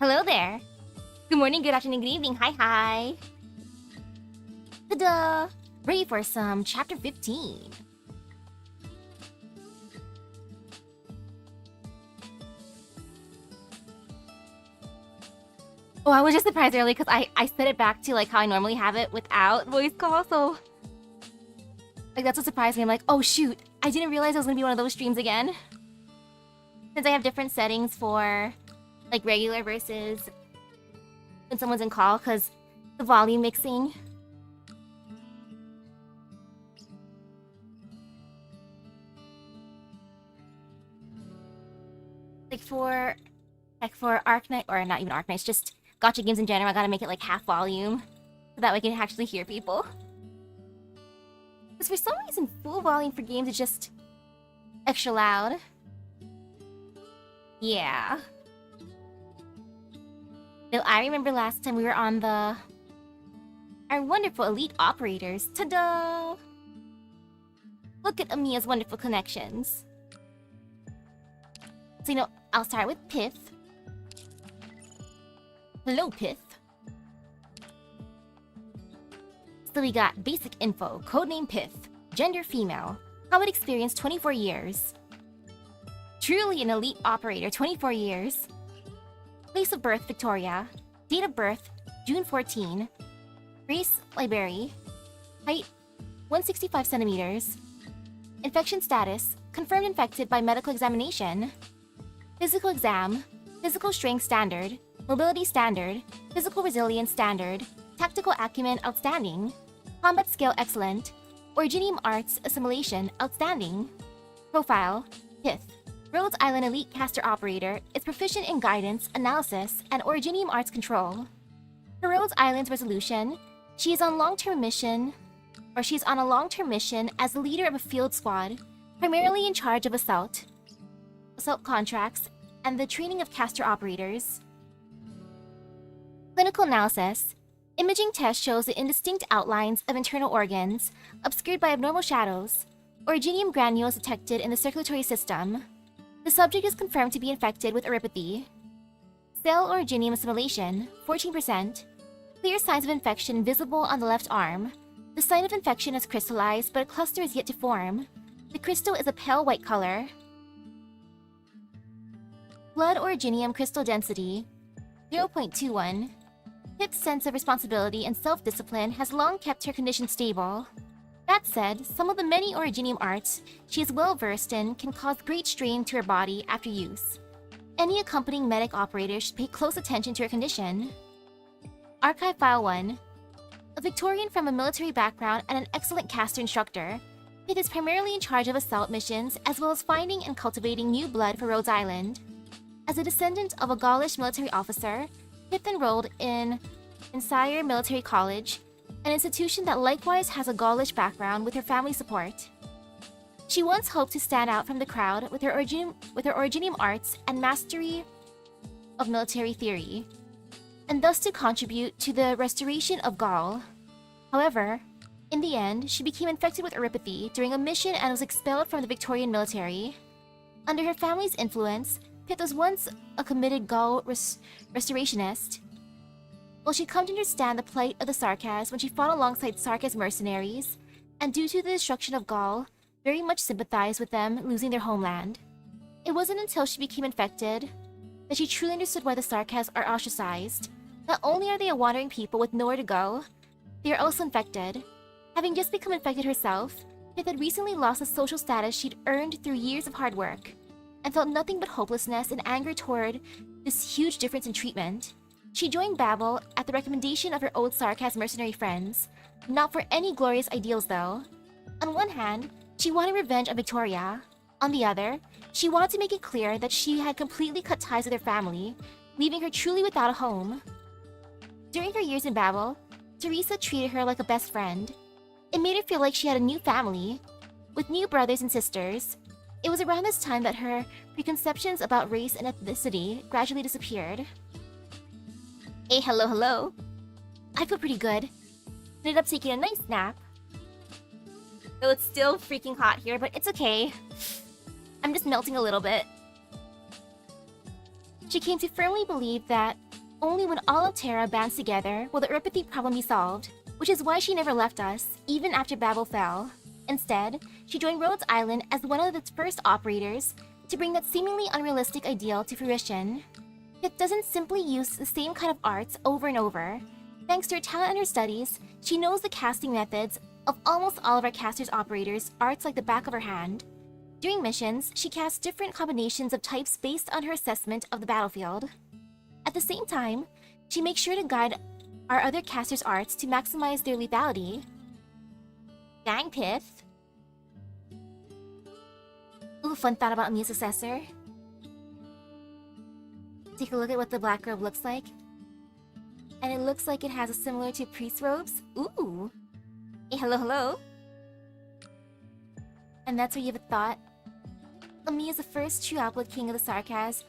Hello there. Good morning, good afternoon, good evening. Hi. Ta-da! Ready for some chapter 15. Oh, I was just surprised earlier because I set it back to like how I normally have it without voice call, so like that's what surprised me. I'm like, oh shoot, I didn't realize it was gonna be one of those streams again. Since I have different settings for like regular versus when someone's in call, because the volume mixing. Like for Arknight, or not even Arknights, just gacha games in general, I gotta make it like half volume. So that way I can actually hear people. Because for some reason, full volume for games is just extra loud. Yeah. Though I remember last time we were on our wonderful elite operators. Ta-da! Look at Amiya's wonderful connections. So, I'll start with Pith. Hello, Pith. So we got basic info, codename Pith, gender female, combat experience 24 years. Truly an elite operator, 24 years. Place of birth, Victoria. Date of birth, June 14. Race, Liberi. Height, 165 centimeters. Infection status, confirmed infected by medical examination. Physical exam, physical strength standard, mobility standard, physical resilience standard, tactical acumen outstanding, combat skill excellent, Originium arts assimilation outstanding. Profile, Pith. Rhodes Island elite caster operator is proficient in guidance, analysis, and Originium arts control. For Rhodes Island's resolution, she is on a long-term mission as the leader of a field squad, primarily in charge of assault contracts, and the training of caster operators. Clinical analysis. Imaging test shows the indistinct outlines of internal organs, obscured by abnormal shadows. Originium granules detected in the circulatory system. The subject is confirmed to be infected with erypathy. Cell Originium assimilation, 14%. Clear signs of infection visible on the left arm. The sign of infection has crystallized, but a cluster is yet to form. The crystal is a pale white color. Blood Originium crystal density, 0.21. Pith's sense of responsibility and self-discipline has long kept her condition stable. That said, some of the many Originium arts she is well versed in can cause great strain to her body after use. Any accompanying medic operator should pay close attention to her condition. Archive File 1. A Victorian from a military background and an excellent caster instructor, Pith is primarily in charge of assault missions as well as finding and cultivating new blood for Rhodes Island. As a descendant of a Gaulish military officer, Pith enrolled in Sire Military College, an institution that likewise has a Gaulish background with her family support. She once hoped to stand out from the crowd with her Originium arts and mastery of military theory, and thus to contribute to the restoration of Gaul. However, in the end, she became infected with erypathy during a mission and was expelled from the Victorian military. Under her family's influence, Pith was once a committed Gaul restorationist. While she come to understand the plight of the Sarkas when she fought alongside Sarkas mercenaries, and due to the destruction of Gaul, very much sympathized with them losing their homeland. It wasn't until she became infected that she truly understood why the Sarkas are ostracized. Not only are they a wandering people with nowhere to go, they are also infected. Having just become infected herself, Pith had recently lost the social status she'd earned through years of hard work, and felt nothing but hopelessness and anger toward this huge difference in treatment. She joined Babel at the recommendation of her old Sarkas mercenary friends, not for any glorious ideals though. On one hand, she wanted revenge on Victoria. On the other, she wanted to make it clear that she had completely cut ties with her family, leaving her truly without a home. During her years in Babel, Teresa treated her like a best friend. It made her feel like she had a new family, with new brothers and sisters. It was around this time that her preconceptions about race and ethnicity gradually disappeared. Hey, hello. I feel pretty good. Ended up taking a nice nap. Though it's still freaking hot here, but it's okay. I'm just melting a little bit. She came to firmly believe that Only when all of Terra bands together will the Urpathy problem be solved, which is why she never left us, even after Babel fell. Instead, she joined Rhodes Island as one of its first operators to bring that seemingly unrealistic ideal to fruition. It doesn't simply use the same kind of arts over and over. Thanks to her talent and her studies, she knows the casting methods of almost all of our casters' operators' arts like the back of her hand. During missions, she casts different combinations of types based on her assessment of the battlefield. At the same time, she makes sure to guide our other casters' arts to maximize their lethality. Dang, Pith. Ooh, fun thought about Mia's successor. Take a look at what the black robe looks like. And it looks like it has a similar to priest robes. Ooh. Hey, hello, hello. And that's where you have a thought. Ami is the first true outlet king of the Sarkaz.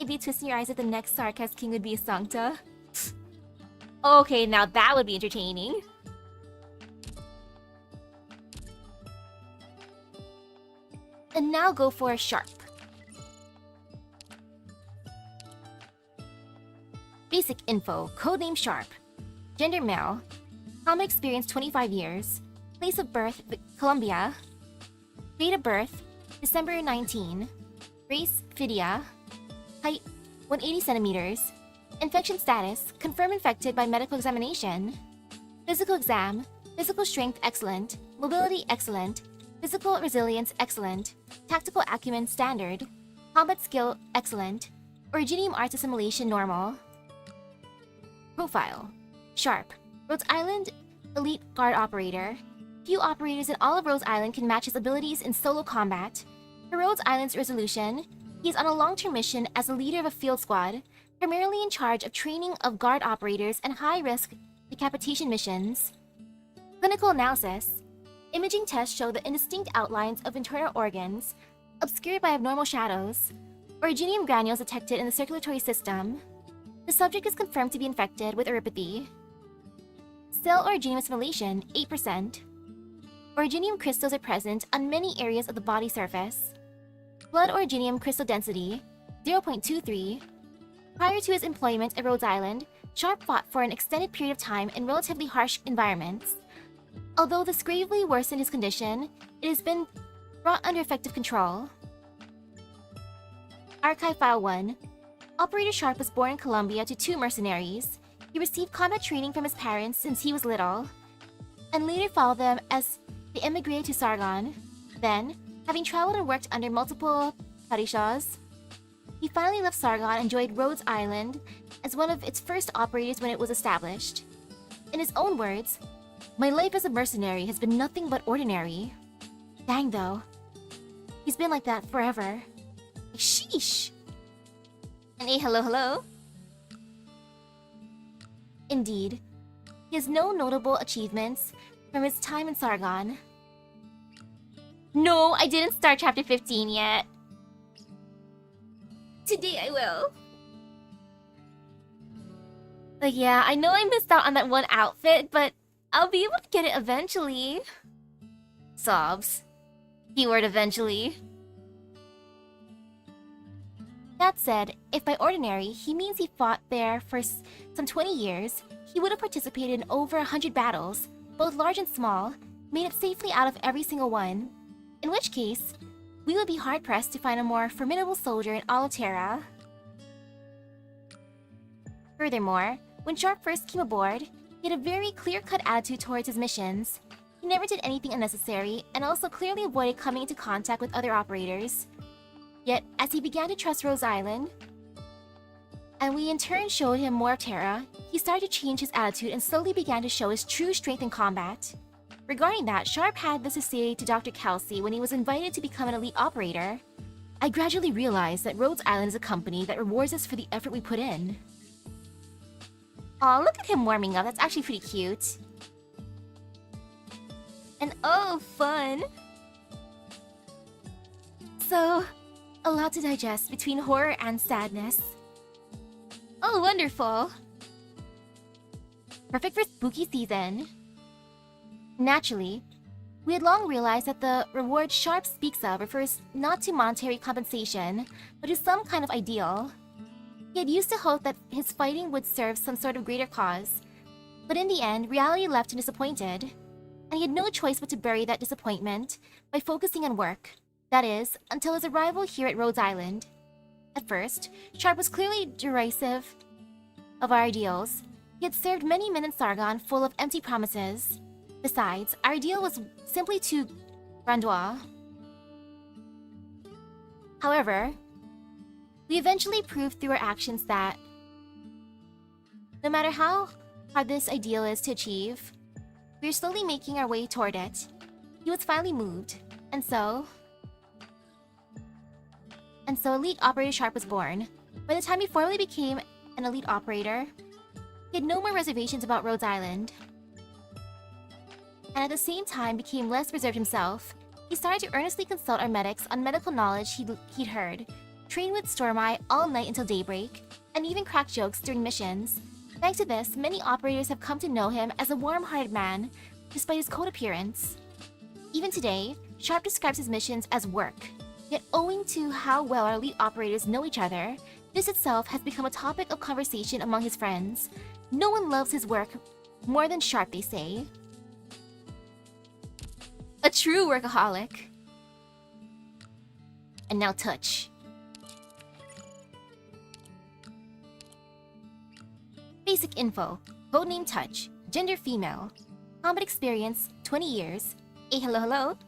If you twist your eyes at the next Sarkaz king would be a Sancta. Okay, now that would be entertaining. And now go for a Sharp. Basic info, codename Sharp. Gender male. Common experience 25 years. Place of birth, Colombia. Date of birth, December 19. Race, Fidia. Height, 180 centimeters. Infection status, confirmed infected by medical examination. Physical exam, physical strength excellent. Mobility excellent. Physical resilience excellent. Tactical acumen standard. Combat skill excellent. Originium arts assimilation normal. Profile. Sharp. Rhodes Island elite guard operator. Few operators in all of Rhodes Island can match his abilities in solo combat. For Rhodes Island's resolution, he is on a long-term mission as a leader of a field squad, primarily in charge of training of guard operators and high-risk decapitation missions. Clinical analysis. Imaging tests show the indistinct outlines of internal organs, obscured by abnormal shadows. Originium granules detected in the circulatory system. The subject is confirmed to be infected with uropathy. Cell originium assimilation, 8%. Originium crystals are present on many areas of the body surface. Blood originium crystal density, 0.23. Prior to his employment at Rhodes Island, Sharp fought for an extended period of time in relatively harsh environments. Although this gravely worsened his condition, it has been brought under effective control. Archive File 1. Operator Sharp was born in Colombia to two mercenaries. He received combat training from his parents since he was little, and later followed them as they emigrated to Sargon. Then, having traveled and worked under multiple parishas, he finally left Sargon and joined Rhodes Island as one of its first operators when it was established. In his own words, "My life as a mercenary has been nothing but ordinary." Dang though. He's been like that forever. Sheesh! And hey, hello, hello. Indeed, he has no notable achievements from his time in Sargon. No, I didn't start chapter 15 yet. Today I will. Like, yeah, I know I missed out on that one outfit, but I'll be able to get it eventually. Sobs. Keyword eventually. That said, if by ordinary he means he fought there for some 20 years, he would have participated in over 100 battles, both large and small, made it safely out of every single one. In which case, we would be hard-pressed to find a more formidable soldier in all of Terra. Furthermore, when Sharp first came aboard, he had a very clear-cut attitude towards his missions. He never did anything unnecessary, and also clearly avoided coming into contact with other operators. Yet, as he began to trust Rhodes Island, and we in turn showed him more of Terra, he started to change his attitude and slowly began to show his true strength in combat. Regarding that, Sharp had this to say to Dr. Kelsey when he was invited to become an elite operator. "I gradually realized that Rhodes Island is a company that rewards us for the effort we put in." Aw, look at him warming up. That's actually pretty cute. And oh, fun! So, a lot to digest between horror and sadness. Oh, wonderful! Perfect for spooky season. Naturally, we had long realized that the reward Sharp speaks of refers not to monetary compensation, but to some kind of ideal. He had used to hope that his fighting would serve some sort of greater cause, but in the end, reality left him disappointed, and he had no choice but to bury that disappointment by focusing on work. That is, until his arrival here at Rhodes Island. At first, Sharp was clearly derisive of our ideals. He had served many men in Sargon full of empty promises. Besides, our ideal was simply too grandiose. However, we eventually proved through our actions that no matter how hard this ideal is to achieve, we are slowly making our way toward it. He was finally moved, and so Elite Operator Sharp was born. By the time he formally became an Elite Operator, he had no more reservations about Rhodes Island, and at the same time became less reserved himself. He started to earnestly consult our medics on medical knowledge he'd heard, train with Stormeye all night until daybreak, and even crack jokes during missions. Thanks to this, many operators have come to know him as a warm-hearted man, despite his cold appearance. Even today, Sharp describes his missions as work. Yet owing to how well our elite operators know each other, this itself has become a topic of conversation among his friends. No one loves his work more than Sharp, they say. A true workaholic. And now touch. Basic info. Codename Touch. Gender female. Combat experience 20 years. Hello.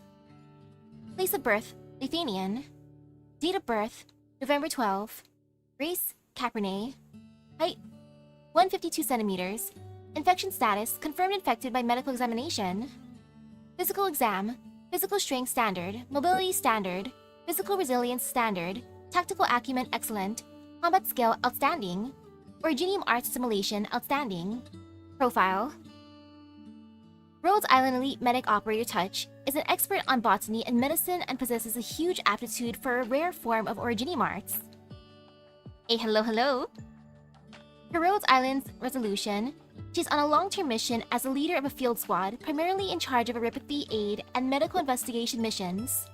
Place of birth Lithuanian. Date of birth November 12. Race Capernae. Height 152 centimeters. Infection status confirmed infected by medical examination. Physical exam. Physical strength standard. Mobility standard. Physical resilience standard. Tactical acumen excellent. Combat skill outstanding. Originium arts assimilation outstanding. Profile. Rhodes Island Elite Medic Operator Touch is an expert on botany and medicine and possesses a huge aptitude for a rare form of Originium arts. Hello. For Rhodes Island's resolution, she's on a long-term mission as a leader of a field squad, primarily in charge of aeropathy aid and medical investigation missions.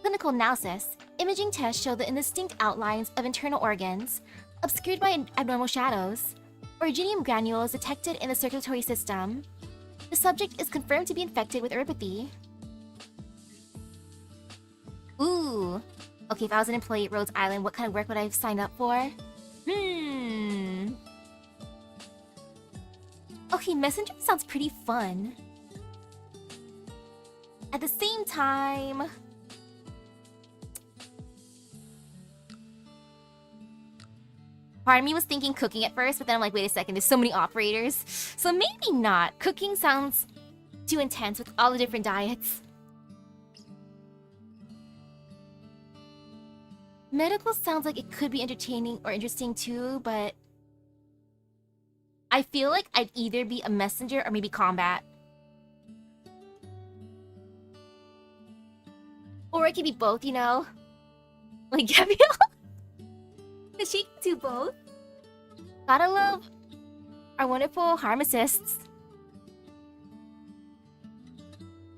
Clinical analysis. Imaging tests show the indistinct outlines of internal organs, obscured by abnormal shadows. Originium granules detected in the circulatory system. The subject is confirmed to be infected with aeropathy. Ooh. Okay, if I was an employee at Rhodes Island, what kind of work would I have signed up for? Okay, messenger sounds pretty fun. At the same time, part of me was thinking cooking at first, but then I'm like, wait a second, there's so many operators. So maybe not. Cooking sounds too intense with all the different diets. Medical sounds like it could be entertaining or interesting too, but I feel like I'd either be a messenger or maybe combat. Or it could be both, you know? Like Gabrielle? She can do both. Gotta love our wonderful pharmacists.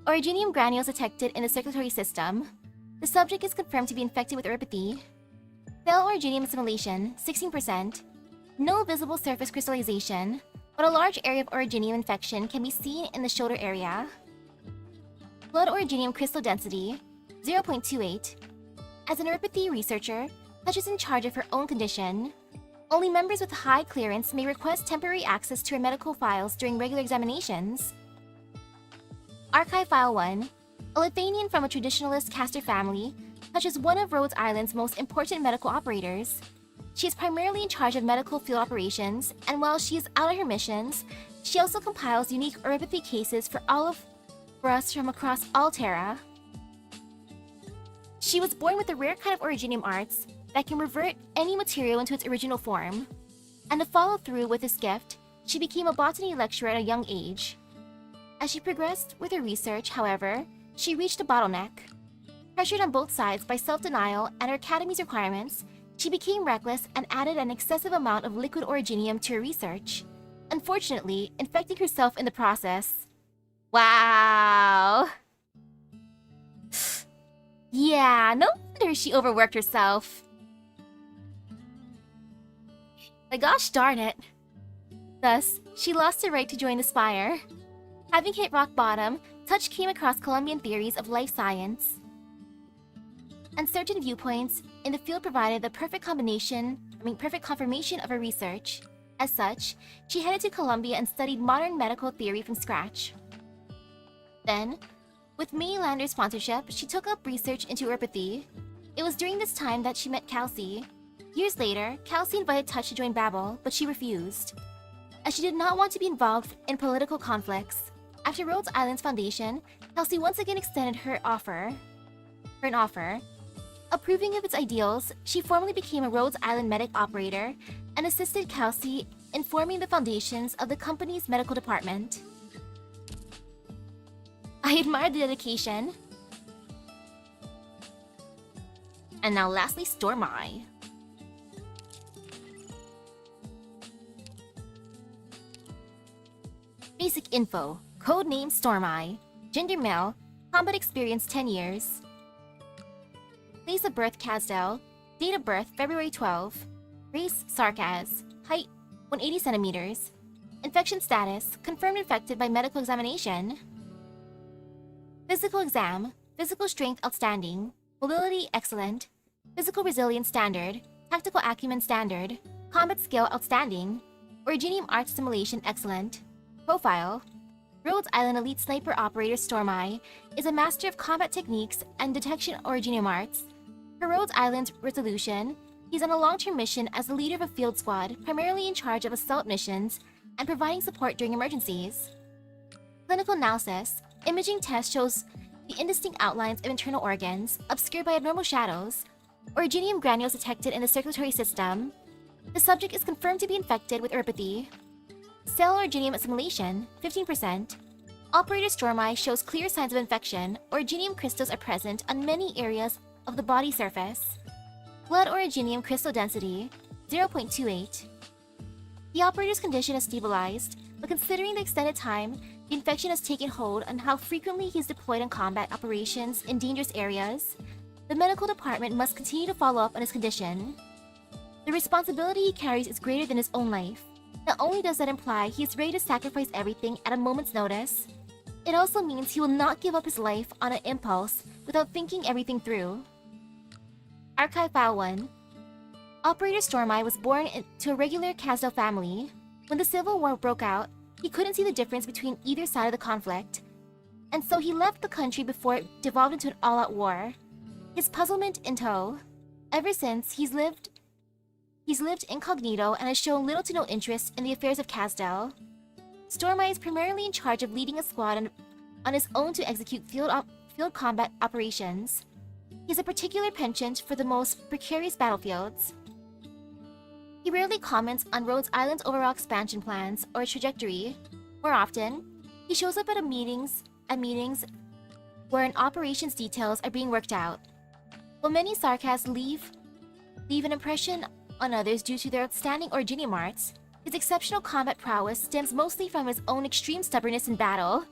Originium granules detected in the circulatory system. The subject is confirmed to be infected with aeropathy. Cell originium assimilation, 16%. No visible surface crystallization, but a large area of originium infection can be seen in the shoulder area. Blood originium crystal density, 0.28. As an aeropathy researcher, Touch is in charge of her own condition. Only members with high clearance may request temporary access to her medical files during regular examinations. Archive File 1. A Lithuanian from a traditionalist caster family, Touch is one of Rhodes Island's most important medical operators. She is primarily in charge of medical field operations, and while she is out on her missions, she also compiles unique aeropathy cases for us from across Altera. She was born with a rare kind of originium arts that can revert any material into its original form. And to follow through with this gift, she became a botany lecturer at a young age. As she progressed with her research, however, she reached a bottleneck. Pressured on both sides by self-denial and her academy's requirements, she became reckless and added an excessive amount of liquid originium to her research, unfortunately infecting herself in the process. Wow! Yeah, no wonder she overworked herself. But gosh darn it. Thus, she lost her right to join the Spire. Having hit rock bottom, Touch came across Colombian theories of life science. And certain viewpoints in the field provided the perfect confirmation of her research. As such, she headed to Colombia and studied modern medical theory from scratch. Then, with Mainlander's sponsorship, she took up research into uropathy. It was during this time that she met Kelsey. Years later, Kelsey invited Touch to join Babel, but she refused, as she did not want to be involved in political conflicts. After Rhodes Island's foundation, Kelsey once again extended her an offer. Approving of its ideals, she formally became a Rhodes Island medic operator and assisted Kelsey in forming the foundations of the company's medical department. I admire the dedication. And now lastly, Stormai. Basic info. Codename Stormai. Gender male. Combat experience 10 years. Place of birth Kasdel. Date of birth February 12. Race Sarkaz. Height 180 centimeters. Infection status confirmed infected by medical examination. Physical exam. Physical strength outstanding. Mobility excellent. Physical resilience standard. Tactical acumen standard. Combat skill outstanding. Originium arts simulation excellent. Profile. Rhodes Island elite sniper operator Stormai is a master of combat techniques and detection originium arts. For Rhodes Island's resolution, he's on a long-term mission as the leader of a field squad, primarily in charge of assault missions and providing support during emergencies. Clinical analysis. Imaging test shows the indistinct outlines of internal organs, obscured by abnormal shadows. Originium granules detected in the circulatory system. The subject is confirmed to be infected with uropathy. Cell originium assimilation, 15%. Operator Stormai shows clear signs of infection. Originium crystals are present on many areas of the body surface. Blood originium crystal density, 0.28. The operator's condition is stabilized, but considering the extended time the infection has taken hold and how frequently he is deployed in combat operations in dangerous areas, the medical department must continue to follow up on his condition. The responsibility he carries is greater than his own life. Not only does that imply he is ready to sacrifice everything at a moment's notice, it also means he will not give up his life on an impulse without thinking everything through. Archive File 1. Operator Stormai was born into a regular Kasdel family. When the Civil War broke out, he couldn't see the difference between either side of the conflict, and so he left the country before it devolved into an all-out war. His puzzlement in tow. Ever since, he's lived incognito and has shown little to no interest in the affairs of Kasdel. Stormai is primarily in charge of leading a squad on his own to execute field combat operations. He has a particular penchant for the most precarious battlefields. He rarely comments on Rhodes Island's overall expansion plans or trajectory. More often, he shows up at meetings where operations details are being worked out. While many Sarkas leave an impression on others due to their outstanding originium arts, his exceptional combat prowess stems mostly from his own extreme stubbornness in battle.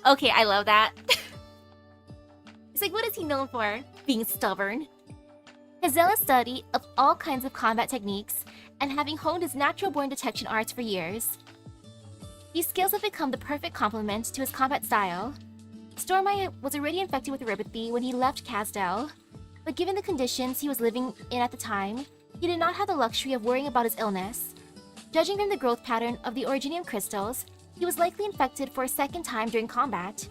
Okay, I love that. It's like, what is he known for? Being stubborn. His zealous study of all kinds of combat techniques and having honed his natural-born detection arts for years. These skills have become the perfect complement to his combat style. Stormai was already infected with uropathy when he left Kasdel, but given the conditions he was living in at the time, he did not have the luxury of worrying about his illness. Judging from the growth pattern of the originium crystals, he was likely infected for a second time during combat.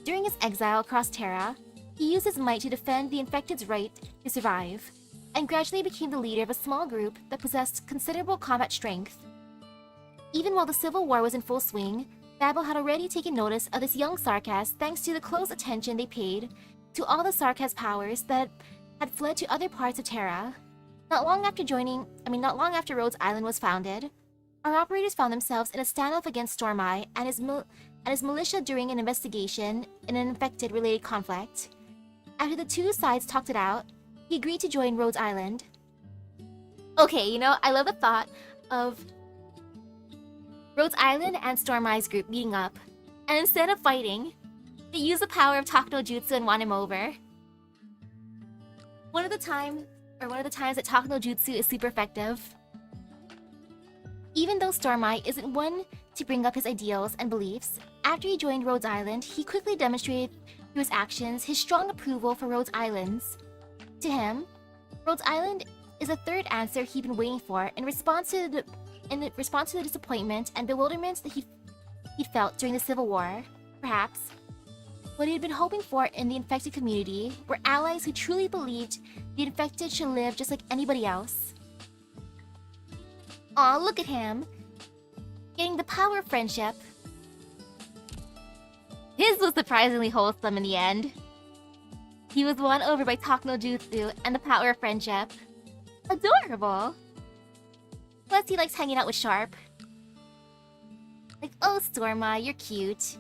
During his exile across Terra, he used his might to defend the infected's right to survive, and gradually became the leader of a small group that possessed considerable combat strength. Even while the Civil War was in full swing, Babel had already taken notice of this young Sarkas thanks to the close attention they paid to all the Sarkas powers that had fled to other parts of Terra. Not long after Rhodes Island was founded, our operators found themselves in a standoff against Stormai and his militia during an investigation in an infected-related conflict. After the two sides talked it out, he agreed to join Rhodes Island. Okay, I love the thought of Rhodes Island and Stormai's group meeting up, and instead of fighting, they use the power of Talk no Jutsu and won him over. One of the times that Talk no Jutsu is super effective. Even though Stormeye isn't one to bring up his ideals and beliefs, after he joined Rhodes Island, he quickly demonstrated through his actions his strong approval for Rhodes Islands. To him, Rhodes Island is the third answer he'd been waiting for in response to the disappointment and bewilderment that he'd felt during the Civil War. Perhaps what he had been hoping for in the infected community were allies who truly believed the infected should live just like anybody else. Aw, look at him! Getting the power of friendship. His was surprisingly wholesome in the end. He was won over by Talk no Jutsu and the power of friendship. Adorable! Plus he likes hanging out with Sharp. Like, oh Stormeye, you're cute.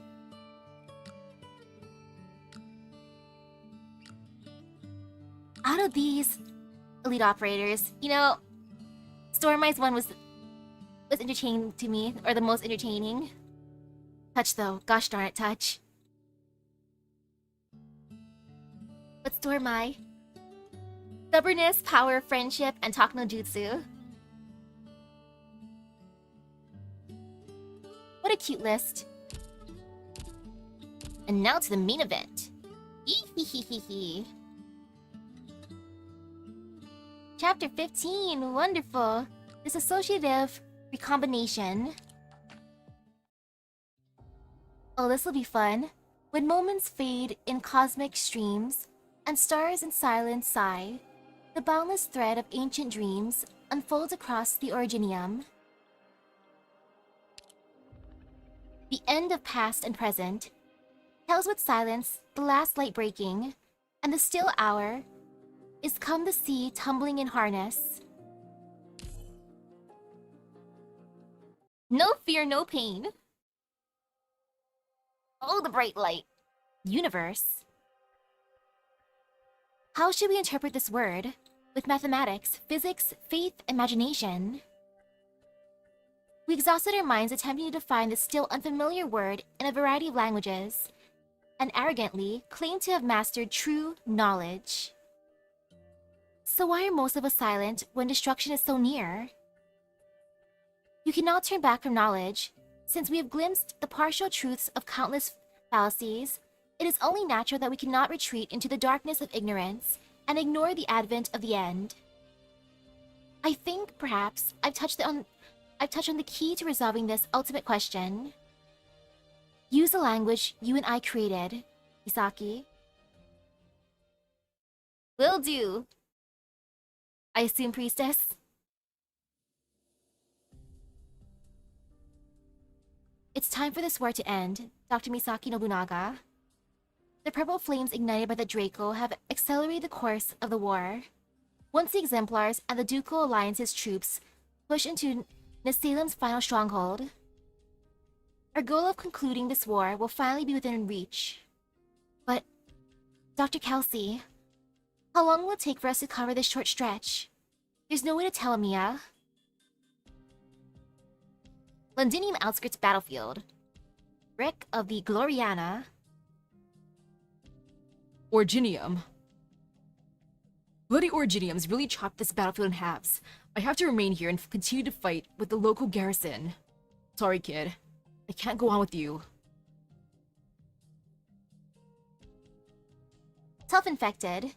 Out of these elite operators, you know, Stormeye's one was entertaining to me, or the most entertaining. Touch though, gosh darn it, Touch. But Stormeye, stubbornness, power, friendship, and Talk no Jutsu. What a cute list. And now to the main event. Ehehehehe. Chapter 15, wonderful. Dissociative recombination. Oh, this'll be fun. When moments fade in cosmic streams, and stars in silence sigh, the boundless thread of ancient dreams unfolds across the Originium. The end of past and present tells with silence the last light breaking, and the still hour is come the sea tumbling in harness. No fear, no pain. Oh, the bright light. Universe. How should we interpret this word? With mathematics, physics, faith, imagination. We exhausted our minds attempting to define this still unfamiliar word in a variety of languages, and arrogantly claimed to have mastered true knowledge. So why are most of us silent when destruction is so near? You cannot turn back from knowledge. Since we have glimpsed the partial truths of countless fallacies, it is only natural that we cannot retreat into the darkness of ignorance and ignore the advent of the end. I think, perhaps, I've touched on the key to resolving this ultimate question. Use the language you and I created, Misaki. Will do. I assume, Priestess? It's time for this war to end, Dr. Misaki Nobunaga. The purple flames ignited by the Draco have accelerated the course of the war. Once the Exemplars and the Ducal Alliance's troops push into Nesalem's final stronghold, our goal of concluding this war will finally be within reach. But, Dr. Kelsey, how long will it take for us to cover this short stretch? There's no way to tell, Mia. Londinium Outskirts Battlefield. Wreck of the Gloriana. Originium. Bloody Originiums really chopped this battlefield in halves. I have to remain here and continue to fight with the local garrison. Sorry, kid. I can't go on with you. Self-infected.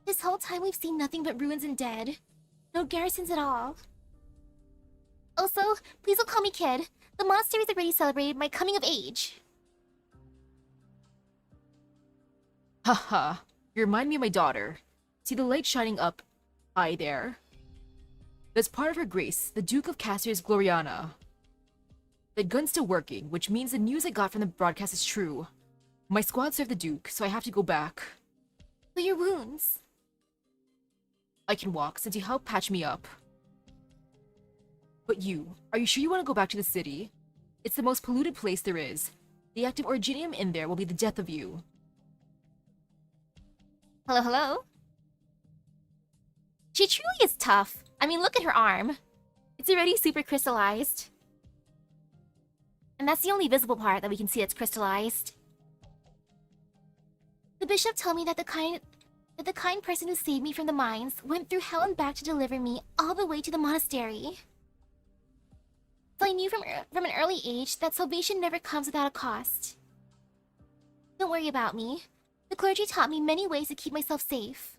This whole time we've seen nothing but ruins and dead. No garrisons at all. Also, please don't call me kid. The monastery's already celebrated my coming of age. Haha, you remind me of my daughter. See the light shining up high there? That's part of her grace, the Duke of Caster's Gloriana. The gun's still working, which means the news I got from the broadcast is true. My squad served the Duke, so I have to go back. But your wounds... I can walk, since you helped patch me up. But you, are you sure you want to go back to the city? It's the most polluted place there is. The active Originium in there will be the death of you. Hello, hello? She truly is tough. I mean, look at her arm. It's already super crystallized. And that's the only visible part that we can see that's crystallized. The bishop told me that the kind that the kind person who saved me from the mines went through hell and back to deliver me all the way to the monastery. So I knew from an early age that salvation never comes without a cost. Don't worry about me. The clergy taught me many ways to keep myself safe.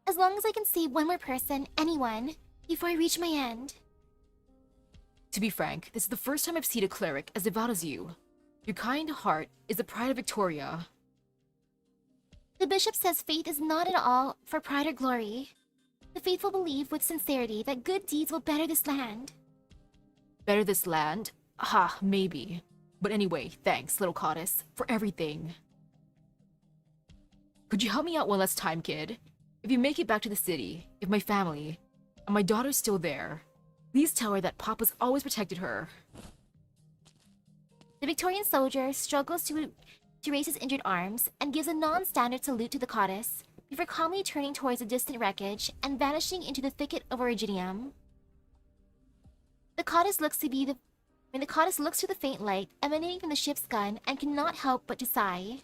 As long as I can save one more person, anyone, before I reach my end. To be frank, this is the first time I've seen a cleric as devout as you. Your kind heart is the pride of Victoria. The bishop says faith is not at all for pride or glory. The faithful believe with sincerity that good deeds will better this land. Better this land? Ha, maybe. But anyway, thanks, little courteous, for everything. Could you help me out one last time, kid? If you make it back to the city, if my family, and my daughter's still there, please tell her that Papa's always protected her. The Victorian soldier struggles to raise his injured arms and gives a non-standard salute to the courteous, before calmly turning towards the distant wreckage and vanishing into the thicket of originium. The courteous looks to the faint light emanating from the ship's gun and cannot help but to sigh.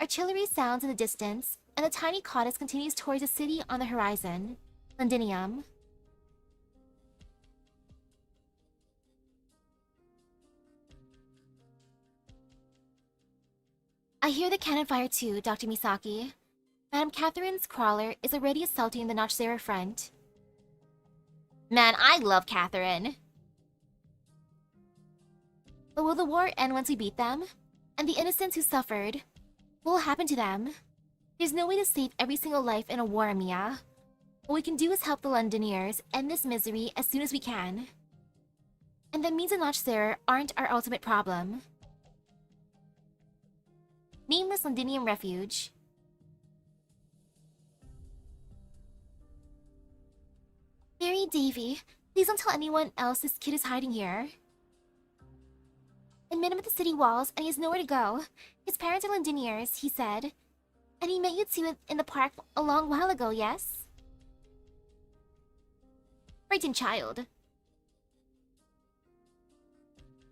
Artillery sounds in the distance, and the tiny courteous continues towards the city on the horizon, Londinium. I hear the cannon fire too, Dr. Misaki. Madame Catherine's crawler is already assaulting the Notchzera front. Man, I love Catherine. But will the war end once we beat them? And the innocents who suffered? What will happen to them? There's no way to save every single life in a war, Amiya. What we can do is help the Londoniers end this misery as soon as we can. And that means the Notchzera aren't our ultimate problem. Nameless Londinium Refuge. Mary Davy, please don't tell anyone else this kid is hiding here. I met him at the city walls, and he has nowhere to go. His parents are Londiniers, he said. And he met you two in the park a long while ago, yes? Frightened child.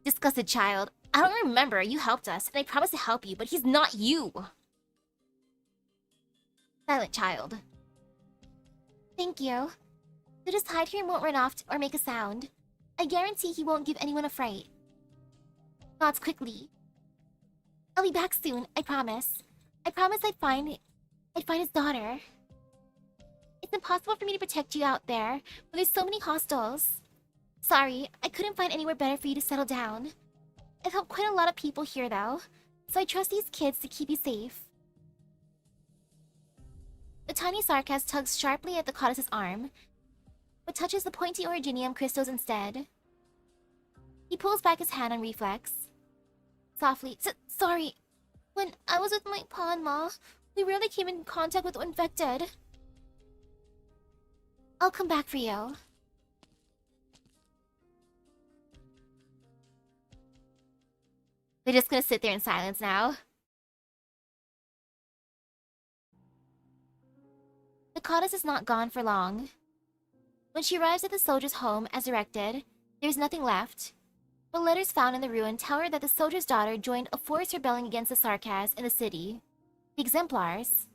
Disgusted child. I don't remember. You helped us, and I promised to help you, but he's not you. Silent child. Thank you. So just hide here and won't run off or make a sound. I guarantee he won't give anyone a fright. Nods quickly. I'll be back soon, I promise. I promise I'd find his daughter. It's impossible for me to protect you out there when there's so many hostiles. Sorry, I couldn't find anywhere better for you to settle down. I've helped quite a lot of people here, though, so I trust these kids to keep you safe. The tiny Sarkas tugs sharply at the courteous' arm, but touches the pointy originium crystals instead. He pulls back his hand on reflex. Softly, sorry. When I was with my pa and ma, we rarely came in contact with the infected. I'll come back for you. They're just gonna sit there in silence now. The courteous is not gone for long. When she arrives at the soldier's home as directed, there is nothing left. But letters found in the ruin tell her that the soldier's daughter joined a force rebelling against the Sarkas in the city, the Exemplars.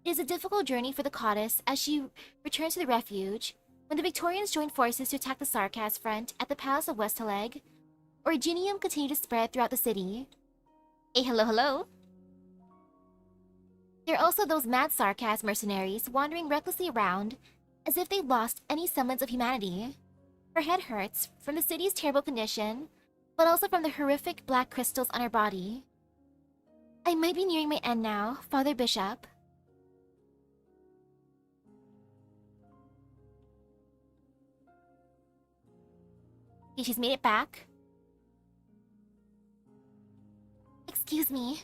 It is a difficult journey for the courteous as she returns to the refuge. When the Victorians joined forces to attack the Sarkas front at the Palace of Westaleg, originium continued to spread throughout the city. Hey, hello. There are also those mad Sarkas mercenaries wandering recklessly around, as if they've lost any semblance of humanity. Her head hurts from the city's terrible condition, but also from the horrific black crystals on her body. I might be nearing my end now, Father Bishop. Okay, she's made it back. Excuse me.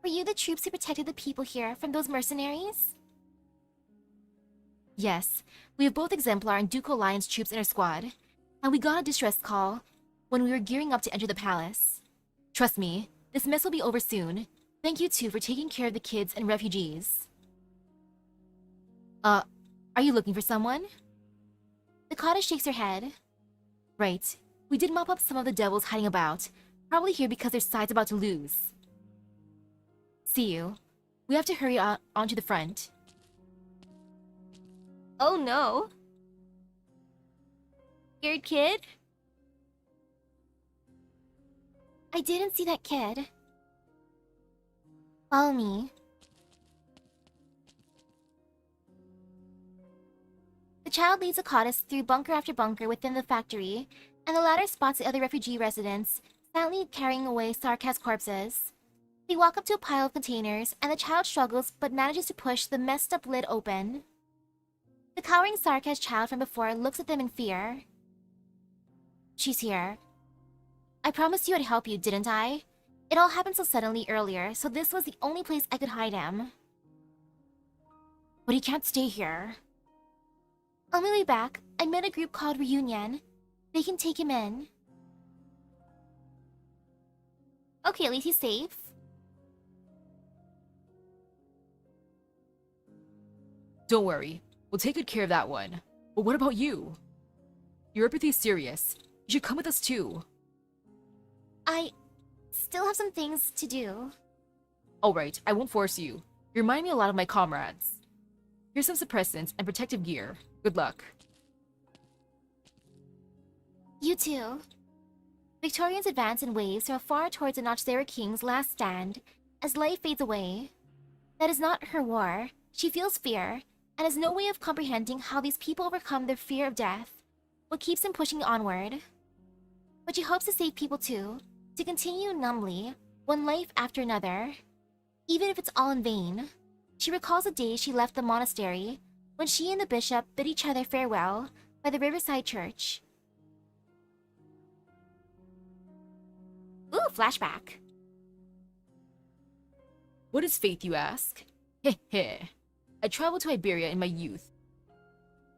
Were you the troops who protected the people here from those mercenaries? Yes, we have both Exemplar and Ducal Alliance troops in our squad, and we got a distress call when we were gearing up to enter the palace. Trust me, this mess will be over soon. Thank you too for taking care of the kids and refugees. Are you looking for someone? The courteous shakes her head. Right, we did mop up some of the devils hiding about, probably here because their side's about to lose. See you. We have to hurry on to the front. Oh no. Scared kid? I didn't see that kid. Follow me. The child leads the courteous through bunker after bunker within the factory, and the latter spots the other refugee residents, silently carrying away Sarkaz corpses. They walk up to a pile of containers, and the child struggles but manages to push the messed up lid open. The cowering Sarkaz child from before looks at them in fear. She's here. I promised you I'd help you, didn't I? It all happened so suddenly earlier, so this was the only place I could hide him. But he can't stay here. On my way back, I met a group called Reunion. They can take him in. Okay, at least he's safe. Don't worry, we'll take good care of that one. But what about you? Your empathy's serious. You should come with us too. I still have some things to do. Alright, I won't force you. You remind me a lot of my comrades. Here's some suppressants and protective gear. Good luck. You too. Victorians advance in waves from afar towards the Nochzera King's last stand as life fades away. That is not her war. She feels fear, and has no way of comprehending how these people overcome their fear of death, what keeps them pushing onward. But she hopes to save people too, to continue numbly, one life after another. Even if it's all in vain. She recalls the day she left the monastery, when she and the bishop bid each other farewell by the riverside church. Ooh, flashback. What is faith, you ask? Heh heh. I traveled to Iberia in my youth,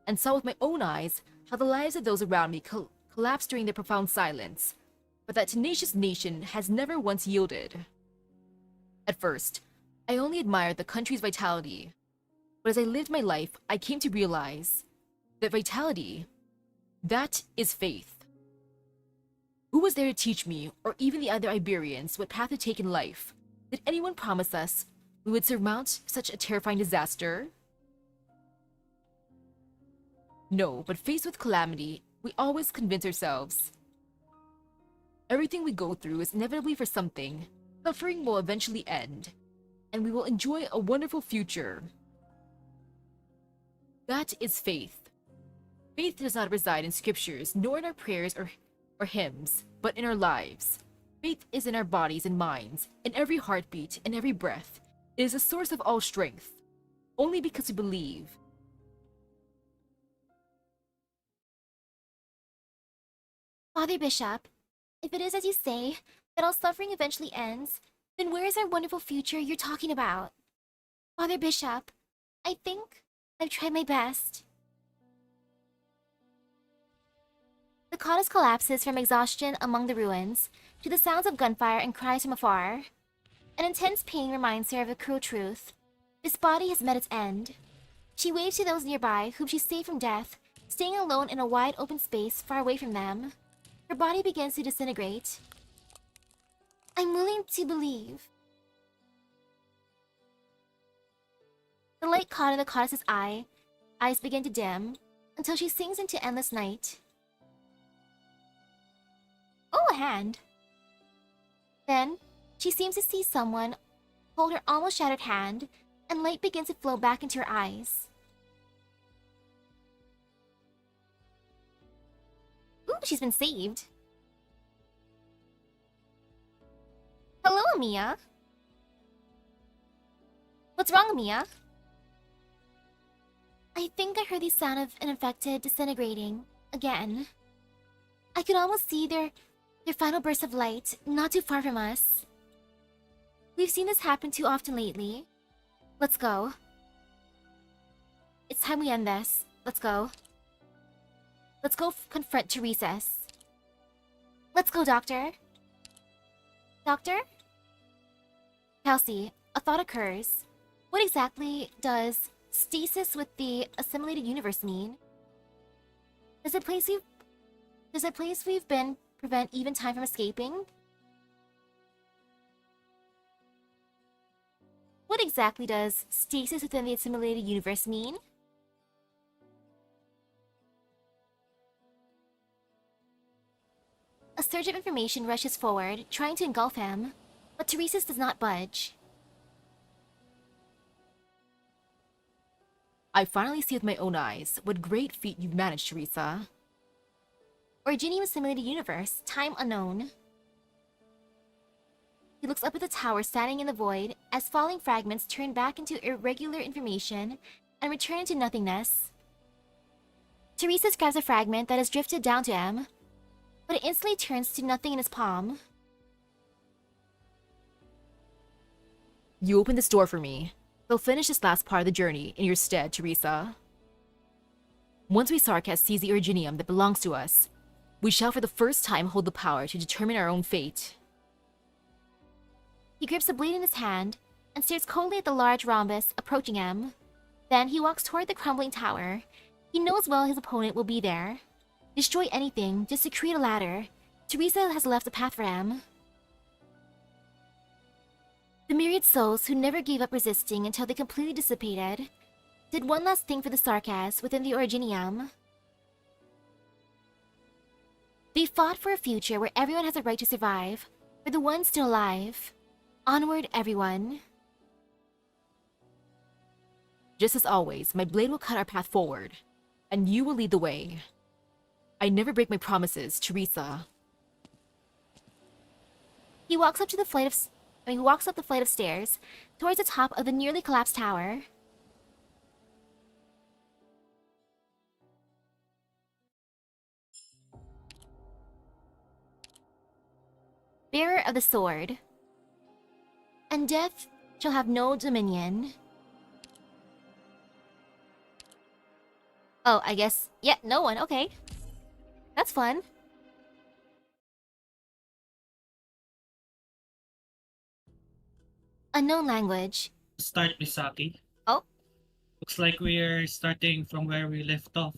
and saw with my own eyes how the lives of those around me collapsed during their profound silence, but that tenacious nation has never once yielded. At first, I only admired the country's vitality, but as I lived my life, I came to realize that vitality, that is faith. Who was there to teach me, or even the other Iberians, what path to take in life? Did anyone promise us we would surmount such a terrifying disaster? No, but faced with calamity, we always convince ourselves. Everything we go through is inevitably for something. Suffering will eventually end, and we will enjoy a wonderful future. That is faith. Faith does not reside in scriptures, nor in our prayers or hymns, but in our lives. Faith is in our bodies and minds, in every heartbeat, in every breath. It is a source of all strength, only because we believe. Father Bishop, if it is as you say, that all suffering eventually ends, then where is our wonderful future you're talking about? Father Bishop, I think I've tried my best. The cottage collapses from exhaustion among the ruins, to the sounds of gunfire and cries from afar. An intense pain reminds her of a cruel truth. This body has met its end. She waves to those nearby whom she saved from death, staying alone in a wide open space far away from them. Her body begins to disintegrate. I'm willing to believe. The light caught in the goddess's eyes begin to dim, until she sinks into endless night. Oh, a hand. Then, she seems to see someone hold her almost shattered hand, and light begins to flow back into her eyes. Ooh, she's been saved. Hello, Amiya. What's wrong, Amiya? I think I heard the sound of an infected disintegrating again. I could almost see their final burst of light not too far from us. We've seen this happen too often lately. Let's go. It's time we end this. Let's go. Let's go confront Teresa's. Let's go, Doctor. Doctor? Kelsey, a thought occurs. What exactly does stasis with the assimilated universe mean? Does the place we've been prevent even time from escaping? What exactly does stasis within the assimilated universe mean? A surge of information rushes forward, trying to engulf him, but Teresa's does not budge. I finally see with my own eyes what great feat you've managed, Teresa. Originium assimilated universe, time unknown. He looks up at the tower standing in the void as falling fragments turn back into irregular information and return into nothingness. Teresa grabs a fragment that has drifted down to him, but it instantly turns to nothing in his palm. You opened this door for me. They'll finish this last part of the journey in your stead, Teresa. Once we Sarkas seize the Originium that belongs to us, we shall for the first time hold the power to determine our own fate. He grips the blade in his hand and stares coldly at the large rhombus approaching him. Then he walks toward the crumbling tower. He knows well his opponent will be there. Destroy anything just to create a ladder. Teresa has left a path for him. The myriad souls who never gave up resisting until they completely dissipated did one last thing for the Sarkas within the Originium. They fought for a future where everyone has a right to survive, for the ones still alive. Onward, everyone. Just as always, my blade will cut our path forward, and you will lead the way. I never break my promises, Teresa. He walks up the flight of stairs towards the top of the nearly collapsed tower. Bearer of the sword. And death shall have no dominion. Oh, I guess, yeah, no one, okay. That's fun. Unknown language. Start, Misaki. Oh. Looks like we're starting from where we left off.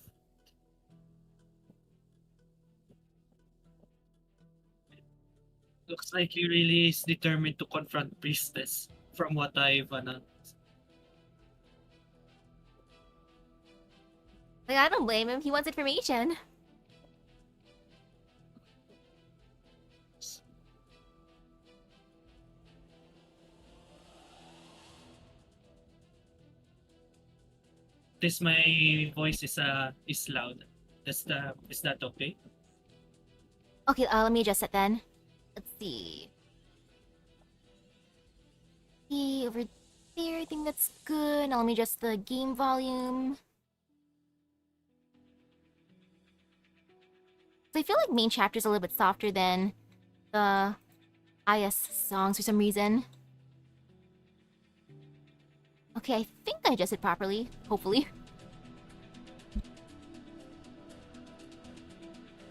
Looks like he really is determined to confront Priestess, from what I've announced. Like, I don't blame him, he wants information. This my voice is loud. Is that okay? Okay, let me adjust it then. Let's see. See, over there, I think that's good. Now let me adjust the game volume. So I feel like main chapter's a little bit softer than the IS songs for some reason. Okay, I think I adjusted properly, hopefully.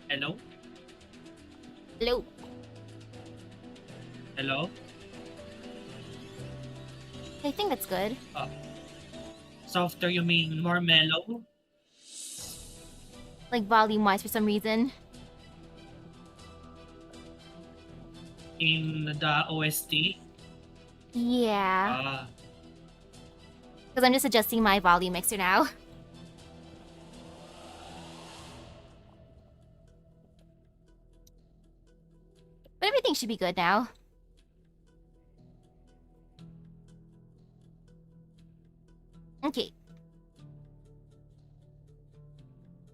Hello? Hello. Hello? I think that's good. Softer, you mean more mellow? Like volume-wise for some reason. In the OST? Yeah. Because I'm just adjusting my volume mixer now. But everything should be good now. Okay.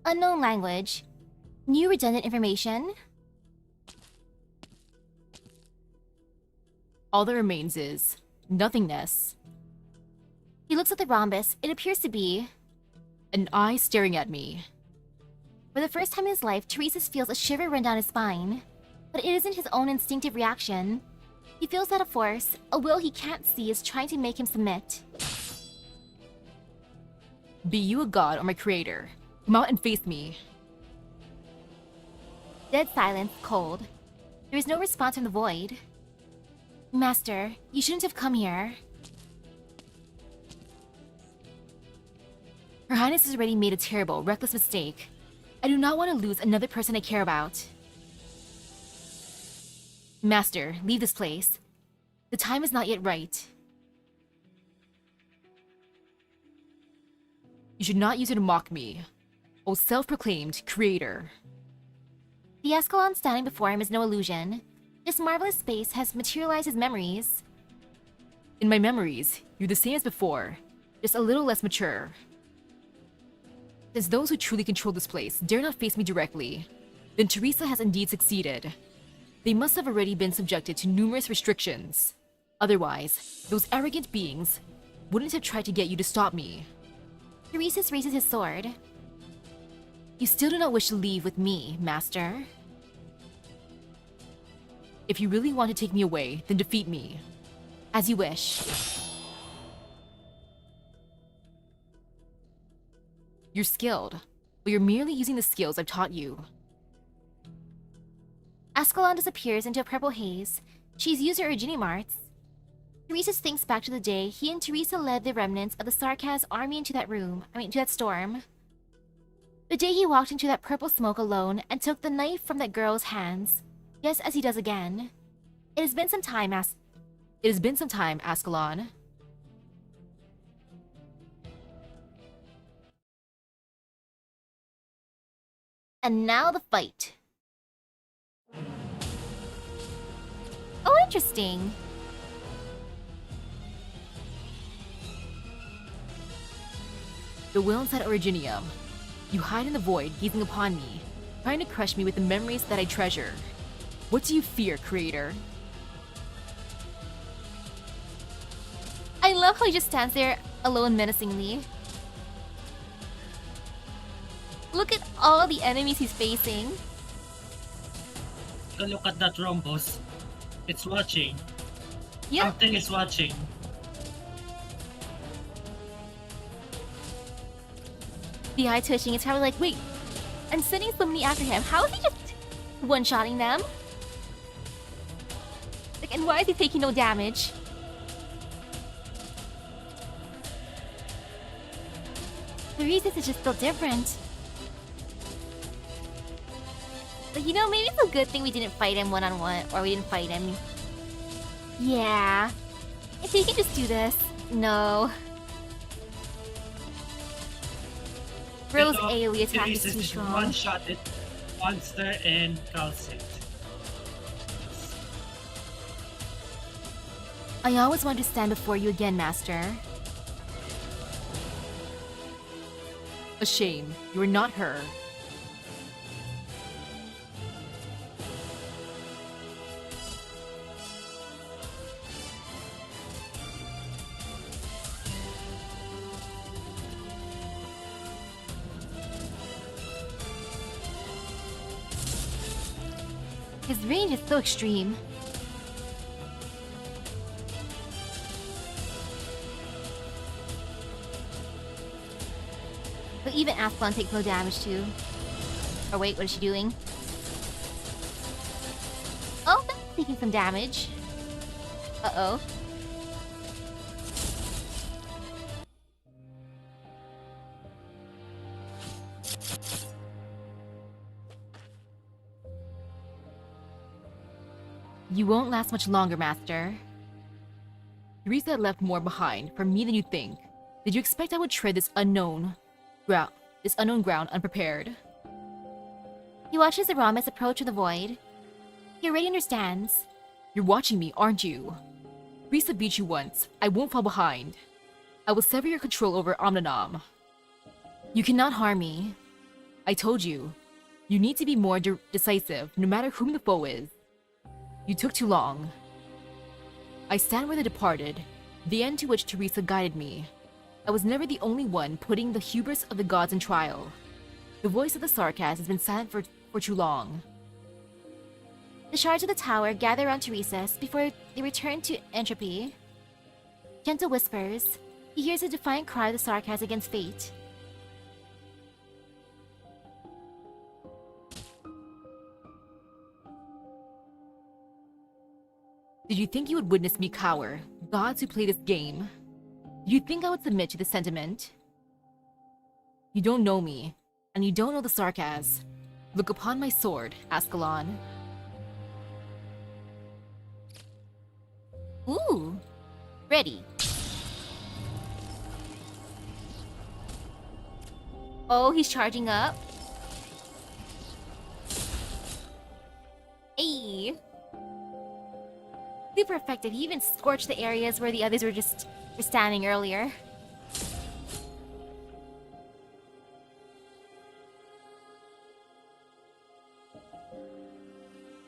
Unknown language. New redundant information. All that remains is nothingness. He looks at the rhombus. It appears to be An eye staring at me. For the first time in his life, Teresa's feels a shiver run down his spine. But it isn't his own instinctive reaction. He feels that a force, a will he can't see, is trying to make him submit. Be you a god or my creator, come out and face me. Dead silence, cold. There is no response from the void. Master, you shouldn't have come here. Her Highness has already made a terrible, reckless mistake. I do not want to lose another person I care about. Master, leave this place. The time is not yet right. You should not use it to mock me. O self-proclaimed creator. The Escalon standing before him is no illusion. This marvelous space has materialized his memories. In my memories, you're the same as before, just a little less mature. Since those who truly control this place dare not face me directly, then Teresa has indeed succeeded. They must have already been subjected to numerous restrictions. Otherwise, those arrogant beings wouldn't have tried to get you to stop me. Teresis raises his sword. You still do not wish to leave with me, Master. If you really want to take me away, then defeat me. As you wish. You're skilled, but you're merely using the skills I've taught you. Ascalon disappears into a purple haze. She's used her Originium arts. Teresis thinks back to the day he and Teresa led the remnants of the Sarkaz army into that storm. The day he walked into that purple smoke alone and took the knife from that girl's hands, just as he does again. It has been some time, Ascalon. And now the fight. Oh, interesting. The will inside Originium. You hide in the void, gazing upon me, trying to crush me with the memories that I treasure. What do you fear, creator? I love how he just stands there alone menacingly. Look at all the enemies he's facing. Take a look at that rhombus. It's watching. Yeah. Something is watching. The eye twitching is probably like, wait, I'm sending so many after him. How is he just one-shotting them? Like, and why is he taking no damage? The reason is just still different. But you know, maybe it's a good thing we didn't fight him one-on-one, or we didn't fight him. Yeah. If he can just do this. No. Rose AoE attack is too strong. One-shotted monster and calcite. I always wanted to stand before you again, Master. A shame. You are not her. His range is so extreme. But even Ascalon takes no damage too. Or wait, what is she doing? Oh, that's taking some damage. Uh-oh. You won't last much longer, Master. Teresa left more behind for me than you think. Did you expect I would tread this unknown ground unprepared? He watches Aramis approach with the void. He already understands. You're watching me, aren't you? Teresa beat you once. I won't fall behind. I will sever your control over Omninam. You cannot harm me. I told you. You need to be more decisive, no matter whom the foe is. You took too long. I stand where they departed, the end to which Teresa guided me. I was never the only one putting the hubris of the gods in trial. The voice of the Sarkaz has been silent for too long. The shards of the tower gather around Teresa's before they return to entropy. Gentle whispers. He hears the defiant cry of the Sarkaz against fate. Did you think you would witness me cower, gods who play this game? Did you think I would submit to the sentiment? You don't know me, and you don't know the Sarkaz. Look upon my sword, Ascalon. Ooh. Ready. Oh, he's charging up. Hey. Super effective. He even scorched the areas where the others were standing earlier.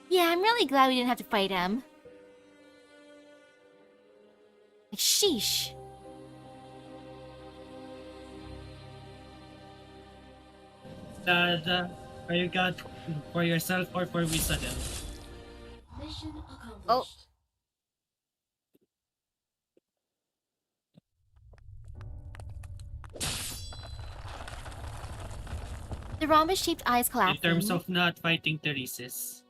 Yeah, I'm really glad we didn't have to fight him. Like, sheesh. Are you got for yourself or for Visa then? Mission accomplished. Oh. The rhombus-shaped eyes In collapsing. terms of not fighting Theresis.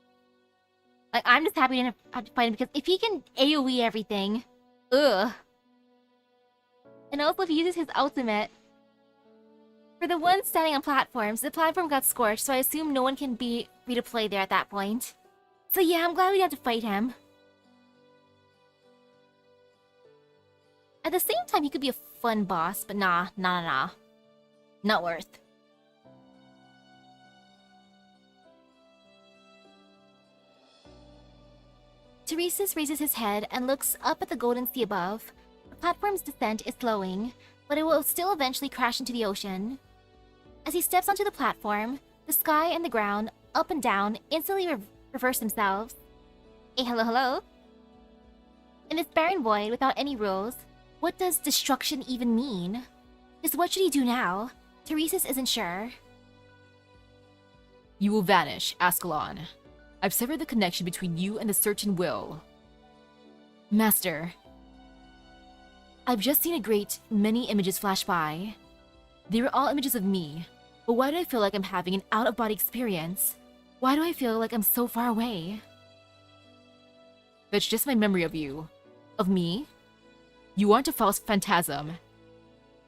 Like, I'm just happy we didn't have to fight him because if he can AoE everything, ugh. And also if he uses his ultimate. For the ones standing on platforms, the platform got scorched, so I assume no one can be free to play there at that point. So yeah, I'm glad we didn't have to fight him. At the same time, he could be a fun boss, but nah. Not worth. Teresis raises his head and looks up at the golden sea above. The platform's descent is slowing, but it will still eventually crash into the ocean. As he steps onto the platform, the sky and the ground, up and down, instantly reverse themselves. Hey, hello? In this barren void without any rules, what does destruction even mean? Just what should he do now? Teresis isn't sure. You will vanish, Ascalon. I've severed the connection between you and the certain will. Master, I've just seen a great many images flash by. They were all images of me, but why do I feel like I'm having an out-of-body experience? Why do I feel like I'm so far away? That's just my memory of you. Of me? You aren't a false phantasm.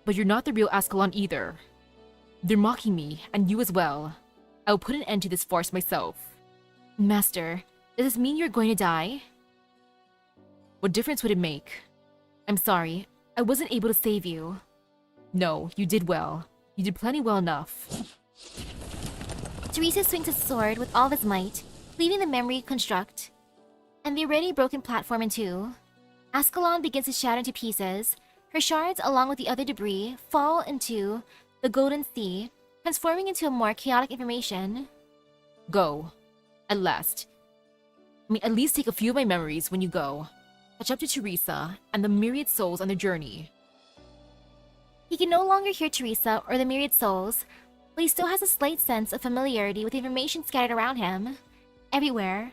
But you're not the real Ascalon either. They're mocking me, and you as well. I'll put an end to this farce myself. Master, does this mean you're going to die? What difference would it make? I'm sorry, I wasn't able to save you. No, you did well. You did plenty well enough. Teresis swings his sword with all of his might, leaving the memory construct, and the already broken platform in two. Ascalon begins to shatter into pieces. Her shards, along with the other debris, fall into the golden sea, transforming into a more chaotic information. Go. At last. At least take a few of my memories when you go. Catch up to Teresa and the myriad souls on their journey. He can no longer hear Teresa or the myriad souls, but he still has a slight sense of familiarity with the information scattered around him. Everywhere.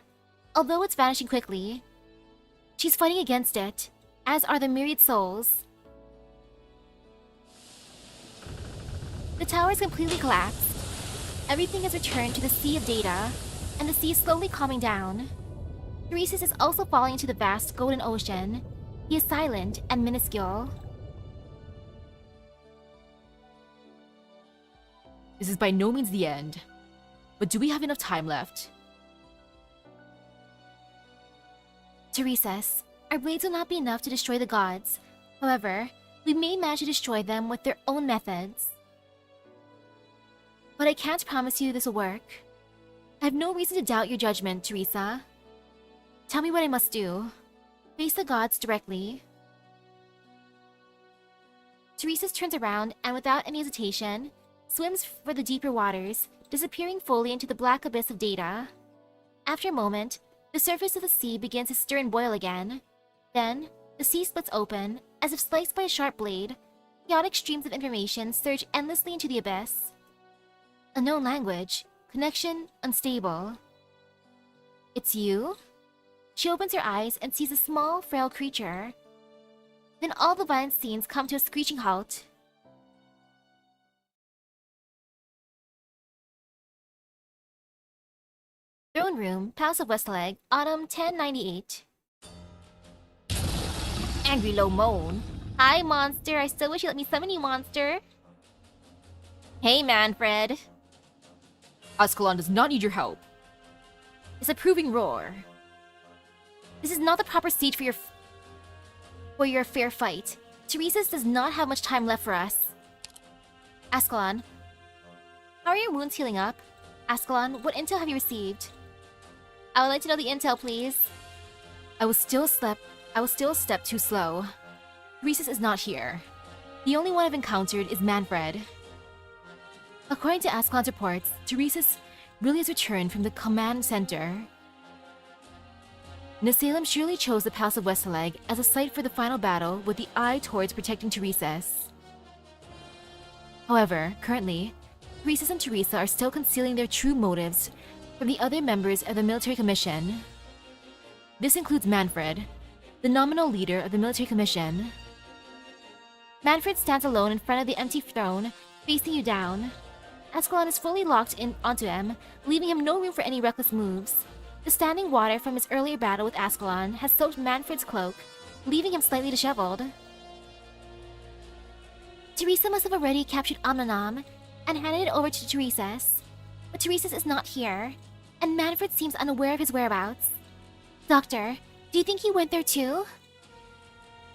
Although it's vanishing quickly, she's fighting against it, as are the myriad souls. The tower is completely collapsed. Everything has returned to the sea of data, and the sea is slowly calming down. Teresis is also falling into the vast golden ocean. He is silent and minuscule. This is by no means the end. But do we have enough time left? Teresis, our blades will not be enough to destroy the gods. However, we may manage to destroy them with their own methods. But I can't promise you this will work. I have no reason to doubt your judgment, Teresa. Tell me what I must do. Face the gods directly. Teresis turns around and without any hesitation, swims for the deeper waters, disappearing fully into the black abyss of data. After a moment, the surface of the sea begins to stir and boil again. Then, the sea splits open, as if sliced by a sharp blade. Chaotic streams of information surge endlessly into the abyss. Unknown language. Connection unstable. It's you? She opens her eyes and sees a small, frail creature. Then all the violent scenes come to a screeching halt. Throne Room, Palace of Westleg, Autumn 1098. Angry low moan. Hi, monster. I still wish you let me summon you, monster. Hey, Manfred. Ascalon does not need your help. Disapproving roar. This is not the proper stage for your fair fight. Teresis does not have much time left for us. Ascalon, How are your wounds healing up? Ascalon, what intel have you received? I would like to know the intel, please. I was still a step too slow. Teresa's is not here. The only one I've encountered is Manfred. According to Ascalon's reports, Teresa's really has returned from the command center. Nasalem surely chose the Palace of Westaleg as a site for the final battle with the eye towards protecting Teresa's. However, currently, Teresa's and Teresa are still concealing their true motives from the other members of the military commission. This includes Manfred, the nominal leader of the military commission. Manfred stands alone in front of the empty throne, facing you down. Ascalon is fully locked in onto him, leaving him no room for any reckless moves. The standing water from his earlier battle with Ascalon has soaked Manfred's cloak, leaving him slightly disheveled. Teresa must have already captured Omnanam and handed it over to Teresa's. But Teresa's is not here, and Manfred seems unaware of his whereabouts. Doctor, do you think he went there too?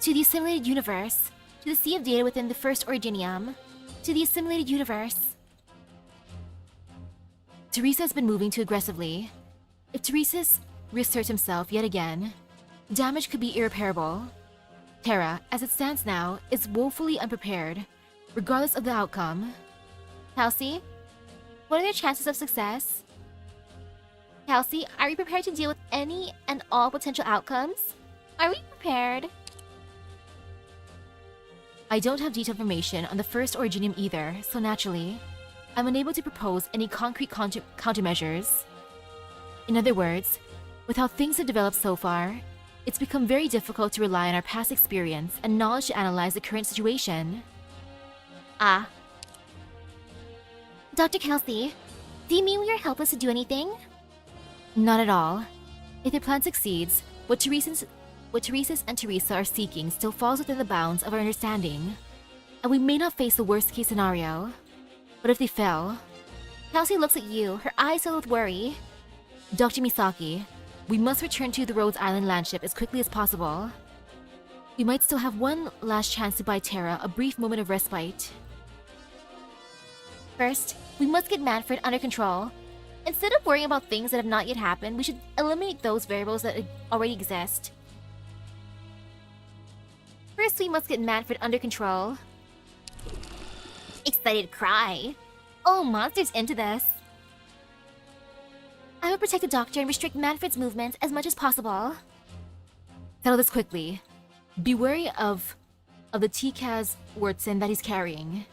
To the assimilated universe, to the sea of data within the first Originium, to the assimilated universe. Teresa has been moving too aggressively. If Teresa's reasserts himself yet again, damage could be irreparable. Terra, as it stands now, is woefully unprepared, regardless of the outcome. Kelsey, what are their chances of success? Kelsey, are we prepared to deal with any and all potential outcomes? Are we prepared? I don't have detailed information on the first Originium either, so naturally, I'm unable to propose any concrete countermeasures. In other words, with how things have developed so far, it's become very difficult to rely on our past experience and knowledge to analyze the current situation. Ah. Dr. Kelsey, do you mean we are helpless to do anything? Not at all. If their plan succeeds, what Teresa's and Teresa are seeking still falls within the bounds of our understanding, and we may not face the worst-case scenario. But if they fail... Kelsey looks at you, her eyes filled with worry. Dr. Misaki, we must return to the Rhodes Island landship as quickly as possible. We might still have one last chance to buy Terra a brief moment of respite. First, we must get Manfred under control. Instead of worrying about things that have not yet happened, we should eliminate those variables that already exist. First, we must get Manfred under control. Excited cry. Oh, monsters into this. I will protect the doctor and restrict Manfred's movements as much as possible. Settle this quickly. Be wary of the T-Kaz Wurtzen that he's carrying.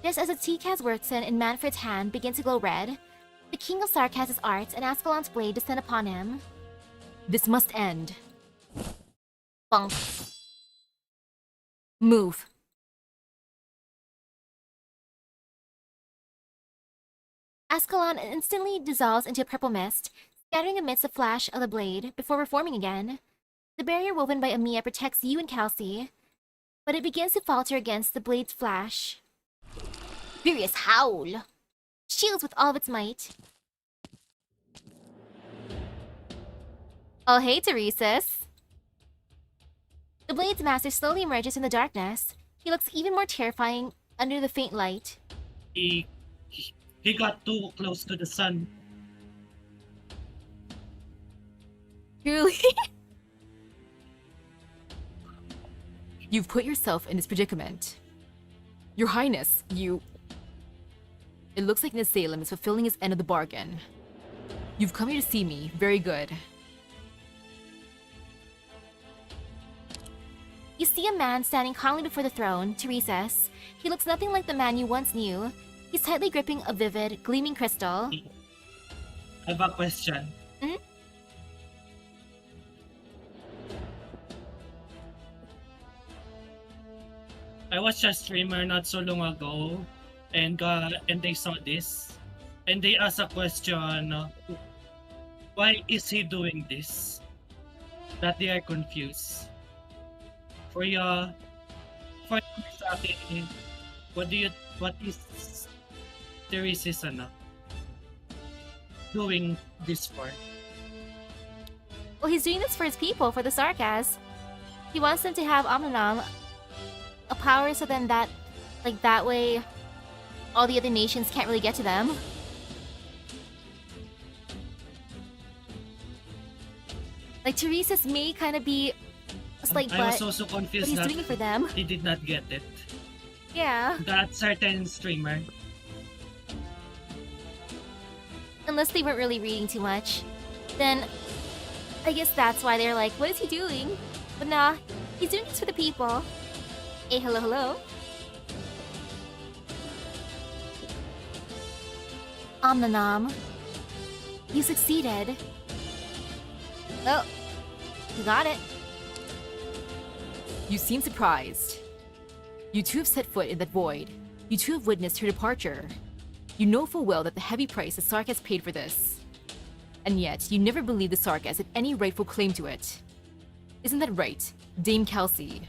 Just as the T-Kaz Wurtzen in Manfred's hand begins to glow red, the King of Sarkaz's arts and Ascalon's blade descend upon him. This must end. Bonk. Move. Ascalon instantly dissolves into a purple mist, scattering amidst the flash of the blade before reforming again. The barrier woven by Amiya protects you and Kelsey, but it begins to falter against the blade's flash. Furious howl! Shields with all of its might. Oh hey, Teresa's! The blade's master slowly emerges from the darkness. He looks even more terrifying under the faint light. He got too close to the sun. Truly? You've put yourself in this predicament. Your Highness, you... It looks like Nasalem is fulfilling his end of the bargain. You've come here to see me. Very good. You see a man standing calmly before the throne, Teresa's. He looks nothing like the man you once knew. He's tightly gripping a vivid, gleaming crystal. I have a question. Hmm? I watched a streamer not so long ago, and they saw this, and they asked a question: why is he doing this? That they are confused. For Misaki, what is Teresa's doing this for? Well, he's doing this for his people, for the Sarkaz. He wants them to have Omnanam, a power so then that way, all the other nations can't really get to them. Like, Teresa's may kind of be a slight I butt, was also but confused he's that doing it for them. he did not get it. Yeah. That certain streamer. Unless they weren't really reading too much. Then, I guess that's why they're like, what is he doing? But nah, he's doing this for the people. Hey, hello, hello. Omnanam. You succeeded. Oh, you got it. You seem surprised. You two have set foot in that void. You two have witnessed her departure. You know full well that the heavy price the Sark has paid for this. And yet, you never believed the Sark has any rightful claim to it. Isn't that right, Dame Kelsey?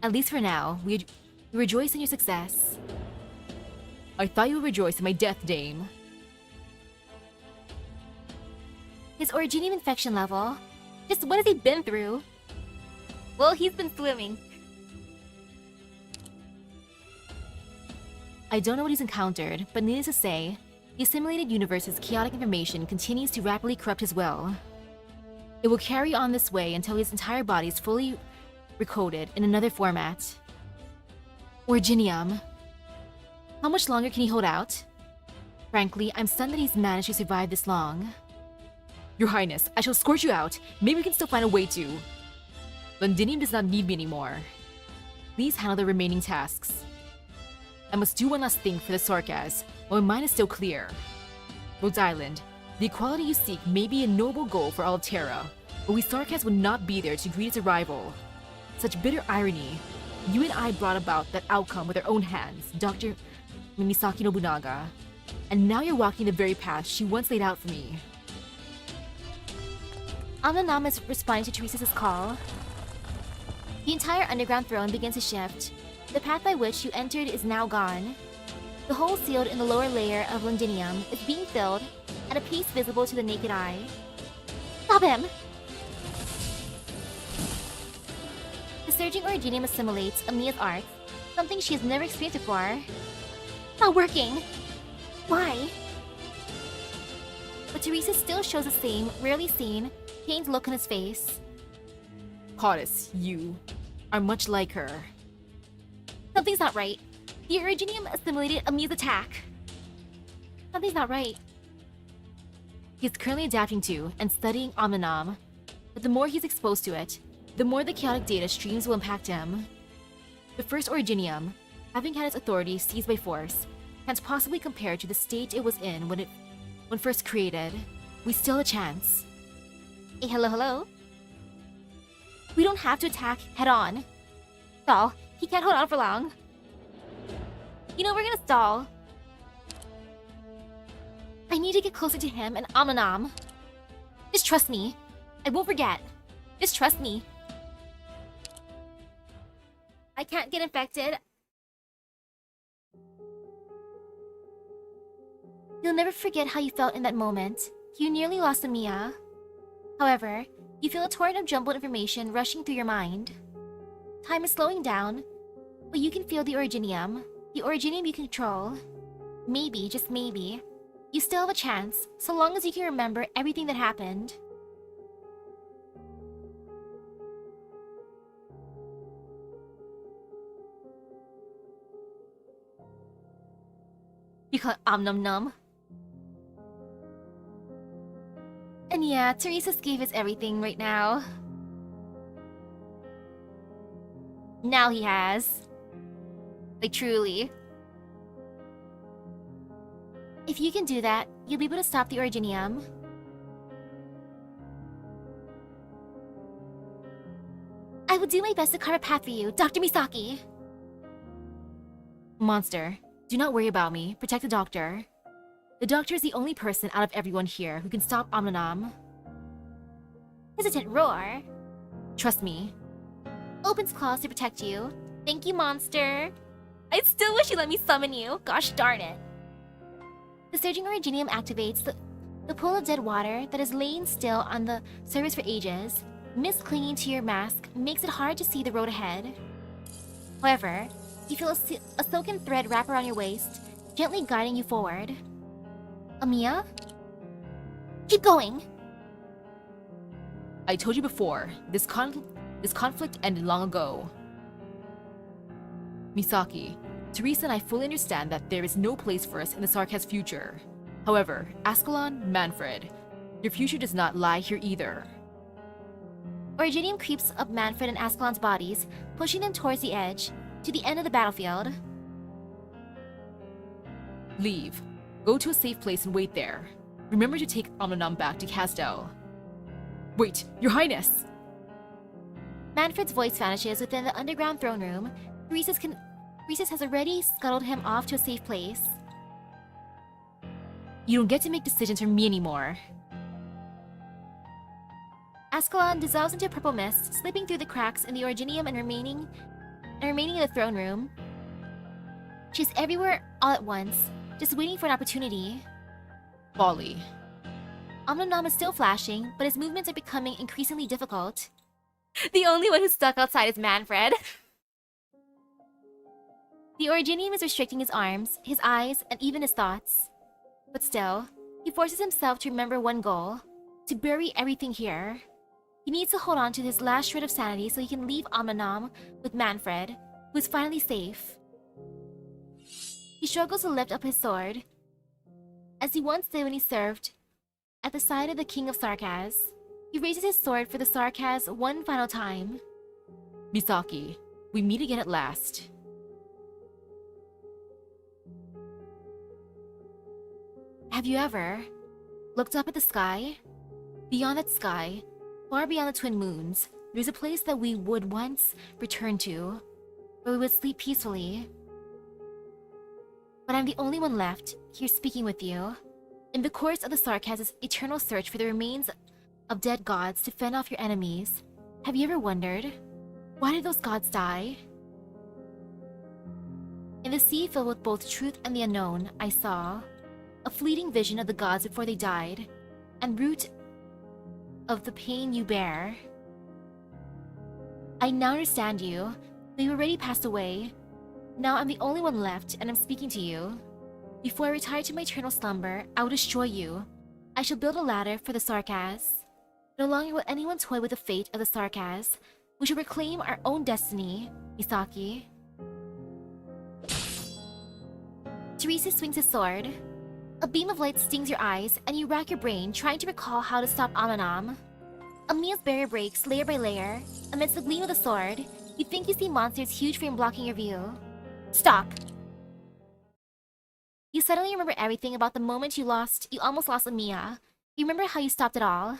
At least for now, we rejoice in your success. I thought you would rejoice in my death, Dame. His originium infection level. Just what has he been through? Well, he's been swimming. I don't know what he's encountered, but needless to say, the assimilated universe's chaotic information continues to rapidly corrupt his will. It will carry on this way until his entire body is fully recoded in another format. Originium. How much longer can he hold out? Frankly, I'm stunned that he's managed to survive this long. Your Highness, I shall escort you out. Maybe we can still find a way to. Londinium does not need me anymore. Please handle the remaining tasks. I must do one last thing for the Sarkaz, while my mind is still clear. Rhodes Island, the equality you seek may be a noble goal for all of Terra, but we Sarkaz would not be there to greet its arrival. Such bitter irony. You and I brought about that outcome with our own hands, Dr. Misaki Nobunaga. And now you're walking the very path she once laid out for me. Omnanam is responding to Teresa's call. The entire underground throne begins to shift. The path by which you entered is now gone. The hole sealed in the lower layer of Londinium is being filled at a pace visible to the naked eye. Stop him! The surging originium assimilates Amiya's arts, something she has never experienced before. Not working! Why? But Teresa still shows the same, rarely seen, pained look on his face. Courteous, you are much like her. Something's not right. The originium assimilated Amiya's attack. Something's not right. He is currently adapting to and studying Omnanam, but the more he's exposed to it, the more the chaotic data streams will impact him. The first originium, having had its authority seized by force, can't possibly compare to the state it was in when first created. We still have a chance. Hey, hello, hello? We don't have to attack head-on. Stall. He can't hold on for long. You know, we're gonna stall. I need to get closer to him and Omnanam. Just trust me. I won't forget. Just trust me. I can't get infected. You'll never forget how you felt in that moment. You nearly lost Amiya. However, you feel a torrent of jumbled information rushing through your mind. Time is slowing down, but you can feel the originium you control. Maybe, just maybe, you still have a chance, so long as you can remember everything that happened. You call it Om-Num-Num? And yeah, Teresa's gave us everything right now. Now he has. Like, truly. If you can do that, you'll be able to stop the originium. I will do my best to carve a path for you, Dr. Misaki. Monster, do not worry about me. Protect the doctor. The doctor is the only person out of everyone here who can stop Omnanam. Hesitant roar. Trust me. Opens claws to protect you. Thank you, monster. I still wish you let me summon you. Gosh darn it. The surging originium activates the pool of dead water that has lain still on the surface for ages. Mist clinging to your mask makes it hard to see the road ahead. However, You feel a silken thread wrap around your waist, gently guiding you forward. Amiya? Keep going! I told you before, this conflict ended long ago. Misaki, Teresa and I fully understand that there is no place for us in the Sarkaz future. However, Ascalon, Manfred, your future does not lie here either. Originium creeps up Manfred and Ascalon's bodies, pushing them towards the edge, to the end of the battlefield. Leave. Go to a safe place and wait there. Remember to take Omninam back to Castel. Wait, Your Highness! Manfred's voice vanishes within the underground throne room. Teresa's has already scuttled him off to a safe place. You don't get to make decisions for me anymore. Ascalon dissolves into a purple mist, slipping through the cracks in the Originium and remaining in the throne room. She's everywhere all at once, just waiting for an opportunity. Baily. Omninam is still flashing, but his movements are becoming increasingly difficult. The only one who's stuck outside is Manfred. The Originium is restricting his arms, his eyes, and even his thoughts. But still, he forces himself to remember one goal: to bury everything here. He needs to hold on to his last shred of sanity so he can leave Omninam with Manfred, who is finally safe. He struggles to lift up his sword, as he once did when he served at the side of the King of Sarkaz. He raises his sword for the Sarkaz one final time. Misaki, we meet again at last. Have you ever looked up at the sky? Beyond that sky, far beyond the twin moons, there's a place that we would once return to, where we would sleep peacefully. But I'm the only one left here speaking with you. In the course of the Sarkaz's eternal search for the remains of dead gods to fend off your enemies, have you ever wondered, why did those gods die? In the sea filled with both truth and the unknown, I saw a fleeting vision of the gods before they died, and root of the pain you bear. I now understand you. They already passed away. Now I'm the only one left, and I'm speaking to you. Before I retire to my eternal slumber, I will destroy you. I shall build a ladder for the Sarkaz. No longer will anyone toy with the fate of the Sarkaz. We shall reclaim our own destiny, Misaki. Teresa swings his sword. A beam of light stings your eyes, and you rack your brain trying to recall how to stop Omninam. Amiya's barrier breaks layer by layer. Amidst the gleam of the sword, you think you see Monster's huge frame blocking your view. Stop! You suddenly remember everything about the moment you almost lost Amiya. You remember how you stopped it all.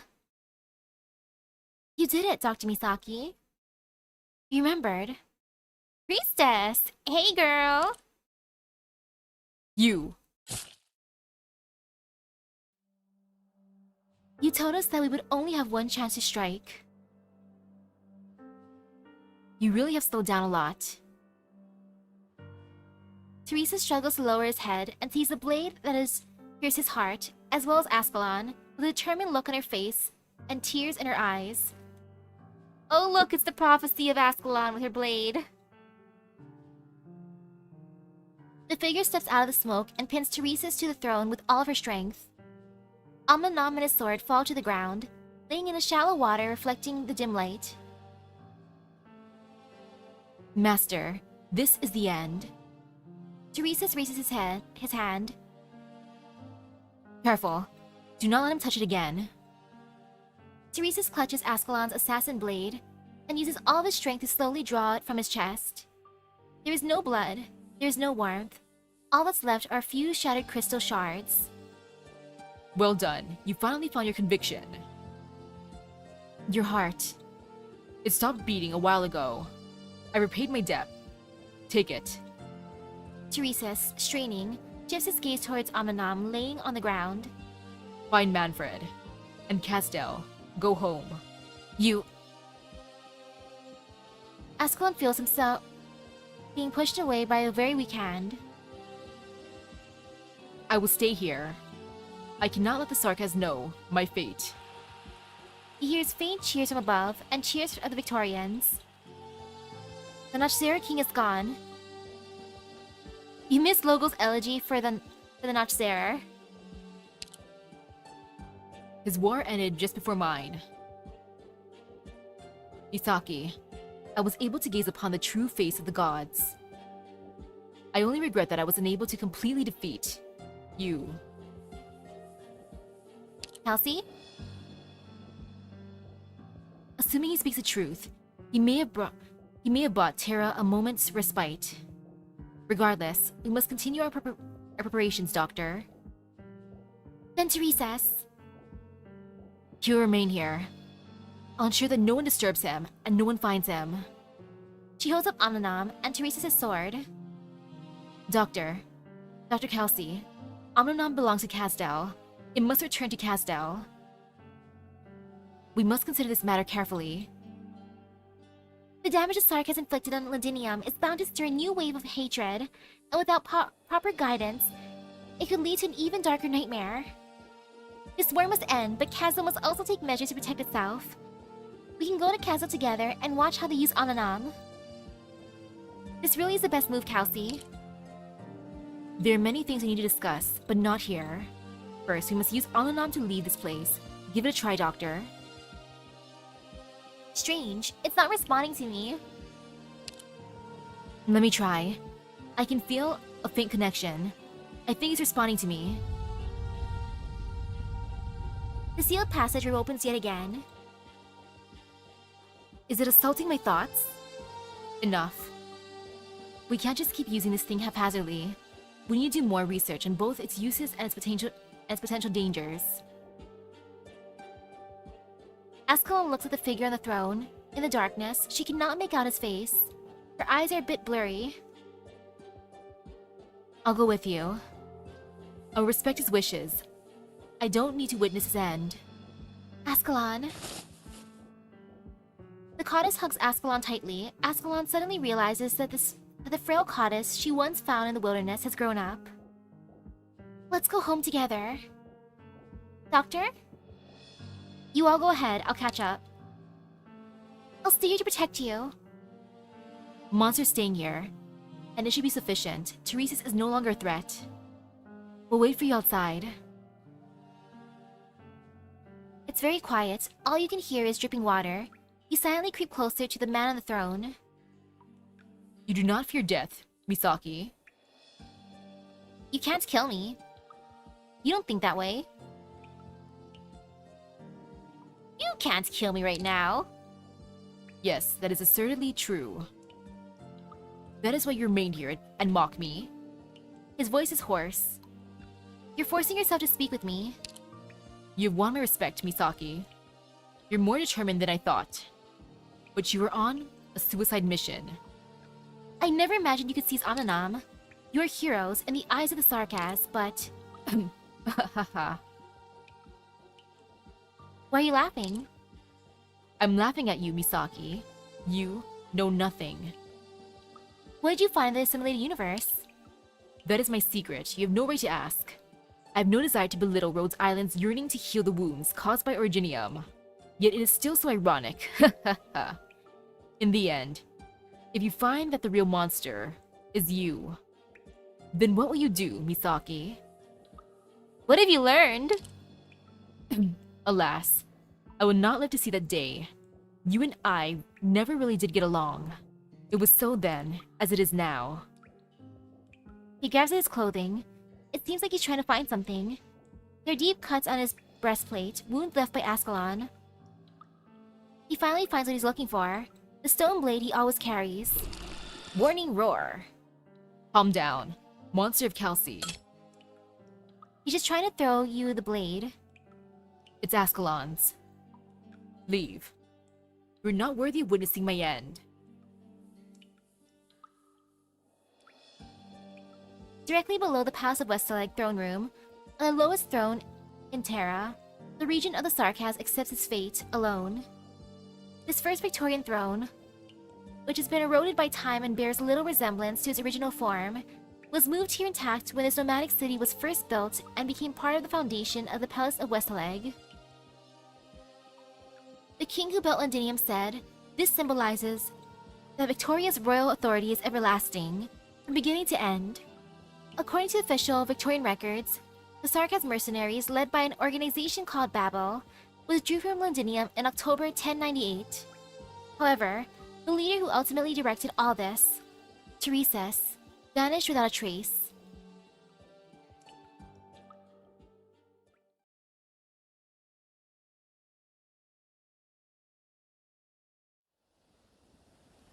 You did it, Dr. Misaki. You remembered. Priestess! Hey, girl! You. You told us that we would only have one chance to strike. You really have slowed down a lot. Teresa struggles to lower his head and sees the blade that has pierced his heart, as well as Ascalon, with a determined look on her face and tears in her eyes. Oh look, it's the prophecy of Ascalon with her blade. The figure steps out of the smoke and pins Teresa's to the throne with all of her strength. Omninam and his sword fall to the ground, laying in the shallow water reflecting the dim light. Master, this is the end. Teresa raises his hand. Careful. Do not let him touch it again. Teresa clutches Ascalon's assassin blade and uses all of his strength to slowly draw it from his chest. There is no blood. There is no warmth. All that's left are a few shattered crystal shards. Well done. You finally found your conviction. Your heart. It stopped beating a while ago. I repaid my debt. Take it. Teresa, straining, shifts his gaze towards Omninam laying on the ground. Find Manfred. And Castel. Go home. You... Ascalon feels himself being pushed away by a very weak hand. I will stay here. I cannot let the Sarkaz know my fate. He hears faint cheers from above and cheers of the Victorians. The Nachzera King is gone. You missed Logo's elegy for the Notchzerer. His war ended just before mine. Misaki, I was able to gaze upon the true face of the gods. I only regret that I was unable to completely defeat you. Kelsey? Assuming he speaks the truth, he may have bought Terra a moment's respite. Regardless, we must continue our preparations, Doctor. Then to recess. He will remain here. I'll ensure that no one disturbs him and no one finds him. She holds up Omnonam and Teresa's sword. Dr. Kelsey, Omnonam belongs to Kasdal. It must return to Kasdal. We must consider this matter carefully. The damage the Sark has inflicted on Ladinium is bound to stir a new wave of hatred, and without proper guidance, it could lead to an even darker nightmare. This war must end, but Kasdal must also take measures to protect itself. We can go to Kasdal together and watch how they use Omnonam. This really is the best move, Kelsey. There are many things we need to discuss, but not here. First, we must use Omnonam to leave this place. Give it a try, Doctor. Strange, it's not responding to me. Let me try. I can feel a faint connection. I think it's responding to me. The sealed passage reopens yet again. Is it assaulting my thoughts? Enough. We can't just keep using this thing haphazardly. We need to do more research on both its uses and its potential dangers. Ascalon looks at the figure on the throne. In the darkness, she cannot make out his face. Her eyes are a bit blurry. I'll go with you. I'll respect his wishes. I don't need to witness his end. Ascalon. The goddess hugs Ascalon tightly. Ascalon suddenly realizes that the frail goddess she once found in the wilderness has grown up. Let's go home together. Doctor? You all go ahead, I'll catch up. I'll stay here to protect you. Monster's staying here, and it should be sufficient. Teresa's is no longer a threat. We'll wait for you outside. It's very quiet. All you can hear is dripping water. You silently creep closer to the man on the throne. You do not fear death, Misaki. You can't kill me. You don't think that way. You can't kill me right now. Yes, that is assertedly true. That is why you remained here and mock me. His voice is hoarse. You're forcing yourself to speak with me. You've won my respect, Misaki. You're more determined than I thought. But you were on a suicide mission. I never imagined you could seize Omnonam. You're heroes in the eyes of the Sarkaz, but... Haha. Why are you laughing? I'm laughing at you, Misaki. You know nothing. What did you find in the assimilated universe? That is my secret. You have no right to ask. I have no desire to belittle Rhodes Island's yearning to heal the wounds caused by Originium. Yet it is still so ironic. In the end, if you find that the real monster is you, then what will you do, Misaki? What have you learned? Alas, I will not live to see that day. You and I never really did get along. It was so then, as it is now. He grabs at his clothing. It seems like he's trying to find something. There are deep cuts on his breastplate, wounds left by Ascalon. He finally finds what he's looking for. The stone blade he always carries. Warning roar. Calm down, monster of Kelsey. He's just trying to throw you the blade. It's Ascalon's. Leave. You're not worthy of witnessing my end. Directly below the Palace of Westaleg throne room, on the lowest throne in Terra, the regent of the Sarkaz accepts his fate alone. This first Victorian throne, which has been eroded by time and bears little resemblance to its original form, was moved here intact when this nomadic city was first built and became part of the foundation of the Palace of Westaleg. The king who built Londinium said, "This symbolizes that Victoria's royal authority is everlasting, from beginning to end. According to official Victorian records, the Sarkaz mercenaries, led by an organization called Babel, withdrew from Londinium in October 1098. However, the leader who ultimately directed all this, Teresa's, vanished without a trace.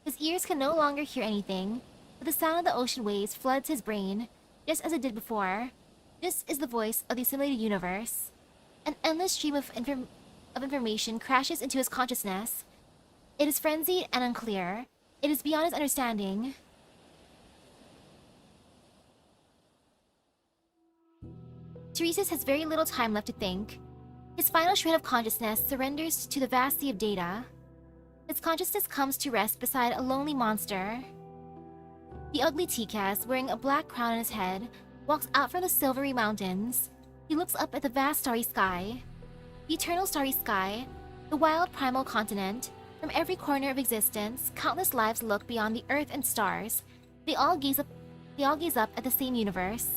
His ears can no longer hear anything, but the sound of the ocean waves floods his brain, just as it did before. This is the voice of the assimilated universe. An endless stream of information crashes into his consciousness. It is frenzied and unclear. It is beyond his understanding. Teresa's has very little time left to think. His final shred of consciousness surrenders to the vast sea of data. His consciousness comes to rest beside a lonely monster. The ugly Tikaz, wearing a black crown on his head, walks out from the silvery mountains. He looks up at the vast starry sky. The eternal starry sky, the wild primal continent. From every corner of existence, countless lives look beyond the earth and stars. They all gaze up at the same universe.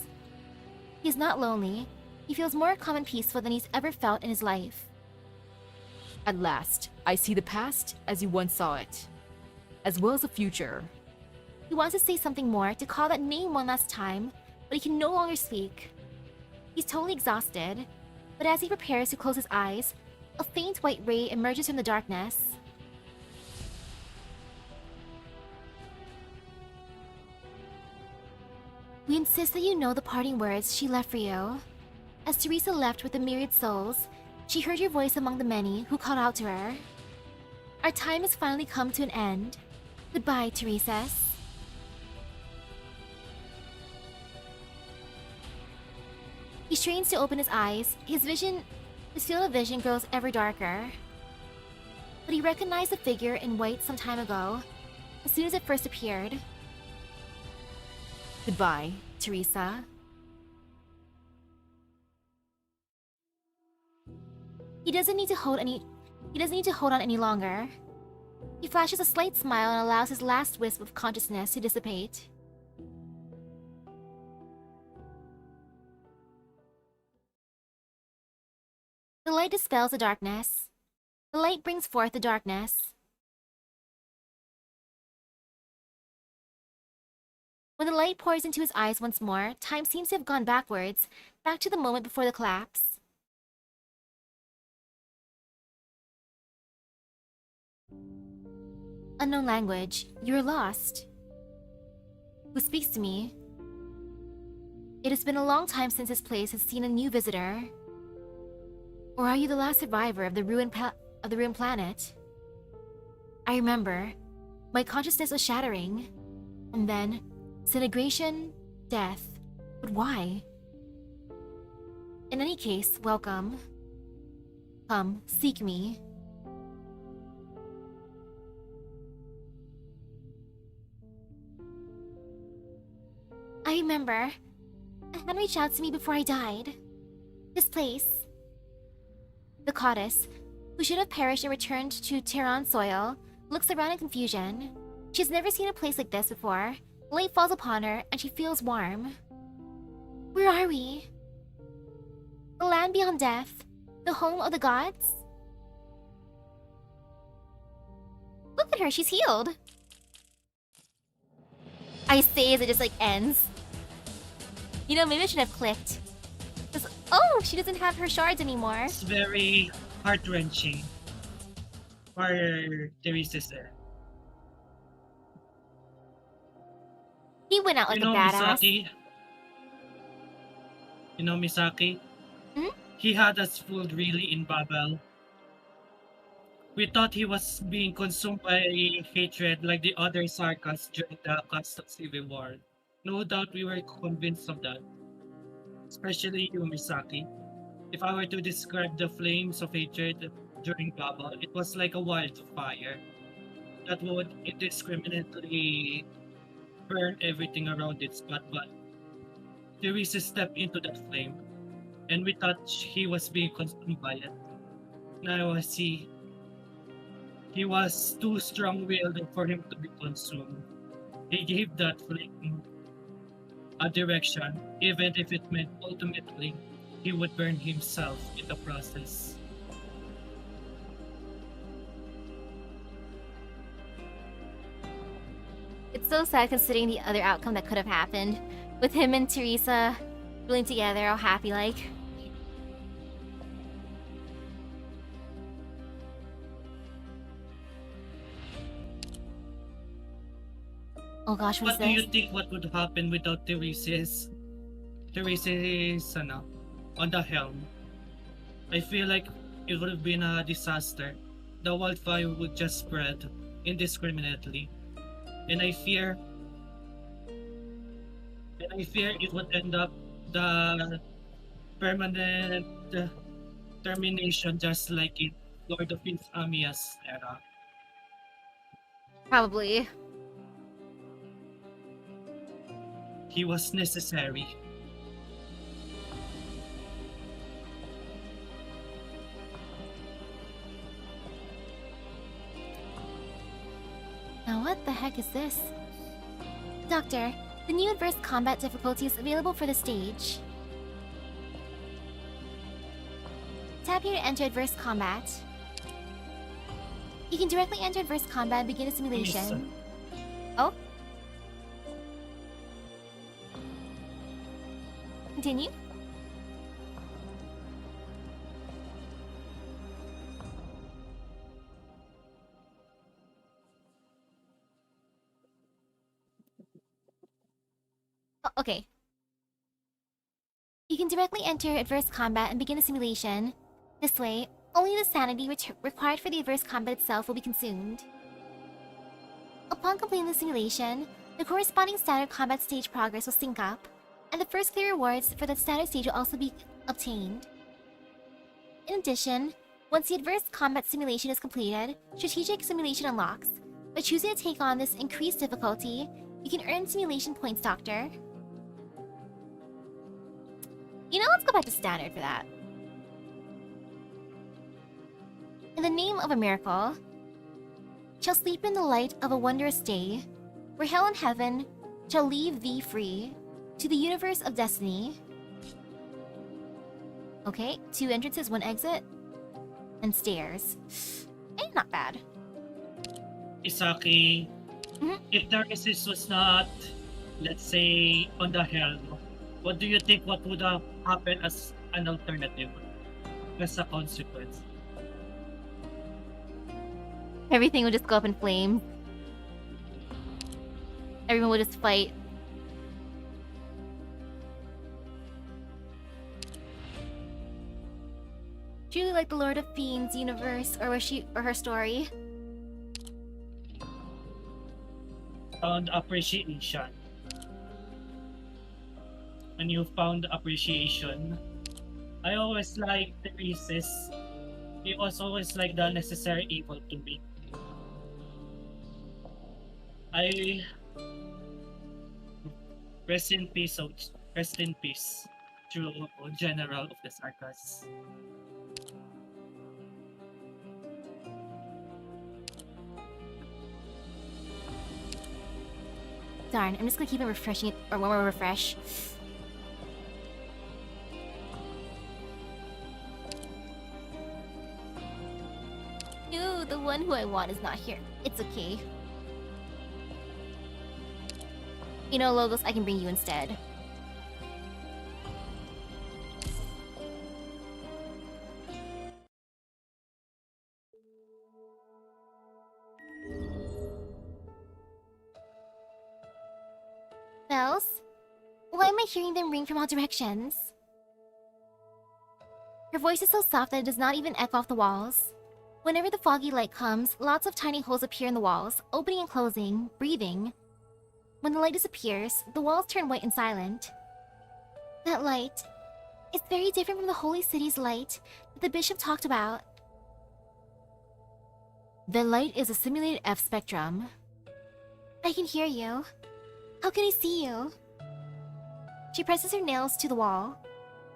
He is not lonely. He feels more calm and peaceful than he's ever felt in his life. At last, I see the past as you once saw it, as well as the future. He wants to say something more, to call that name one last time, but he can no longer speak. He's totally exhausted, but as he prepares to close his eyes, a faint white ray emerges from the darkness. We insist that you know the parting words she left for you. As Teresa left with the myriad souls, she heard your voice among the many who called out to her. Our time has finally come to an end. Goodbye, Teresa's. He strains to open his eyes. His field of vision grows ever darker. But he recognized the figure in white some time ago, as soon as it first appeared. Goodbye, Teresa. He doesn't need to hold on any longer. He flashes a slight smile and allows his last wisp of consciousness to dissipate. The light dispels the darkness. The light brings forth the darkness. When the light pours into his eyes once more, time seems to have gone backwards, back to the moment before the collapse. Unknown language, you are lost. Who speaks to me? It has been a long time since this place has seen a new visitor. Or are you the last survivor of the ruined planet? I remember, my consciousness was shattering, and then disintegration, death. But why? In any case, welcome. Come, seek me. I remember. A hand reached out to me before I died. This place. The goddess, who should have perished and returned to Tehran soil, looks around in confusion. She has never seen a place like this before. Light falls upon her, and she feels warm. Where are we? The land beyond death? The home of the gods? Look at her, she's healed! I say as it just ends. You know, maybe I should have clicked. Oh, she doesn't have her shards anymore. It's very heart-wrenching for Teresa's there. He went out like You know a badass. Misaki? You know Misaki? Hmm? He had us fooled really in Babel. We thought he was being consumed by hatred like the other Sarkas during the constant civil war. No doubt we were convinced of that. Especially you, Misaki. If I were to describe the flames of hatred during Babel, it was like a wildfire that would indiscriminately burn everything around its path. But Teresa stepped into that flame, and we thought he was being consumed by it. Now I see he was too strong-willed for him to be consumed. He gave that flame a direction, even if it meant ultimately he would burn himself in the process. It's so sad considering the other outcome that could have happened. With him and Teresa ruling together, all happy like. Oh gosh, what's What do you this? think what would happen without Teresa's on the helm? I feel like it would have been a disaster. The wildfire would just spread indiscriminately. And I fear it would end up the permanent termination just like in Lord of Amia's era. Probably. He was necessary. Now what the heck is this? Doctor, the new adverse combat difficulty is available for the stage. Tap here to enter adverse combat. You can directly enter adverse combat and begin a simulation. Oh? Continue? Oh, okay. You can directly enter adverse combat and begin a simulation. This way, only the sanity required for the adverse combat itself will be consumed. Upon completing the simulation, the corresponding standard combat stage progress will sync up, and the first clear rewards for the standard stage will also be obtained. In addition, once the adverse combat simulation is completed, strategic simulation unlocks. By choosing to take on this increased difficulty, you can earn simulation points, Doctor. You know, let's go back to standard for that. In the name of a miracle, shall sleep in the light of a wondrous day, where hell and heaven shall leave thee free to the universe of destiny. Okay, 2 entrances, 1 exit, and stairs. Not bad. Misaki, Mhm. if the resist was not, let's say, on the helm, what do you think what would have happened as an alternative, as a consequence? Everything would just go up in flames. Everyone would just fight. Truly like the Lord of Fiends universe, or was she, or her story? Found appreciation. When you found appreciation, I always like the resist. He was always like the necessary evil to me. I rest in peace, rest in peace, true General of the Sarkas. Darn, I'm just gonna keep on refreshing it, or when we refresh. Ew, the one who I want is not here. It's okay. You know, Logos, I can bring you instead. Bells? Why am I hearing them ring from all directions? Her voice is so soft that it does not even echo off the walls. Whenever the foggy light comes, lots of tiny holes appear in the walls, opening and closing, breathing. When the light disappears, the walls turn white and silent. That light is very different from the Holy City's light that the bishop talked about. The light is a simulated F spectrum. I can hear you. How can I see you? She presses her nails to the wall.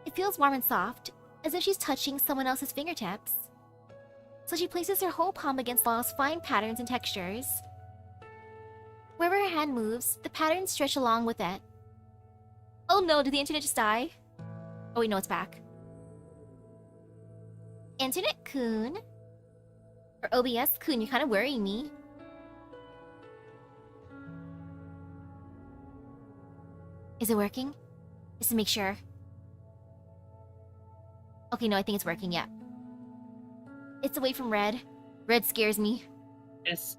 It feels warm and soft, as if she's touching someone else's fingertips. So she places her whole palm against the wall's fine patterns and textures. Wherever her hand moves, the patterns stretch along with it. Oh no, did the internet just die? Oh wait, no, it's back. Internet-kun? Or OBS-kun, you're kind of worrying me. Is it working? Just to make sure. Okay, no, I think it's working, yeah. It's away from red. Red scares me. Yes,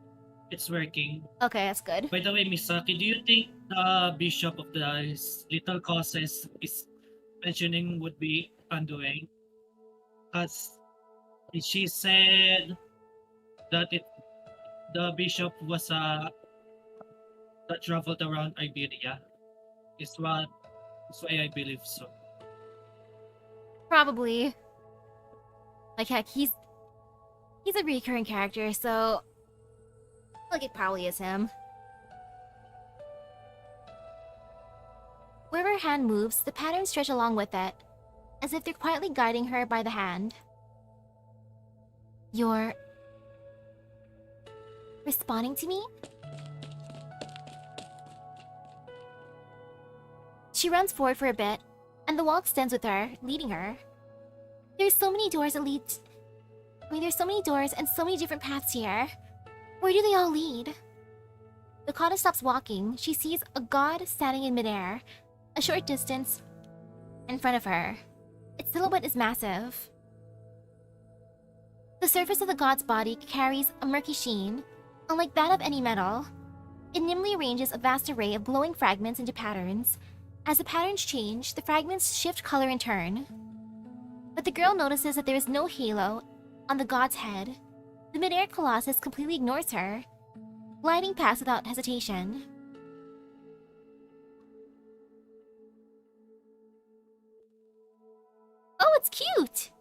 it's working. Okay, that's good. By the way, Misaki, do you think the bishop of the little causes is mentioning would be undoing? Because she said that the bishop was that traveled around Iberia. Is why I believe so. Probably. Like heck, he's a recurring character, so like it probably is him. Wherever her hand moves, the patterns stretch along with it, as if they're quietly guiding her by the hand. You're responding to me? She runs forward for a bit, and the wall extends with her, leading her. There's so many doors that lead... there's so many doors and so many different paths here. Where do they all lead? The goddess stops walking. She sees a god standing in midair, a short distance in front of her. Its silhouette is massive. The surface of the god's body carries a murky sheen, unlike that of any metal. It nimbly arranges a vast array of glowing fragments into patterns. As the patterns change, the fragments shift color in turn. But the girl notices that there is no halo on the god's head. The midair colossus completely ignores her, gliding past without hesitation. Oh, it's cute!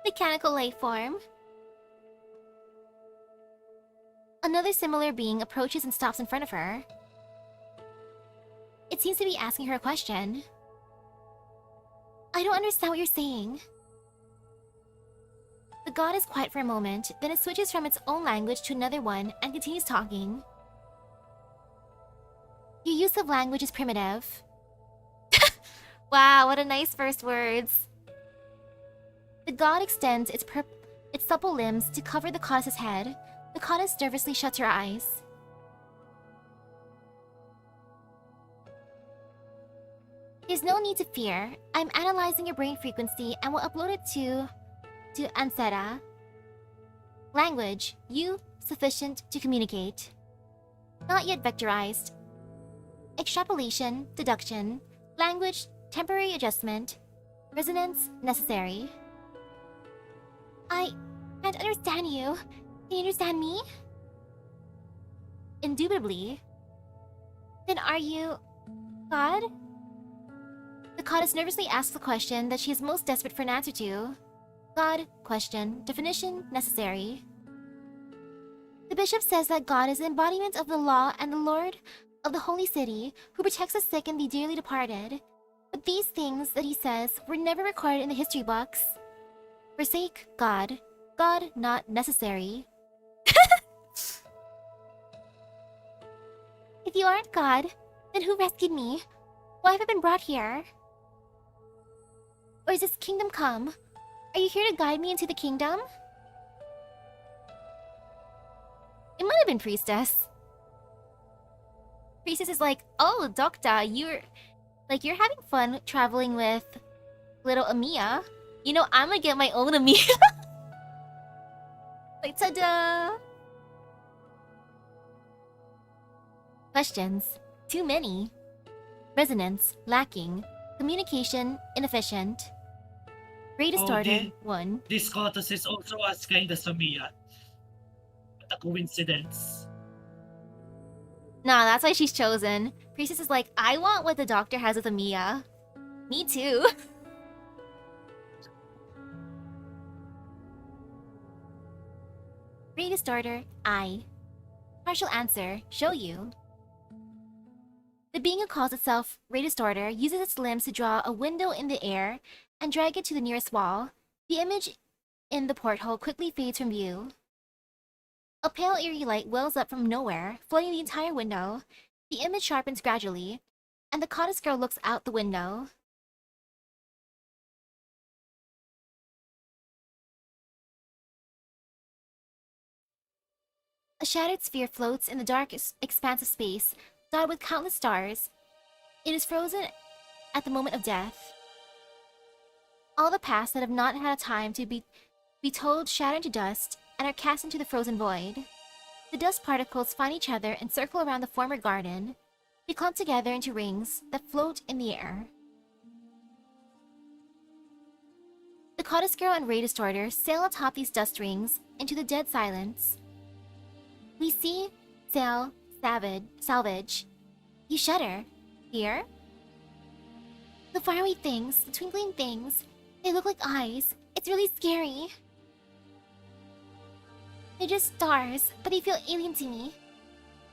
Mechanical life form. Another similar being approaches and stops in front of her. It seems to be asking her a question. I don't understand what you're saying. The god is quiet for a moment, then it switches from its own language to another one and continues talking. Your use of language is primitive. Wow, what a nice first words. The god extends its supple limbs to cover the goddess's head. The goddess nervously shuts her eyes. There's no need to fear. I'm analyzing your brain frequency and will upload it to Anseta. Language, you sufficient to communicate. Not yet vectorized. Extrapolation, deduction. Language, temporary adjustment. Resonance, necessary. I can't understand you. Can you understand me? Indubitably. Then are you... God? The goddess nervously asks the question that she is most desperate for an answer to. God, question, definition, necessary. The bishop says that God is the embodiment of the law and the Lord of the holy city who protects the sick and the dearly departed. But these things that he says were never recorded in the history books. Forsake God. God not necessary. If you aren't God, then who rescued me? Why have I been brought here? Or is this kingdom come? Are you here to guide me into the kingdom? It might have been Priestess. Priestess is like, oh, Doctor, you're having fun traveling with little Amiya. You know, I'm gonna get my own Amiya. Like, ta-da! Questions. Too many. Resonance. Lacking. Communication. Inefficient. Greatest order. 1. This courteous is also as kind as Mia. What a coincidence. Nah, that's why she's chosen. Priestess is like, I want what the doctor has with Amiya. Me too. Greatest order, I. Partial answer, show you. The being who calls itself Greatest Order uses its limbs to draw a window in the air and drag it to the nearest wall. The image in the porthole quickly fades from view. A pale eerie light wells up from nowhere, flooding the entire window. The image sharpens gradually, and the courteous girl looks out the window. A shattered sphere floats in the dark expanse of space, dotted with countless stars. It is frozen at the moment of death. All the past that have not had time to be told shatter into dust and are cast into the frozen void. The dust particles find each other and circle around the former garden. They clump together into rings that float in the air. The courteous girl and Ray Distorter sail atop these dust rings into the dead silence. We see, sail, salvage. You shudder. Fear? The faraway things, the twinkling things, they look like eyes. It's really scary. They're just stars, but they feel alien to me.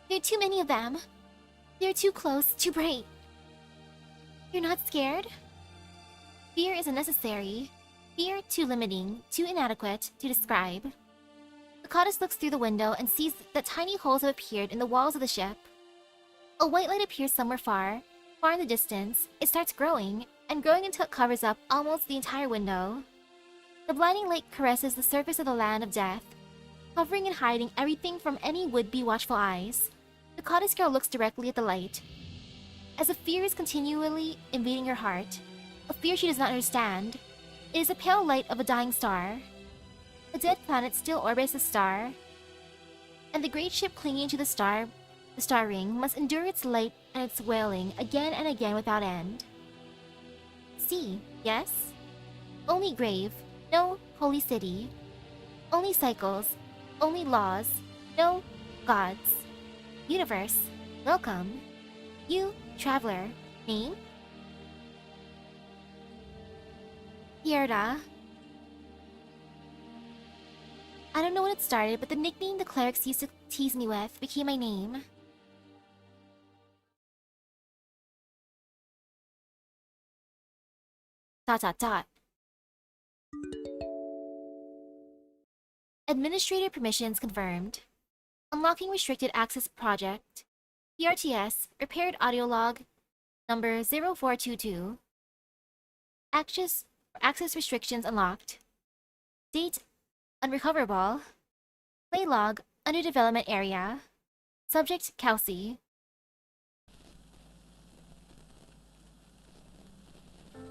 There are too many of them. They're too close, too bright. You're not scared? Fear is unnecessary. Fear too limiting, too inadequate to describe. The courteous looks through the window and sees that tiny holes have appeared in the walls of the ship. A white light appears somewhere far in the distance. It starts growing, and growing until it covers up almost the entire window. The blinding light caresses the surface of the land of death, covering and hiding everything from any would-be watchful eyes. The courteous girl looks directly at the light. As a fear is continually invading her heart, a fear she does not understand, it is a pale light of a dying star. A dead planet still orbits the star, and the great ship clinging to the star ring, must endure its light and its wailing again and again without end. Sea, yes? Only grave, no holy city. Only cycles, only laws, no gods. Universe, welcome. You, traveler, name? Pierda. I don't know when it started, but the nickname the clerics used to tease me with became my name. Dot dot dot. Administrator permissions confirmed. Unlocking restricted access project. PRTS repaired audio log number 0422. Access restrictions unlocked. Date unrecoverable. Play log under development area. Subject Kelsey.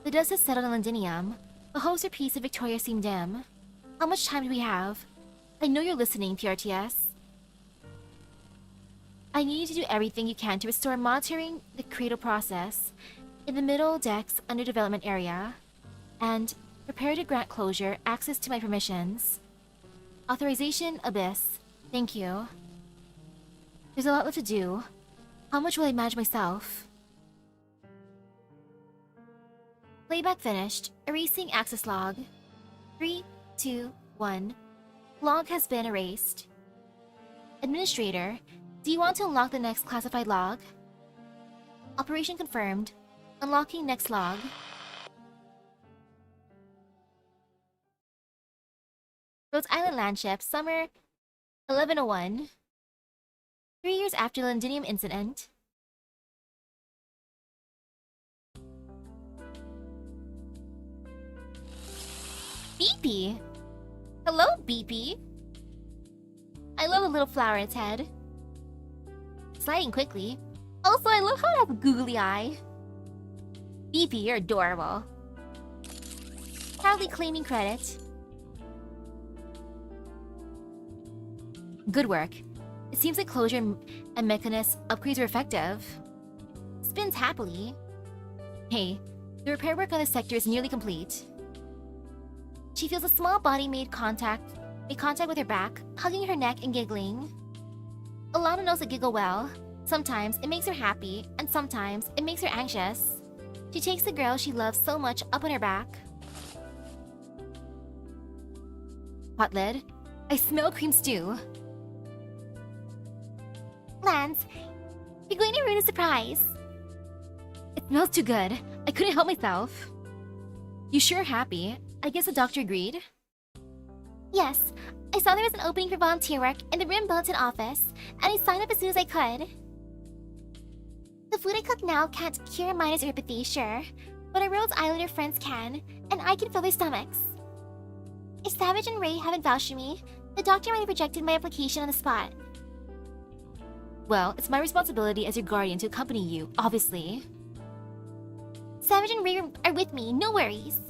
The dust has settled on Londinium. The hopes or peace of Victoria seem dim. How much time do we have? I know you're listening, PRTS. I need you to do everything you can to restore monitoring the cradle process in the middle decks under development area, and prepare to grant closure access to my permissions. Authorization Abyss. Thank you. There's a lot left to do. How much will I manage myself? Playback finished. Erasing access log. 3, 2, 1. Log has been erased. Administrator, do you want to unlock the next classified log? Operation confirmed. Unlocking next log. Rhodes Island Landship, summer 1101. 3 years after the Londinium incident. Beepy! Hello, Beepy! I love the little flower in its head. Sliding quickly. Also, I love how I have a googly eye. Beepy, you're adorable. Proudly claiming credit. Good work. It seems like closure and mechanist upgrades were effective. Spins happily. Hey, the repair work on this sector is nearly complete. She feels a small body made contact with her back, hugging her neck and giggling. Alana knows to giggle well. Sometimes it makes her happy, and sometimes it makes her anxious. She takes the girl she loves so much up on her back. Hot lid. I smell cream stew. Lance, you're going to ruin a surprise. It smells too good. I couldn't help myself. You sure are happy. I guess the doctor agreed. Yes, I saw there was an opening for volunteer work in the Rim Bulletin office, and I signed up as soon as I could. The food I cook now can't cure minus apathy, sure, but our Rhodes Islander friends can, and I can fill their stomachs. If Savage and Ray haven't vouched for me, the doctor might have rejected my application on the spot. Well, it's my responsibility as your guardian to accompany you, obviously. Savage and Ray are with me, no worries.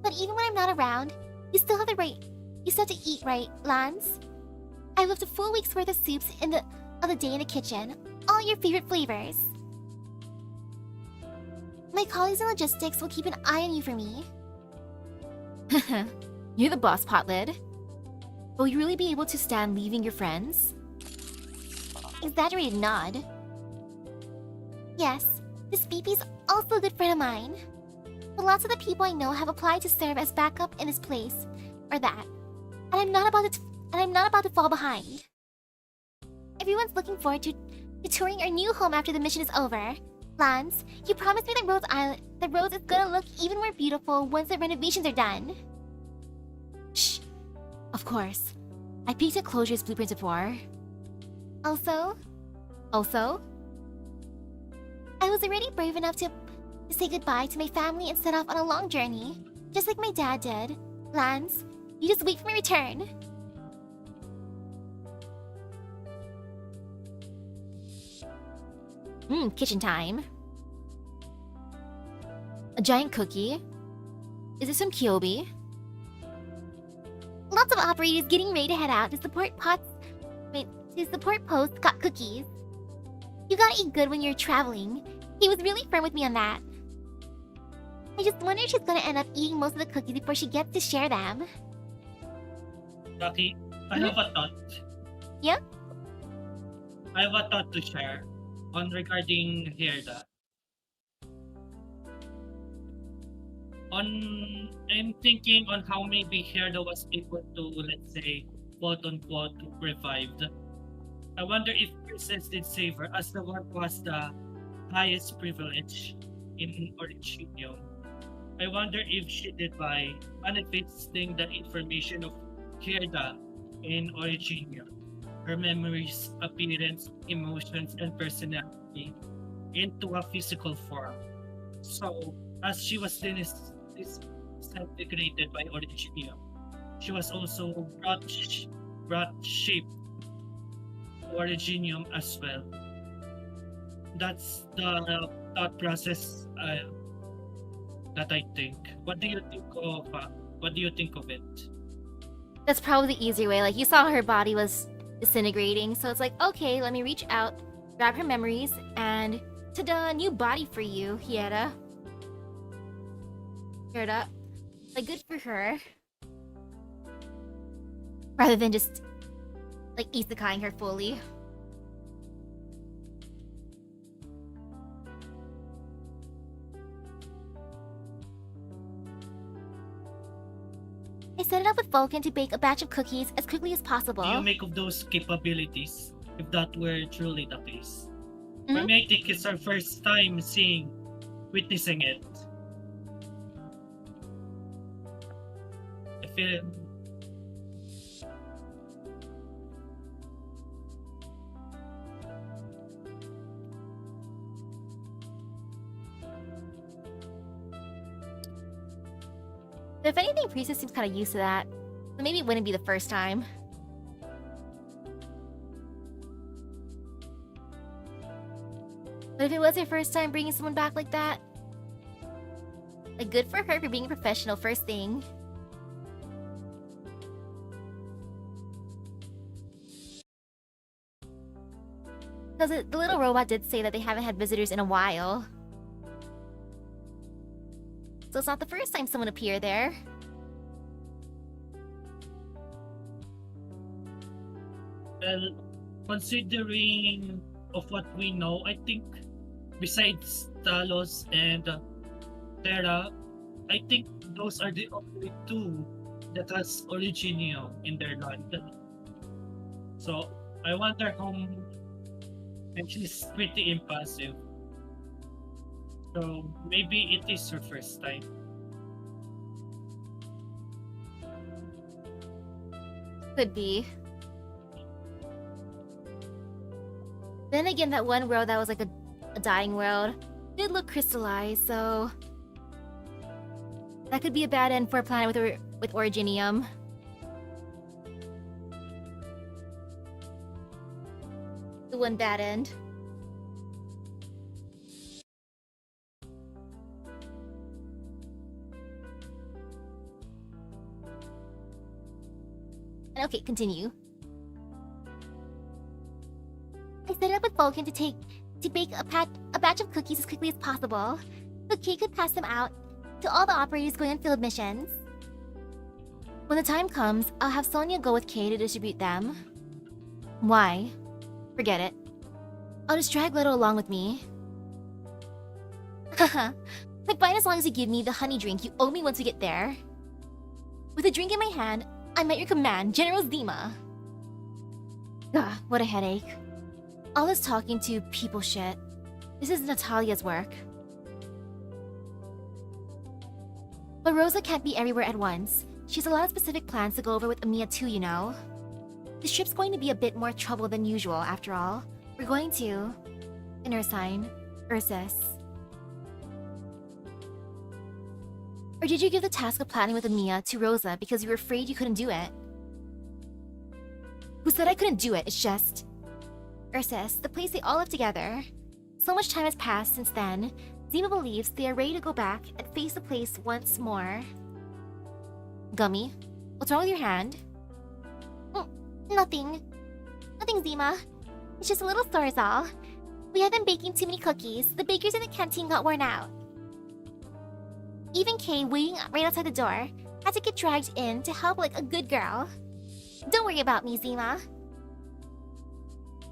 But even when I'm not around, you still have to eat right, Lance. I left a full week's worth of soups of the day in the kitchen, all your favorite flavors. My colleagues in logistics will keep an eye on you for me. You're the boss, Potlid. Will you really be able to stand leaving your friends? Exaggerated nod. Yes, this BP's also a good friend of mine. But lots of the people I know have applied to serve as backup in this place, or that. And I'm not about to fall behind. Everyone's looking forward to touring our new home after the mission is over. Lance, you promised me that Rhodes is gonna look even more beautiful once the renovations are done. Shh. Of course. I peeked at Closure's blueprints before. Also, I was already brave enough to say goodbye to my family and set off on a long journey, just like my dad did. Lance, you just wait for my return. Kitchen time. A giant cookie. Is it some Kyobi? Lots of operators getting ready to head out to support posts got cookies. You gotta eat good when you're traveling. He was really firm with me on that. I just wonder if she's gonna end up eating most of the cookies before she gets to share them. Lucky, I have a thought. Yeah? I have a thought to share on regarding Herda. I'm thinking on how maybe Herda was able to, let's say, quote unquote, revived. I wonder if Princess did save her, as the one was the highest privilege in Originium. I wonder if she did by manifesting the information of Herda in Originium, her memories, appearance, emotions, and personality into a physical form. So, as she was disintegrated by Originium, she was also brought shape to Originium as well. That's the thought process that I think. What do you think of it? That's probably the easier way. Like, you saw her body was disintegrating, so it's like, okay, let me reach out, grab her memories, and ta-da, new body for you, Herda. Like, good for her. Rather than just, like, isekaiing her fully. I set it up with Vulcan to bake a batch of cookies as quickly as possible. What do you make of those capabilities, if that were truly the case? For me, I think it's our first time witnessing it. I feel But if anything, Priestess seems kind of used to that. So maybe it wouldn't be the first time. But if it was her first time bringing someone back like that, like, good for her for being a professional first thing. Because the little robot did say that they haven't had visitors in a while. So it's not the first time someone appeared there. well, considering of what we know, I think besides Talos and Terra, I think those are the only two that has Originium in their land. So I wonder how, and she's pretty impulsive. So maybe it is her first time. Could be. Then then again, that one world that was like a dying world did look crystallized, so that could be a bad end for a planet with Originium. The one bad end. Okay, continue. I set it up with Vulcan to bake a batch of cookies as quickly as possible, so Kate could pass them out to all the operators going on field missions. When the time comes, I'll have Sonia go with Kay to distribute them. Why? Forget it. I'll just drag Leto along with me. Haha. Like, fine as long as you give me the honey drink you owe me once we get there. With a drink in my hand, I'm at your command, General Zima. Ugh, what a headache. All this talking to people shit. This is Natalia's work. But Rosa can't be everywhere at once. She has a lot of specific plans to go over with Amiya too, you know. This trip's going to be a bit more trouble than usual, after all. We're going to... in her sign, Ursus. Or did you give the task of planning with Amiya to Rosa because you were afraid you couldn't do it? Who said I couldn't do it? It's just... Ursus, the place they all live together. So much time has passed since then. Zima believes they are ready to go back and face the place once more. Gummy, what's wrong with your hand? Nothing. Nothing, Zima. It's just a little sore is all. We had been baking too many cookies. The bakers in the canteen got worn out. Even Kay, waiting right outside the door, had to get dragged in to help like a good girl. Don't worry about me, Zima.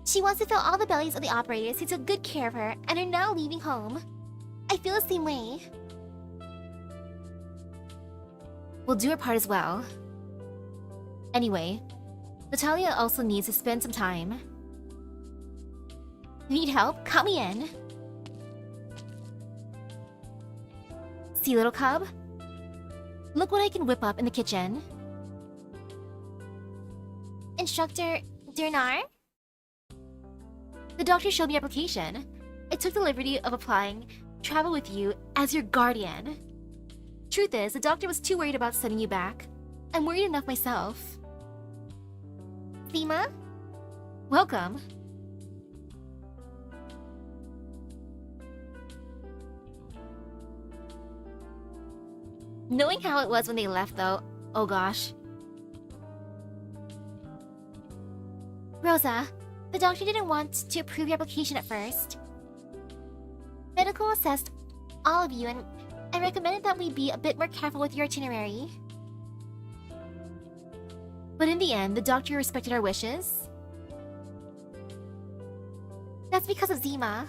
She wants to fill all the bellies of the operators who took good care of her and are now leaving home. I feel the same way. We'll do our part as well. Anyway, Natalia also needs to spend some time. You need help? Count me in. See, little cub? Look what I can whip up in the kitchen. Instructor Durnar? The doctor showed me your application. I took the liberty of applying travel with you as your guardian. Truth is, the doctor was too worried about sending you back. I'm worried enough myself. Zima? Welcome. Knowing how it was when they left, though, oh gosh. Rosa, the doctor didn't want to approve your application at first. Medical assessed all of you and recommended that we be a bit more careful with your itinerary. But in the end, the doctor respected our wishes. That's because of Zima.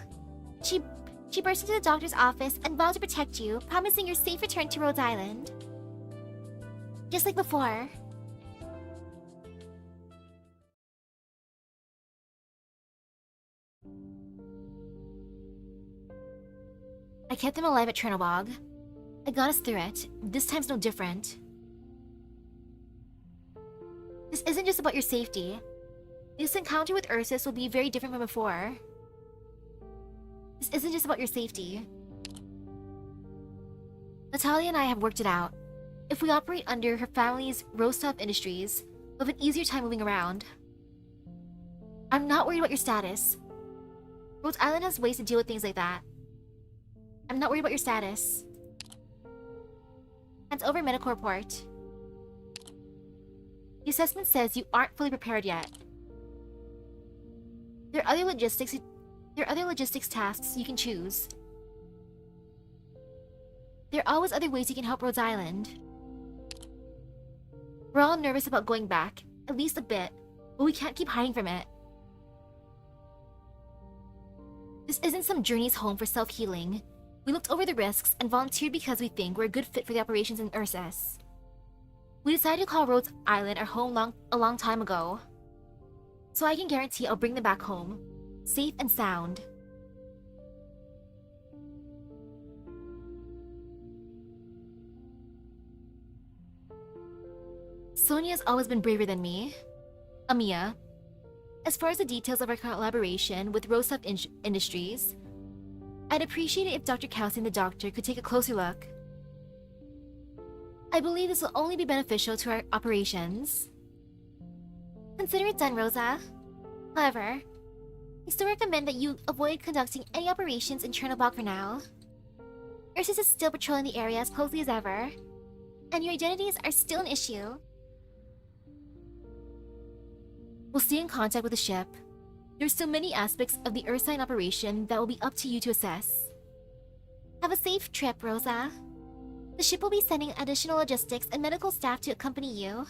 She burst into the doctor's office and vowed to protect you, promising your safe return to Rhodes Island. Just like before. I kept them alive at Chernobog. I got us through it. This time's no different. This isn't just about your safety. This encounter with Ursus will be very different from before. This isn't just about your safety. Natalia and I have worked it out. If we operate under her family's Rostov Industries, we'll have an easier time moving around. I'm not worried about your status. Rhodes Island has ways to deal with things like that. I'm not worried about your status. Hands over medical report. The assessment says you aren't fully prepared yet. There are other logistics tasks you can choose. There are always other ways you can help Rhodes Island. We're all nervous about going back, at least a bit, but we can't keep hiding from it. This isn't some journeys home for self-healing. We looked over the risks and volunteered because we think we're a good fit for the operations in Ursus. We decided to call Rhodes Island our home a long time ago. So I can guarantee I'll bring them back home, safe and sound. Sonia's always been braver than me. Amiya. As far as the details of our collaboration with Rosef Industries, I'd appreciate it if Dr. Kelsey and the doctor could take a closer look. I believe this will only be beneficial to our operations. Consider it done, Rosa. However, I still recommend that you avoid conducting any operations in Chernobyl for now. Ursus is still patrolling the area as closely as ever, and your identities are still an issue. We'll stay in contact with the ship. There are still many aspects of the Ursine operation that will be up to you to assess. Have a safe trip, Rosa. The ship will be sending additional logistics and medical staff to accompany you,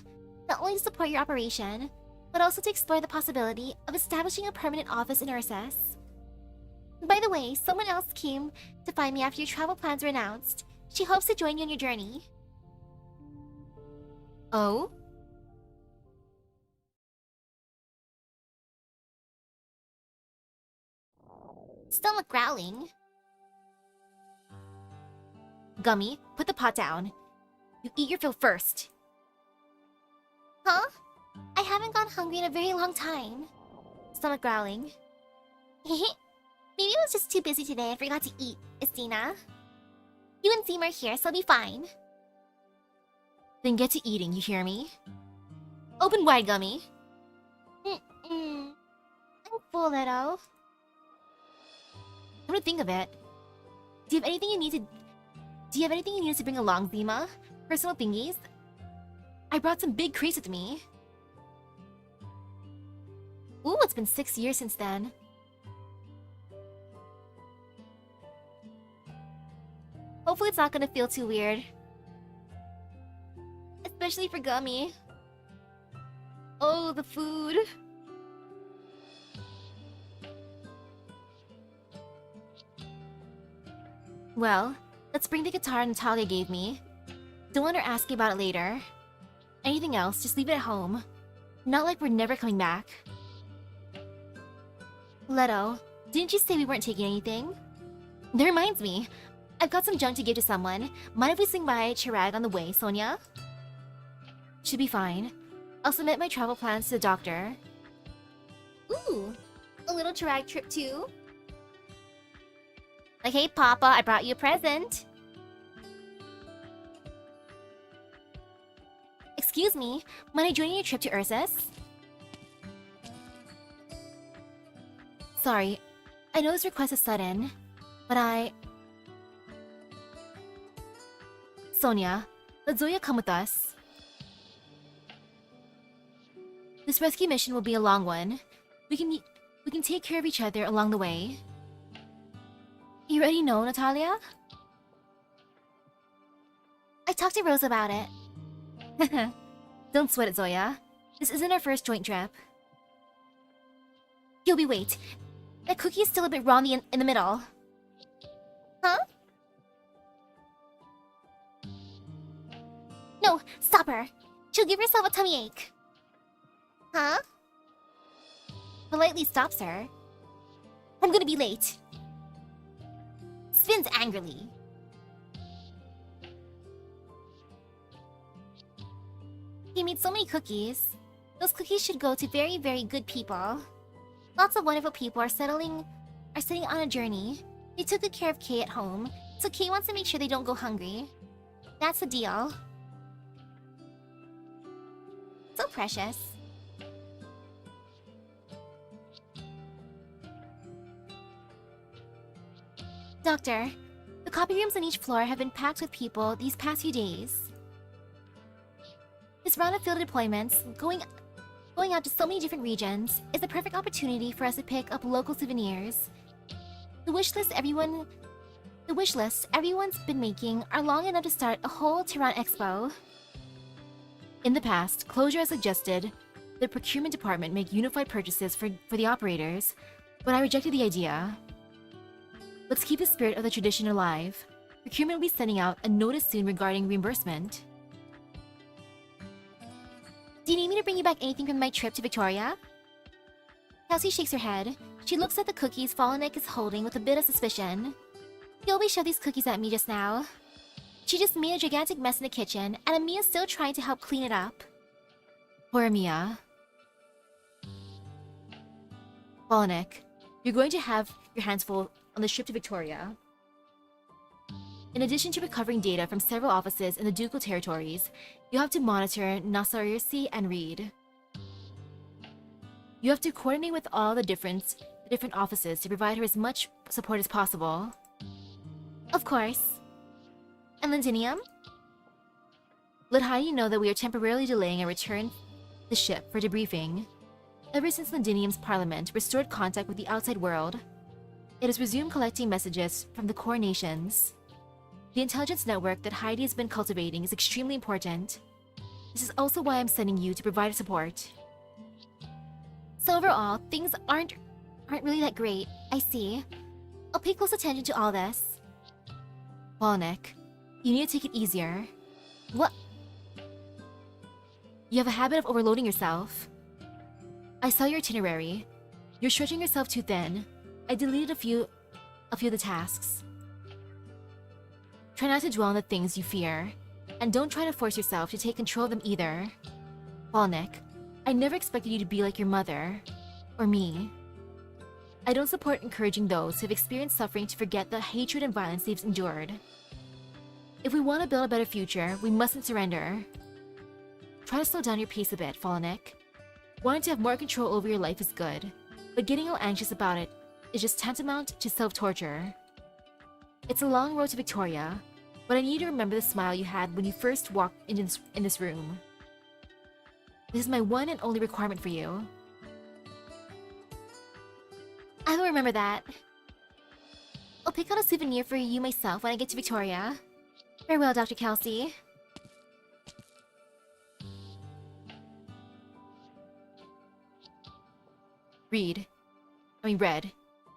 not only to support your operation, but also to explore the possibility of establishing a permanent office in Ursus. By the way, someone else came to find me after your travel plans were announced. She hopes to join you on your journey. Oh? Stomach growling. Gummy, put the pot down. You eat your fill first. Huh? I haven't gone hungry in a very long time. Stomach growling. Maybe I was just too busy today and forgot to eat, Estina. You and Zima are here, so I'll be fine. Then get to eating, you hear me? Open wide, Gummy. I'm full, Leto. Come to think of it, do you have anything you need to bring along, Zima? Personal thingies? I brought some big crates with me. Ooh, it's been 6 years since then. Hopefully it's not gonna feel too weird. Especially for Gummy. Oh, the food. Well, let's bring the guitar Natalia gave me. Don't let her ask you about it later. Anything else, just leave it at home. Not like we're never coming back. Leto, didn't you say we weren't taking anything? That reminds me. I've got some junk to give to someone. Mind if we swing by Chirag on the way, Sonia? Should be fine. I'll submit my travel plans to the doctor. Ooh, a little Chirag trip too? Like, hey, Papa, I brought you a present. Excuse me, might I join you on your trip to Ursus? Sorry, I know this request is sudden, but Sonia, let Zoya come with us. This rescue mission will be a long one. We can take care of each other along the way. You already know, Natalia? I talked to Rose about it. Don't sweat it, Zoya. This isn't our first joint trip. Yobi, wait. That cookie is still a bit raw in the middle. Huh? No, stop her. She'll give herself a tummy ache. Huh? Politely stops her. I'm gonna be late. Spins angrily. He made so many cookies. Those cookies should go to very, very good people. Lots of wonderful people are sitting on a journey. They took good care of Kay at home, so Kay wants to make sure they don't go hungry. That's the deal. So precious. Doctor, the copy rooms on each floor have been packed with people these past few days. This round of field deployments, going out to so many different regions, is the perfect opportunity for us to pick up local souvenirs. The wish lists everyone's been making are long enough to start a whole Tehran Expo. In the past, Closure has suggested the procurement department make unified purchases for the operators, but I rejected the idea. Let's keep the spirit of the tradition alive. Procurement will be sending out a notice soon regarding reimbursement. Do you need me to bring you back anything from my trip to Victoria? Kelsey shakes her head. She looks at the cookies Fallenek is holding with a bit of suspicion. He always shoved these cookies at me just now. She just made a gigantic mess in the kitchen, and Amia's still trying to help clean it up. Poor Mia. Polnick, you're going to have your hands full on the ship to Victoria. In addition to recovering data from several offices in the ducal territories, you have to monitor Nasarisi and Reed. You have to coordinate with all the different offices to provide her as much support as possible. Of course. And Londinium? Let Heidi know that we are temporarily delaying a return to the ship for debriefing. Ever since Londinium's parliament restored contact with the outside world, it has resumed collecting messages from the core nations. The intelligence network that Heidi has been cultivating is extremely important. This is also why I'm sending you to provide support. So overall, things aren't really that great. I see. I'll pay close attention to all this. Polnick, you need to take it easier. What? You have a habit of overloading yourself. I saw your itinerary. You're stretching yourself too thin. I deleted a few of the tasks. Try not to dwell on the things you fear, and don't try to force yourself to take control of them either. Polnick, I never expected you to be like your mother, or me. I don't support encouraging those who have experienced suffering to forget the hatred and violence they've endured. If we want to build a better future, we mustn't surrender. Try to slow down your pace a bit, Polnick. Wanting to have more control over your life is good, but getting all anxious about it is just tantamount to self-torture. It's a long road to Victoria, but I need you to remember the smile you had when you first walked in this room. This is my one and only requirement for you. I will remember that. I'll pick out a souvenir for you myself when I get to Victoria. Farewell, Dr. Kelsey. Red.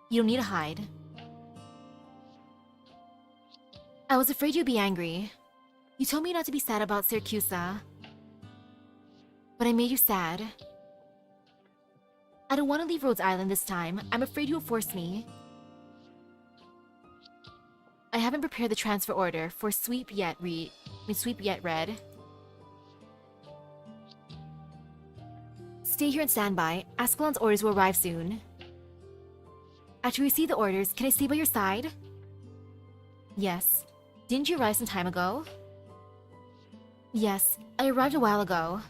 You don't need to hide. I was afraid you'd be angry. You told me not to be sad about Syracuse. But I made you sad. I don't want to leave Rhodes Island this time. I'm afraid you'll force me. I haven't prepared the transfer order for Sweep yet, Red. Stay here and stand by. Ascalon's orders will arrive soon. After we receive the orders, can I stay by your side? Yes. Didn't you arrive some time ago? Yes, I arrived a while ago.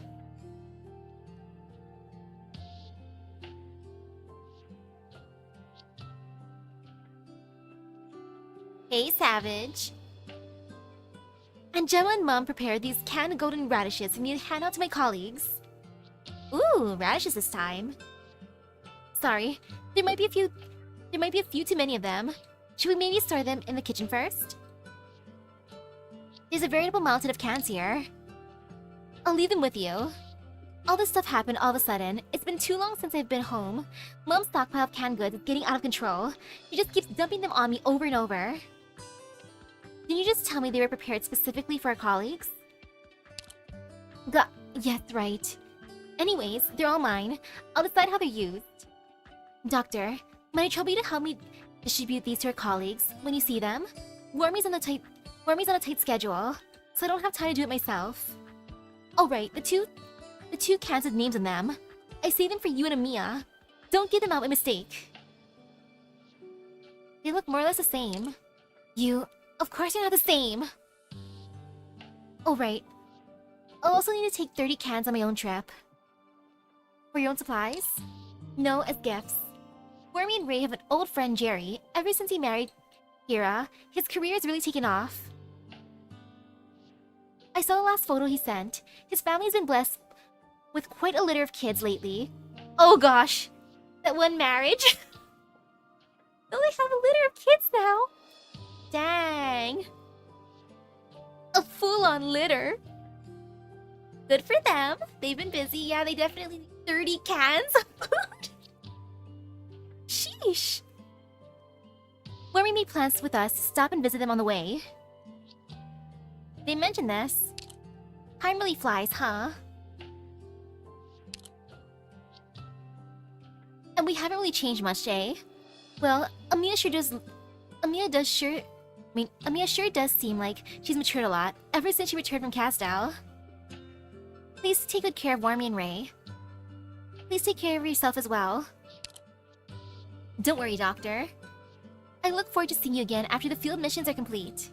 Hey, Savage. And Gemma and Mom prepared these canned golden radishes for me to hand out to my colleagues. Ooh, radishes this time. Sorry, there might be a few too many of them. Should we maybe store them in the kitchen first? There's a veritable mountain of cans here. I'll leave them with you. All this stuff happened all of a sudden. It's been too long since I've been home. Mom's stockpile of canned goods is getting out of control. She just keeps dumping them on me over and over. Didn't you just tell me they were prepared specifically for our colleagues? Yes, right. Anyways, they're all mine. I'll decide how they're used. Doctor, might I trouble you to help me distribute these to our colleagues when you see them? Wormy's on a tight schedule, so I don't have time to do it myself. Oh right, the two cans with names on them. I saved them for you and Amia. Don't give them out by mistake. They look more or less the same. Of course you're not the same. Oh right. I'll also need to take 30 cans on my own trip. For your own supplies? No, as gifts. Wormy and Ray have an old friend, Jerry. Ever since he married Kira, his career has really taken off. I saw the last photo he sent. His family's been blessed with quite a litter of kids lately. Oh gosh! That one marriage? Don't they have a litter of kids now? Dang. A full-on litter. Good for them. They've been busy. Yeah, they definitely need 30 cans of food. Sheesh. Wormy made plans with us to stop and visit them on the way. They mentioned this. Time really flies, huh? And we haven't really changed much, eh? Well, Amia sure does seem like she's matured a lot ever since she returned from Castal. Please take good care of Wormy and Ray. Please take care of yourself as well. Don't worry, Doctor. I look forward to seeing you again after the field missions are complete.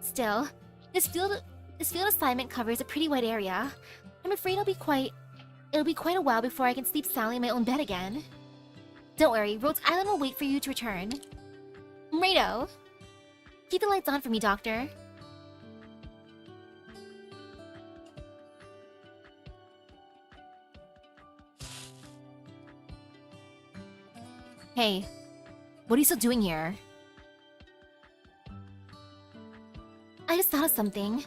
Still, this field assignment covers a pretty wide area. I'm afraid it'll be quite a while before I can sleep soundly in my own bed again. Don't worry, Rhodes Island will wait for you to return. Righto. Keep the lights on for me, Doctor. Hey, what are you still doing here? I just thought of something.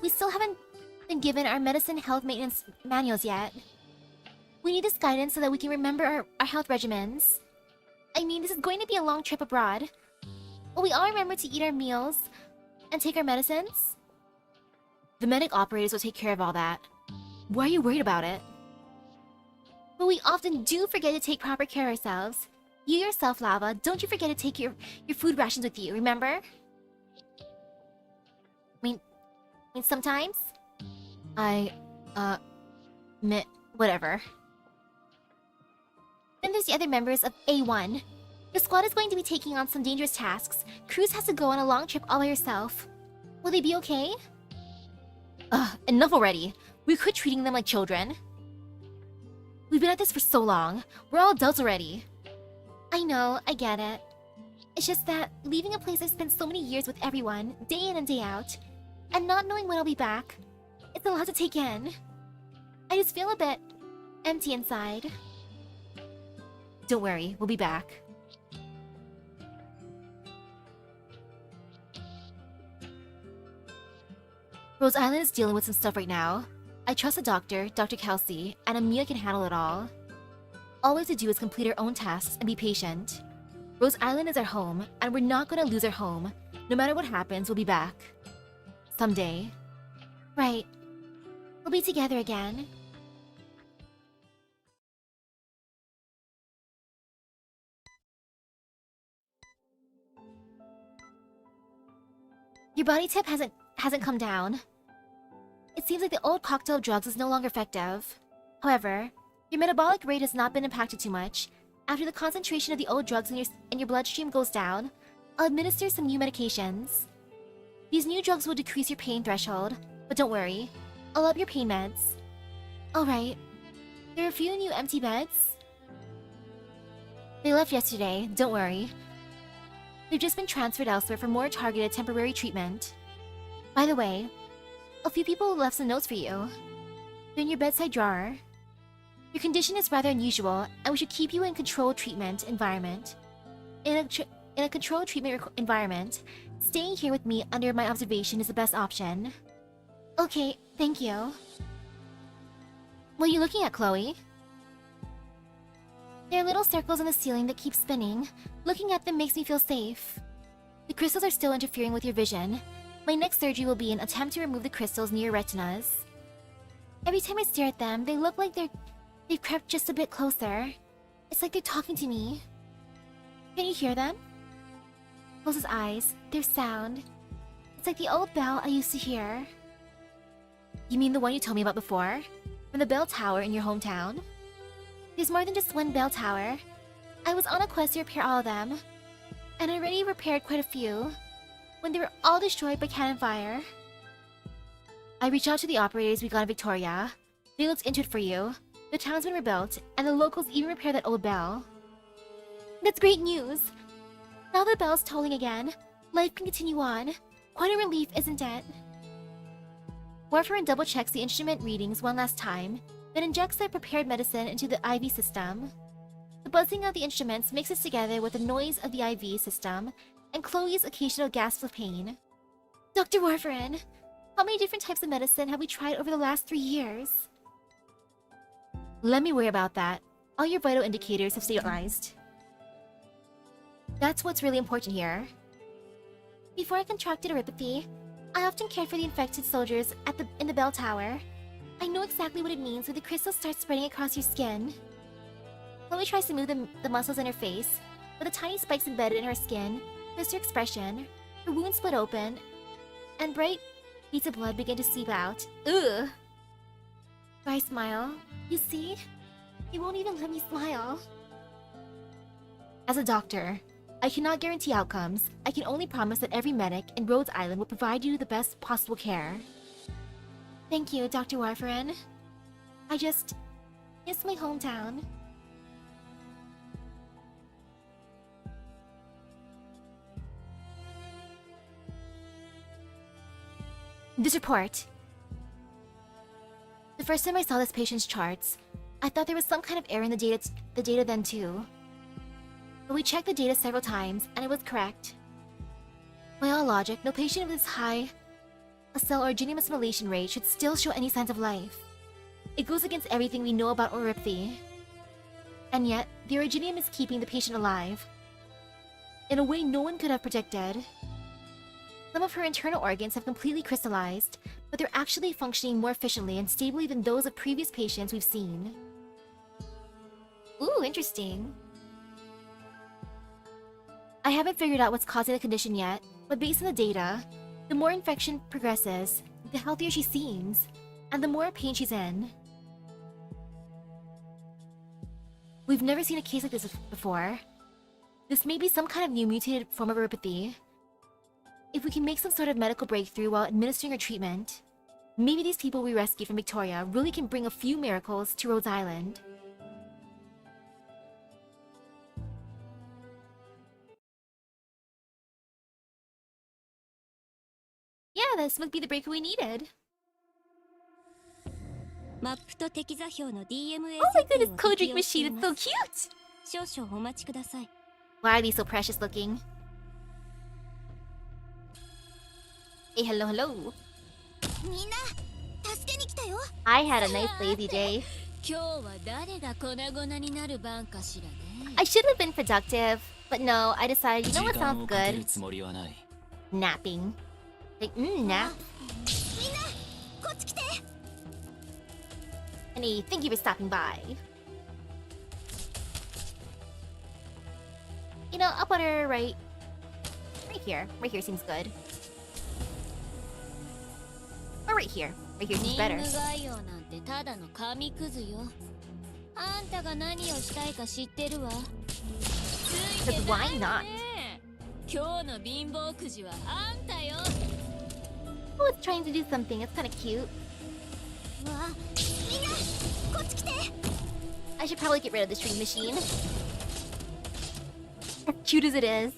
We still haven't been given our medicine health maintenance manuals yet. We need this guidance so that we can remember our health regimens. I mean, this is going to be a long trip abroad. Will we all remember to eat our meals and take our medicines? The medic operators will take care of all that. Why are you worried about it? But we often do forget to take proper care of ourselves. You yourself, Lava, don't you forget to take your food rations with you, remember? I mean sometimes? Whatever. Then there's the other members of A1. The squad is going to be taking on some dangerous tasks. Cruz has to go on a long trip all by herself. Will they be okay? Enough already. We quit treating them like children. We've been at this for so long. We're all adults already. I know, I get it. It's just that leaving a place I've spent so many years with everyone, day in and day out, and not knowing when I'll be back, it's a lot to take in. I just feel a bit empty inside. Don't worry, we'll be back. Rose Island is dealing with some stuff right now. I trust the doctor, Dr. Kelsey, and Amia can handle it all. All we have to do is complete our own tasks and be patient. Rose Island is our home, and we're not gonna lose our home. No matter what happens, we'll be back. Someday. Right. We'll be together again. Your body temp hasn't come down. It seems like the old cocktail of drugs is no longer effective. However, your metabolic rate has not been impacted too much. After the concentration of the old drugs in your bloodstream goes down, I'll administer some new medications. These new drugs will decrease your pain threshold, but don't worry, I'll up your pain meds. Alright, there are a few new empty beds. They left yesterday, don't worry. They've just been transferred elsewhere for more targeted temporary treatment. By the way, a few people left some notes for you. They're in your bedside drawer. Your condition is rather unusual, and we should keep you in controlled treatment environment. In a controlled treatment environment, staying here with me under my observation is the best option. Okay, thank you. What are you looking at, Chloe? There are little circles on the ceiling that keep spinning. Looking at them makes me feel safe. The crystals are still interfering with your vision. My next surgery will be an attempt to remove the crystals near your retinas. Every time I stare at them, they look like they've crept just a bit closer. It's like they're talking to me. Can you hear them? Close his eyes. Their sound. It's like the old bell I used to hear. You mean the one you told me about before? From the bell tower in your hometown? There's more than just one bell tower. I was on a quest to repair all of them, and I already repaired quite a few, when they were all destroyed by cannon fire. I reached out to the operators we got in Victoria. They looked into it for you. The town's been rebuilt, and the locals even repaired that old bell. That's great news! Now the bell's tolling again, life can continue on. Quite a relief, isn't it? Warfarin double-checks the instrument readings one last time, then injects the prepared medicine into the IV system. The buzzing of the instruments mixes together with the noise of the IV system and Chloe's occasional gasps of pain. Dr. Warfarin, how many different types of medicine have we tried over the last 3 years? Let me worry about that. All your vital indicators have stabilized. That's what's really important here. Before I contracted erypathy, I often cared for the infected soldiers in the bell tower. I know exactly what it means when the crystals start spreading across your skin. Chloe tries to move the muscles in her face, but the tiny spikes embedded in her skin twist her expression. Her wound split open, and bright beads of blood begin to seep out. Ugh! I smile. You see? He won't even let me smile. As a doctor, I cannot guarantee outcomes. I can only promise that every medic in Rhodes Island will provide you the best possible care. Thank you, Dr. Warfarin. I just miss my hometown. This report. The first time I saw this patient's charts, I thought there was some kind of error in the data then too. But we checked the data several times, and it was correct. By all logic, no patient with this high a cell or gene assimilation rate should still show any signs of life. It goes against everything we know about oripthy. And yet, the originium is keeping the patient alive. In a way no one could have predicted. Some of her internal organs have completely crystallized, but they're actually functioning more efficiently and stably than those of previous patients we've seen. Ooh, interesting. I haven't figured out what's causing the condition yet, but based on the data, the more infection progresses, the healthier she seems, and the more pain she's in. We've never seen a case like this before. This may be some kind of new mutated form of oripathy. If we can make some sort of medical breakthrough while administering her treatment, maybe these people we rescued from Victoria really can bring a few miracles to Rhodes Island. Yeah, this must be the breaker we needed. Oh my goodness, code drink machine, it's so cute! Why are these so precious looking? Hey, hello, hello. I had a nice lazy day. I should have been productive, but no, I decided, you know what sounds good? Napping. Like, nap. Honey, thank you for stopping by. You know, I'll put her right here. Right here seems good. Or right here. Right here seems better. Because why not? Oh, it's trying to do something. It's kind of cute. I should probably get rid of this dream machine. As cute as it is.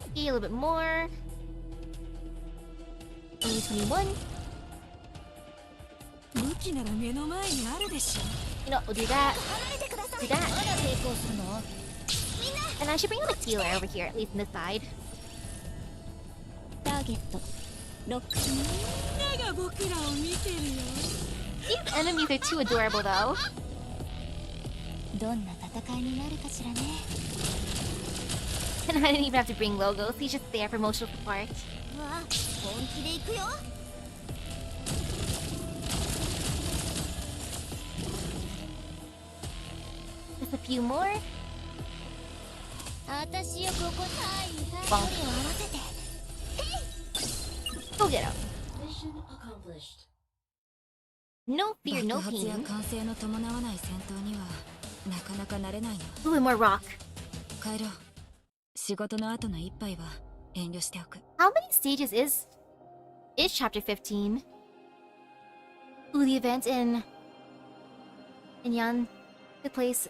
Okay, a little bit more. 21. You know, we'll do that. Do that. And I should bring the healer over here, at least on this side. These enemies are too adorable, though. And I didn't even have to bring logos, he's just there for emotional support. Just a few more. Bonk. Go get him. Mission accomplished. No fear, no pain. Ooh, and more rock. How many stages is chapter 15? Ooh, the event in Yan took place.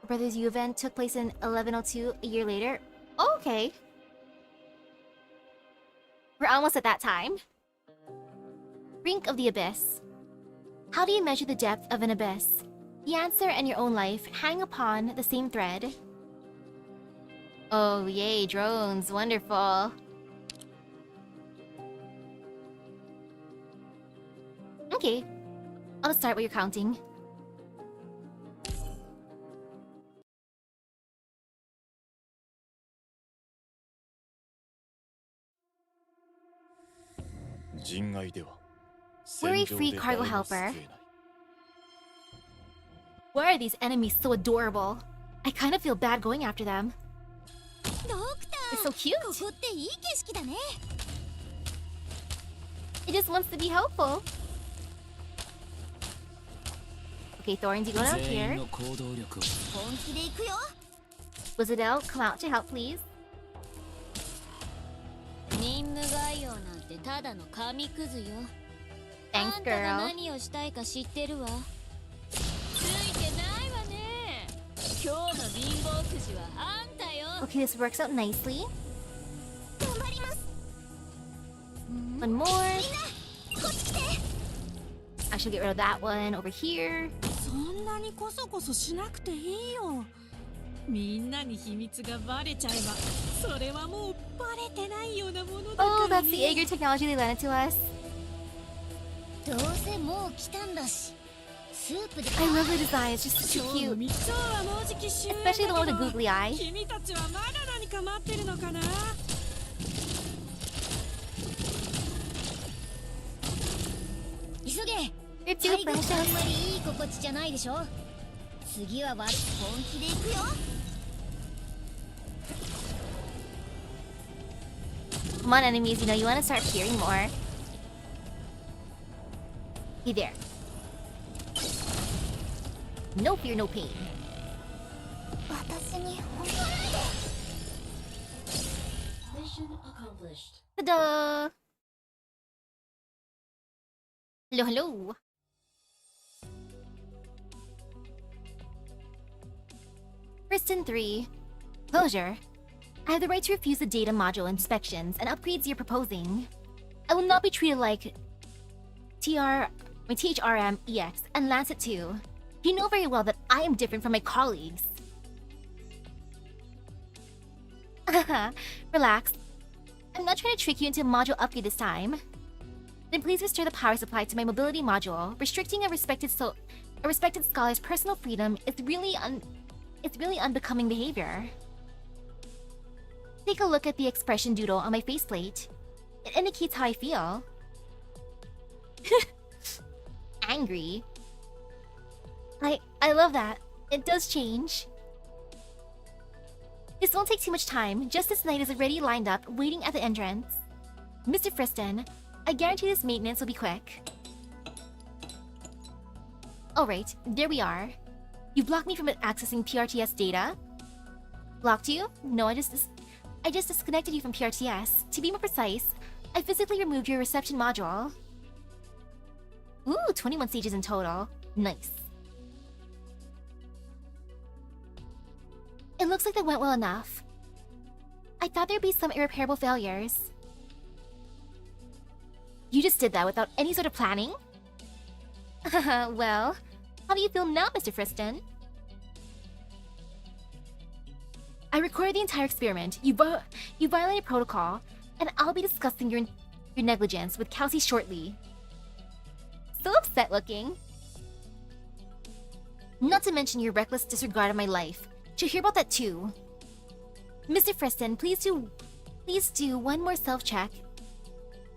Brothers U event took place in 1102, a year later. Oh, okay. We're almost at that time. Brink of the abyss. How do you measure the depth of an abyss? The answer and your own life hang upon the same thread. Oh, yay, drones. Wonderful. Okay. I'll start where you're counting. Worry-free cargo helper. Why are these enemies so adorable? I kind of feel bad going after them. It's so cute. It just wants to be helpful. Okay, Thorns, you go down here. 本気で行くよ Blizzardell, come out to help, please. 任務概要なんてただの紙くずよ Thanks, あんたが girl. 何をしたいか知ってるわついてないわね今日の貧乏くじはあんたよ Okay, this works out nicely. 頑張ります One more. こっち来て I should get rid of that one over here. そんなにこそこそしなくていいよみんなに秘密がバレちゃえばそれはもうバレてないようなものだか Oh, ら that's the ね Aegir technology they lent it to us. どうせもう来たんだしスープで I love the design, it's just too 今日の cute. 密帳はもうじき終焉 Especially the one with だ the けど googly eye. 君たちはまだ何か待ってるのかな急げ You're too 最後あん precious. まりいい心地じゃないでしょ次は本気で行くよ Come on, enemies, you know you want to start hearing more. Hey there. No fear, no pain. 私に Mission accomplished. Ta-da! Hello, hello. Kristen 3. Closure. I have the right to refuse the data module inspections and upgrades you're proposing. I will not be treated like THRM EX and Lancet 2. You know very well that I am different from my colleagues. Relax. I'm not trying to trick you into a module upgrade this time. Then please restore the power supply to my mobility module. Restricting a respected scholar's personal freedom is really unbecoming behavior. Take a look at the expression doodle on my faceplate. It indicates how I feel. Angry. I love that. It does change. This won't take too much time. Justice Knight is already lined up, waiting at the entrance. Mr. Friston, I guarantee this maintenance will be quick. Alright, there we are. You blocked me from accessing PRTS data? Blocked you? No, I just disconnected you from PRTS. To be more precise, I physically removed your reception module. Ooh, 21 stages in total. Nice. It looks like that went well enough. I thought there'd be some irreparable failures. You just did that without any sort of planning? Well, how do you feel now, Mr. Friston? I recorded the entire experiment. You violated protocol, and I'll be discussing your negligence with Kelsey shortly. So upset looking. Not to mention your reckless disregard of my life. She'll hear about that too. Mr. Friston, please do one more self-check.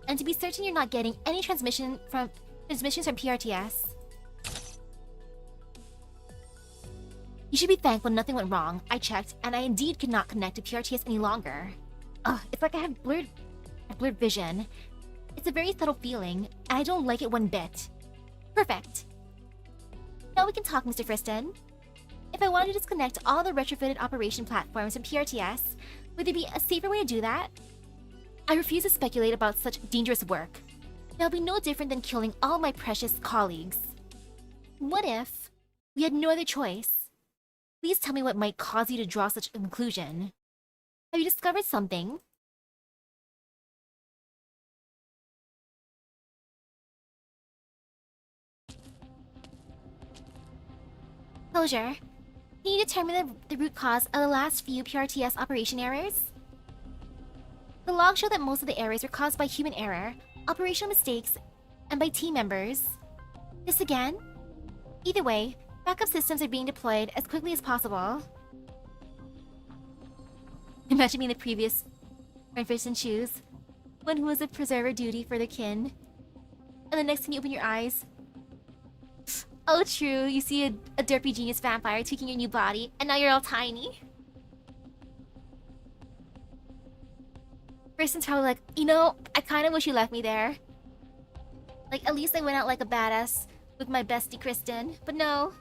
And to be certain you're not getting any transmissions from PRTS. You should be thankful nothing went wrong. I checked, and I indeed could not connect to PRTS any longer. Ugh, it's like I have blurred vision. It's a very subtle feeling, and I don't like it one bit. Perfect. Now we can talk, Mr. Friston. If I wanted to disconnect all the retrofitted operation platforms from PRTS, would there be a safer way to do that? I refuse to speculate about such dangerous work. That'll be no different than killing all my precious colleagues. What if we had no other choice? Please tell me what might cause you to draw such a conclusion. Have you discovered something? Closure. Can you determine the root cause of the last few PRTS operation errors? The logs show that most of the errors were caused by human error, operational mistakes, and by team members. This again? Either way, backup systems are being deployed as quickly as possible. Imagine being the previous Friston shoes. One who was a preserver duty for their kin. And the next thing you open your eyes. Oh true, you see a derpy genius vampire tweaking your new body, and now you're all tiny. Friston's probably like, you know, I kinda wish you left me there. Like, at least I went out like a badass with my bestie Kristen, but no.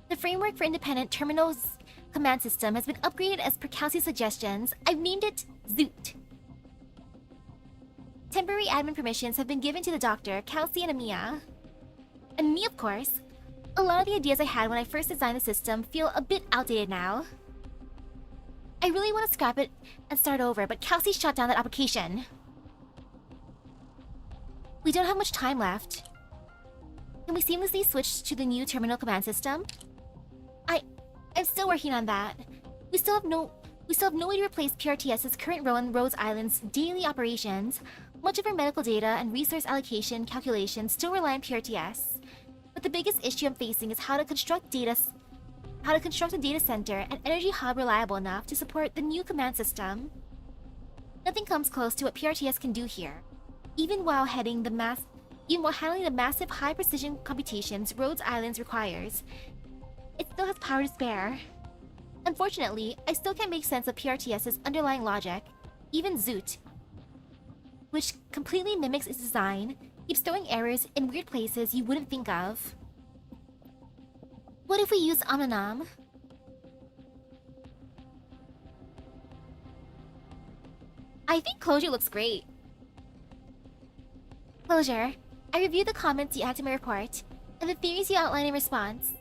The framework for independent terminals command system has been upgraded as per Kelsey's suggestions. I've named it Zoot. Temporary admin permissions have been given to the doctor, Kelsey, and Amia. And me, of course. A lot of the ideas I had when I first designed the system feel a bit outdated now. I really want to scrap it and start over, but Kelsey shut down that application. We don't have much time left. Can we seamlessly switch to the new terminal command system? I'm still working on that. We still have no way to replace PRTS's current role in Rhodes Island's daily operations. Much of our medical data and resource allocation calculations still rely on PRTS. But the biggest issue I'm facing is how to construct a data center and energy hub reliable enough to support the new command system. Nothing comes close to what PRTS can do here. Even while handling the massive high-precision computations Rhodes Island requires, it still has power to spare. Unfortunately, I still can't make sense of PRTS's underlying logic. Even Zoot, which completely mimics its design, keeps throwing errors in weird places you wouldn't think of. What if we use Amanam? I think Closure looks great. Closure, I reviewed the comments you added to my report, and the theories you outlined in response.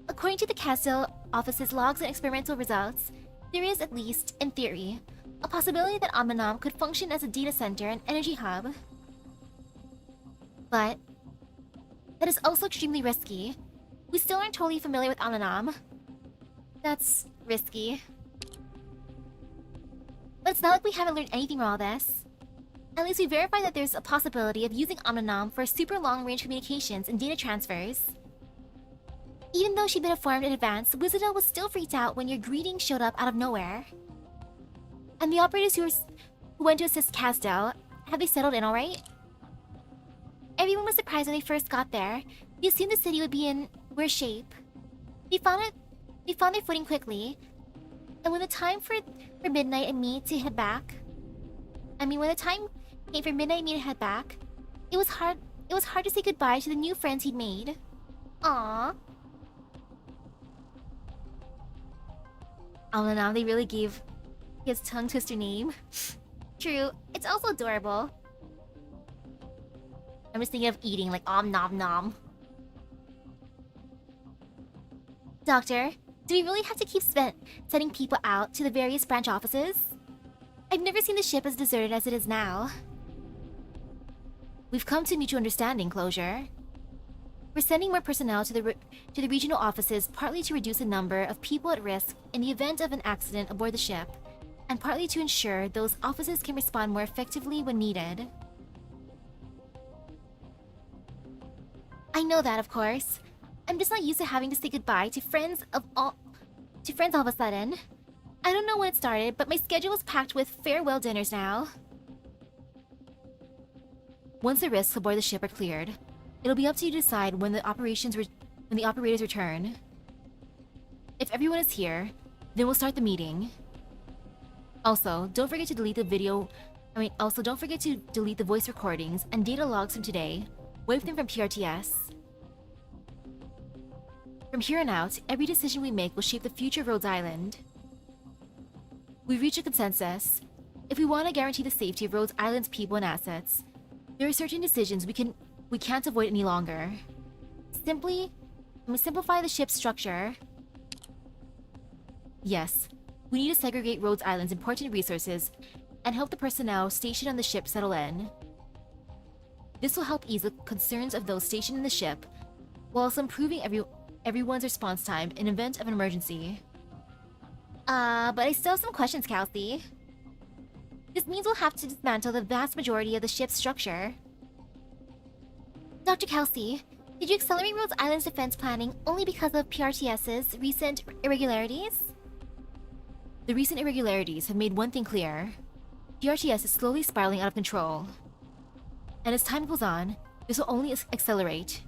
According to the Castle Office's logs and experimental results, there is, at least in theory, a possibility that Amanam could function as a data center and energy hub. But that is also extremely risky. We still aren't totally familiar with Amanam. That's risky. But it's not like we haven't learned anything from all this. At least we verified that there's a possibility of using Amanam for super long-range communications and data transfers. Even though she'd been informed in advance, Wizardel was still freaked out when your greeting showed up out of nowhere. And the operators who went to assist Casdell, have they settled in alright? Everyone was surprised when they first got there. They assumed the city would be in worse shape. They found their footing quickly, and when the time for Midnight and me to head back, when the time came for Midnight and me to head back, it was hard to say goodbye to the new friends he'd made. Aww. Oh no, they really gave his tongue twister name. True, it's also adorable. I'm just thinking of eating, like om nom nom. Doctor, do we really have to keep sending people out to the various branch offices? I've never seen the ship as deserted as it is now. We've come to mutual understanding, Closure. We're sending more personnel to the regional offices, partly to reduce the number of people at risk in the event of an accident aboard the ship, and partly to ensure those offices can respond more effectively when needed. I know that, of course. I'm just not used to having to say goodbye to friends all of a sudden. I don't know when it started, but my schedule is packed with farewell dinners now. Once the risks aboard the ship are cleared, it'll be up to you to decide when the operators return. If everyone is here, then we'll start the meeting. Also, don't forget to delete the voice recordings and data logs from today. Wipe them from PRTS. From here on out, every decision we make will shape the future of Rhodes Island. We've reached a consensus. If we want to guarantee the safety of Rhodes Island's people and assets, there are certain decisions we can't avoid any longer. Simplify the ship's structure. Yes, we need to segregate Rhodes Island's important resources and help the personnel stationed on the ship settle in. This will help ease the concerns of those stationed in the ship, while also improving everyone's response time in event of an emergency. But I still have some questions, Kelsey. This means we'll have to dismantle the vast majority of the ship's structure. Dr. Kelsey, did you accelerate Rhodes Island's defense planning only because of PRTS's recent irregularities? The recent irregularities have made one thing clear. PRTS is slowly spiraling out of control. And as time goes on, this will only accelerate.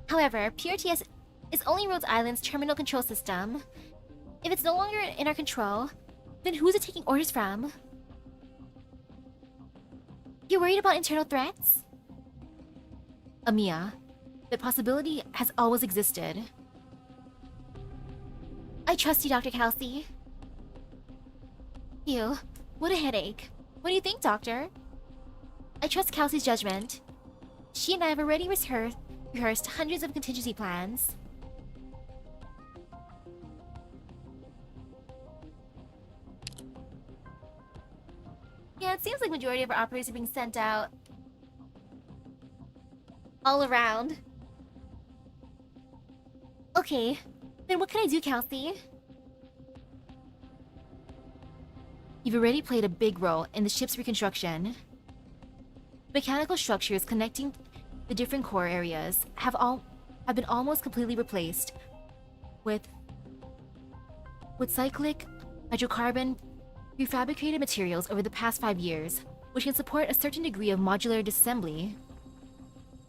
However, PRTS is only Rhodes Island's terminal control system. If it's no longer in our control, then who's it taking orders from? You're worried about internal threats? Amiya, the possibility has always existed. I trust you, Dr. Kelsey. Phew, what a headache. What do you think, Doctor? I trust Kelsey's judgment. She and I have already rehearsed hundreds of contingency plans. Yeah, it seems like majority of our operators are being sent out all around. Okay, then what can I do, Kelsey? You've already played a big role in the ship's reconstruction. Mechanical structures connecting the different core areas have been almost completely replaced with cyclic hydrocarbon prefabricated materials over the past 5 years, which can support a certain degree of modular disassembly.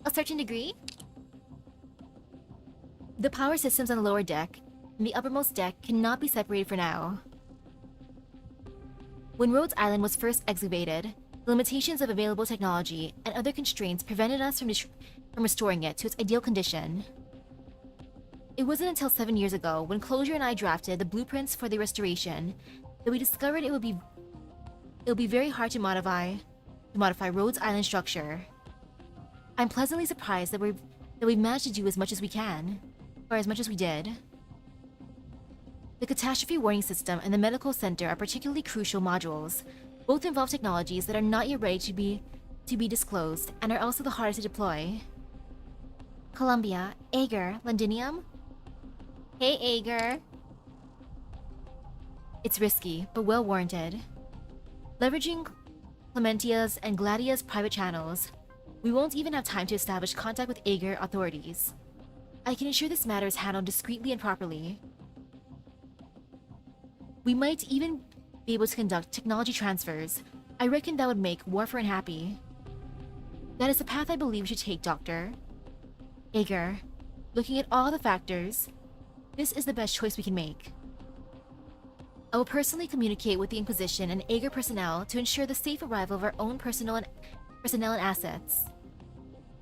A certain degree? The power systems on the lower deck and the uppermost deck cannot be separated for now. When Rhodes Island was first excavated, the limitations of available technology and other constraints prevented us from restoring it to its ideal condition. It wasn't until 7 years ago, when Closure and I drafted the blueprints for the restoration, that we discovered it would be very hard to modify Rhodes Island structure. I'm pleasantly surprised that we've managed to do as much as we can, or as much as we did. The catastrophe warning system and the medical center are particularly crucial modules. Both involve technologies that are not yet ready to be disclosed and are also the hardest to deploy. Columbia, Ager, Londinium? Hey, Ager. It's risky, but well warranted. Leveraging Clementia's and Gladia's private channels, we won't even have time to establish contact with Ager authorities. I can ensure this matter is handled discreetly and properly. We might even be able to conduct technology transfers. I reckon that would make Warfarin happy. That is the path I believe we should take, Doctor. Ager, looking at all the factors, this is the best choice we can make. I will personally communicate with the Inquisition and Ager personnel to ensure the safe arrival of our own personnel and assets.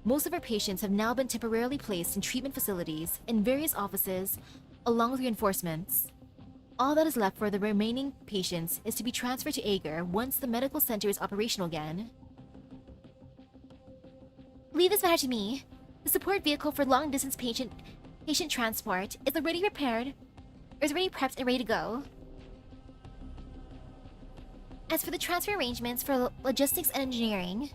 Most of our patients have now been temporarily placed in treatment facilities in various offices, along with reinforcements. All that is left for the remaining patients is to be transferred to Ager once the medical center is operational again. Leave this matter to me. The support vehicle for long-distance patient transport is already prepared, or is already prepped and ready to go. As for the transfer arrangements for logistics and engineering,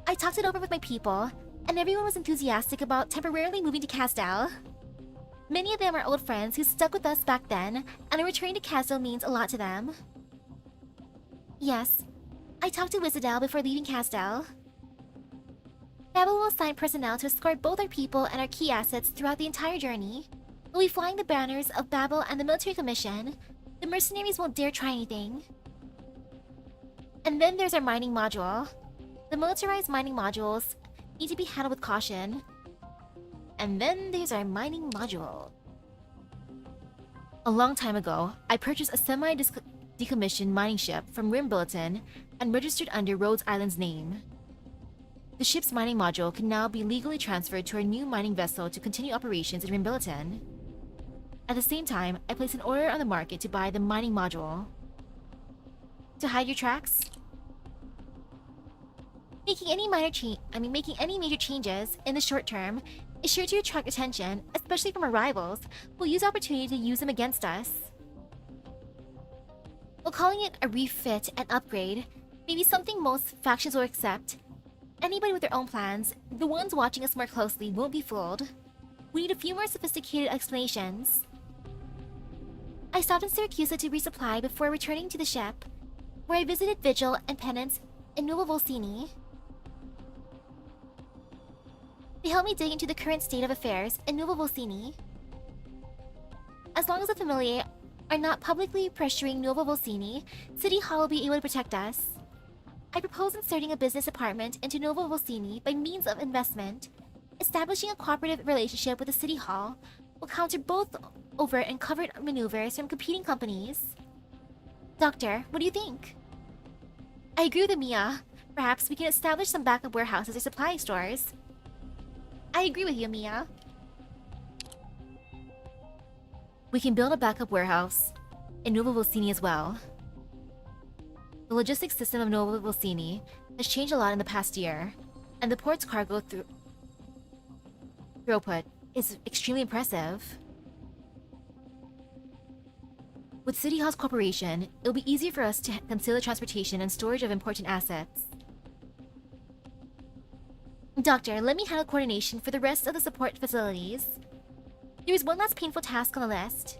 I talked it over with my people, and everyone was enthusiastic about temporarily moving to Casdale. Many of them are old friends who stuck with us back then, and a return to Casdale means a lot to them. Yes, I talked to Wizardale before leaving Casdale. Babel will assign personnel to escort both our people and our key assets throughout the entire journey. We'll be flying the banners of Babel and the military commission. The mercenaries won't dare try anything. And then there's our mining module. The militarized mining modules need to be handled with caution. And then there's our mining module. A long time ago, I purchased a semi-decommissioned mining ship from Rim Bulletin and registered under Rhodes Island's name. The ship's mining module can now be legally transferred to our new mining vessel to continue operations in Rim Bulletin. At the same time, I placed an order on the market to buy the mining module. To hide your tracks? Making any major changes in the short term is sure to attract attention, especially from our rivals, who will use the opportunity to use them against us. While calling it a refit and upgrade may be something most factions will accept, anybody with their own plans, the ones watching us more closely, won't be fooled. We need a few more sophisticated explanations. I stopped in Syracuse to resupply before returning to the ship, where I visited Vigil and Penance in Nuova Volsini. They helped me dig into the current state of affairs in Nuova Volsini. As long as the Familiae are not publicly pressuring Nuova Volsini, City Hall will be able to protect us. I propose inserting a business apartment into Nuova Volsini by means of investment. Establishing a cooperative relationship with the City Hall will counter both overt and covert maneuvers from competing companies. Doctor, what do you think? I agree with Amiya. Perhaps we can establish some backup warehouses or supply stores. I agree with you, Mia. We can build a backup warehouse in Nova Volsini as well. The logistics system of Nova Volsini has changed a lot in the past year, and the port's cargo throughput is extremely impressive. With City Hall's corporation, it'll be easier for us to conceal the transportation and storage of important assets. Doctor, let me handle coordination for the rest of the support facilities. There is one last painful task on the list.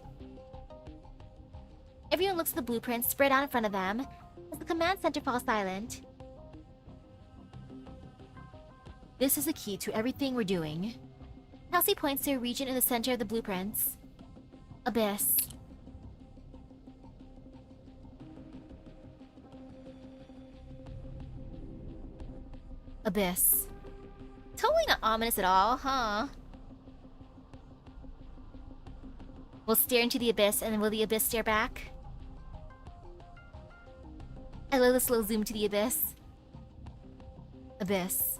Everyone looks at the blueprints spread out in front of them as the command center falls silent. This is the key to everything we're doing. Kelsey points to a region in the center of the blueprints. Abyss. Abyss. Totally not ominous at all, huh? We'll stare into the abyss, and then will the abyss stare back? I love the slow zoom to the abyss. Abyss.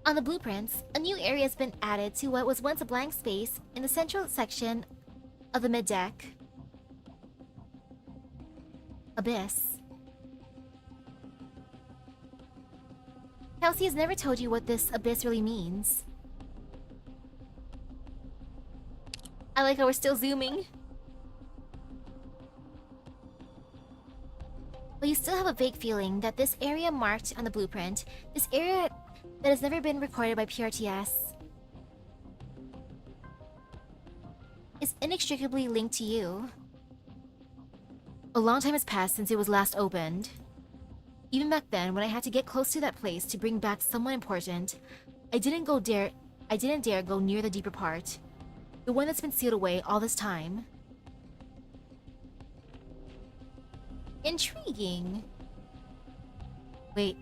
On the blueprints, a new area has been added to what was once a blank space in the central section of the mid-deck. Abyss. Kelsey has never told you what this abyss really means. I like how we're still zooming. But you still have a vague feeling that this area marked on the blueprint, this area that has never been recorded by PRTS, is inextricably linked to you. A long time has passed since it was last opened. Even back then, when I had to get close to that place to bring back someone important, I didn't dare go near the deeper part. The one that's been sealed away all this time. Intriguing. Wait,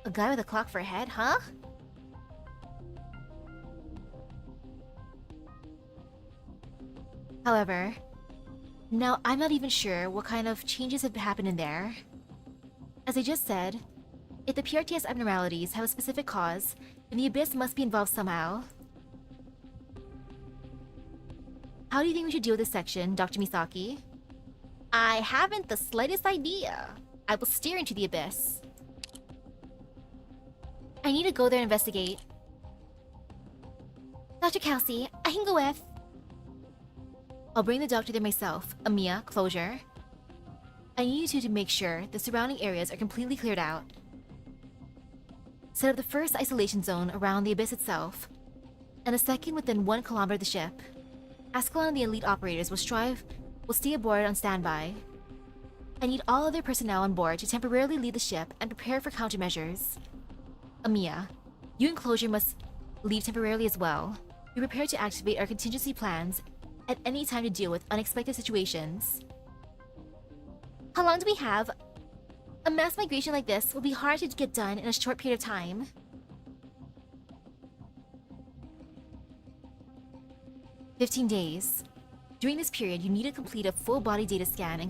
a guy with a clock for a head, huh? However, now I'm not even sure what kind of changes have happened in there. As I just said, if the PRTS abnormalities have a specific cause, then the Abyss must be involved somehow. How do you think we should deal with this section, Dr. Misaki? I haven't the slightest idea. I will steer into the Abyss. I need to go there and investigate. Dr. Kelsey, I can go with. I'll bring the doctor there myself. Amiya, closure. I need you two to make sure the surrounding areas are completely cleared out. Set up the first isolation zone around the Abyss itself, and a second within 1 kilometer of the ship. Ascalon and the elite operators will stay aboard on standby. I need all other personnel on board to temporarily leave the ship and prepare for countermeasures. Amiya, you and Closure must leave temporarily as well. Be prepared to activate our contingency plans at any time to deal with unexpected situations. How long do we have? A mass migration like this will be hard to get done in a short period of time. "15 days. During this period, you need to complete a full-body data scan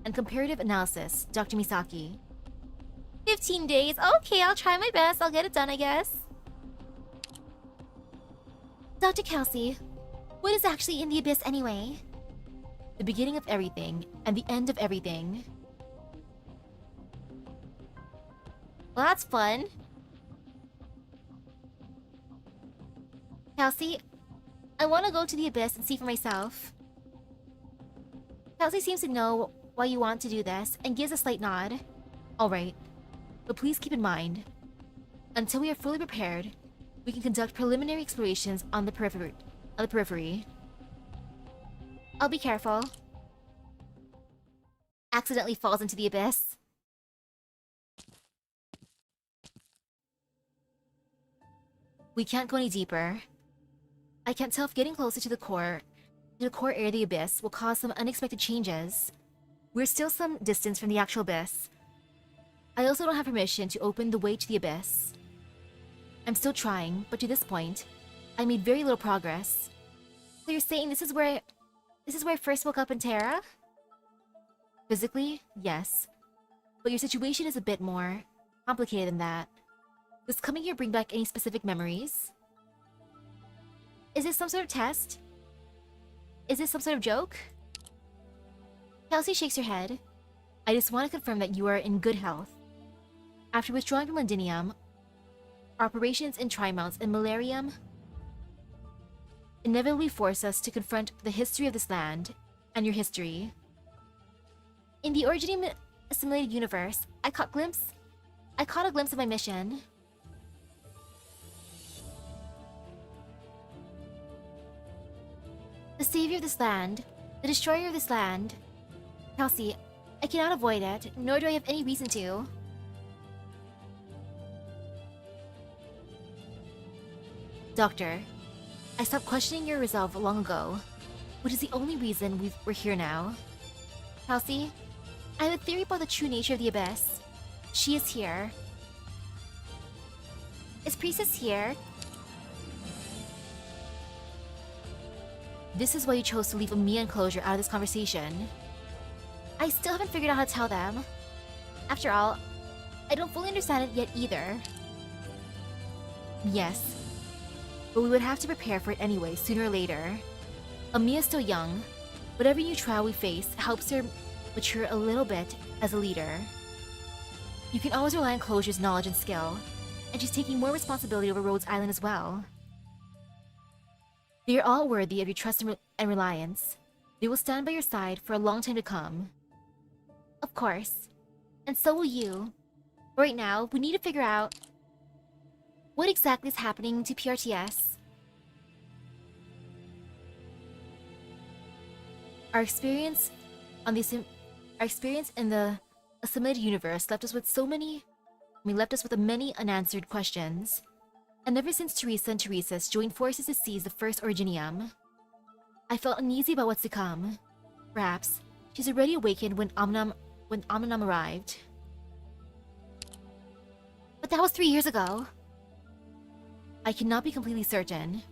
and comparative analysis, Dr. Misaki." 15 days? Okay, I'll try my best. I'll get it done, I guess. Dr. Kelsey, what is actually in the Abyss anyway? The beginning of everything, and the end of everything. Well, that's fun. Kelsey, I want to go to the Abyss and see for myself. Kelsey seems to know why you want to do this, and gives a slight nod. Alright, but please keep in mind, until we are fully prepared, we can conduct preliminary explorations on the periphery. I'll be careful. Accidentally falls into the Abyss. We can't go any deeper. I can't tell if getting closer to the core area of the Abyss will cause some unexpected changes. We're still some distance from the actual Abyss. I also don't have permission to open the way to the Abyss. I'm still trying, but to this point, I made very little progress. So you're saying this is where I first woke up in Terra? Physically, yes. But your situation is a bit more complicated than that. Does coming here bring back any specific memories? Is this some sort of test? Is this some sort of joke? Kelsey shakes her head. I just want to confirm that you are in good health. After withdrawing from Londinium, operations in Trimounts and Malarium inevitably force us to confront the history of this land and your history. In the Originium assimilated universe, I caught a glimpse of my mission. The savior of this land, the destroyer of this land. Kelsey, I cannot avoid it, nor do I have any reason to. Doctor, I stopped questioning your resolve long ago, which is the only reason we're here now. Kelsey, I have a theory about the true nature of the Abyss. She is here. Is Priestess here? This is why you chose to leave Amiya and Closure out of this conversation. I still haven't figured out how to tell them. After all, I don't fully understand it yet either. Yes, but we would have to prepare for it anyway, sooner or later. Amiya's still young, but every new trial we face helps her mature a little bit as a leader. You can always rely on Closure's knowledge and skill, and she's taking more responsibility over Rhodes Island as well. They are all worthy of your trust and reliance. They will stand by your side for a long time to come. Of course. And so will you. Right now, we need to figure out what exactly is happening to PRTS. Our experience in the assimilated universe left us with many unanswered questions. And ever since Teresa and Teresa's joined forces to seize the first Originium, I felt uneasy about what's to come. Perhaps she's already awakened when Omnam arrived. But that was 3 years ago. I cannot be completely certain.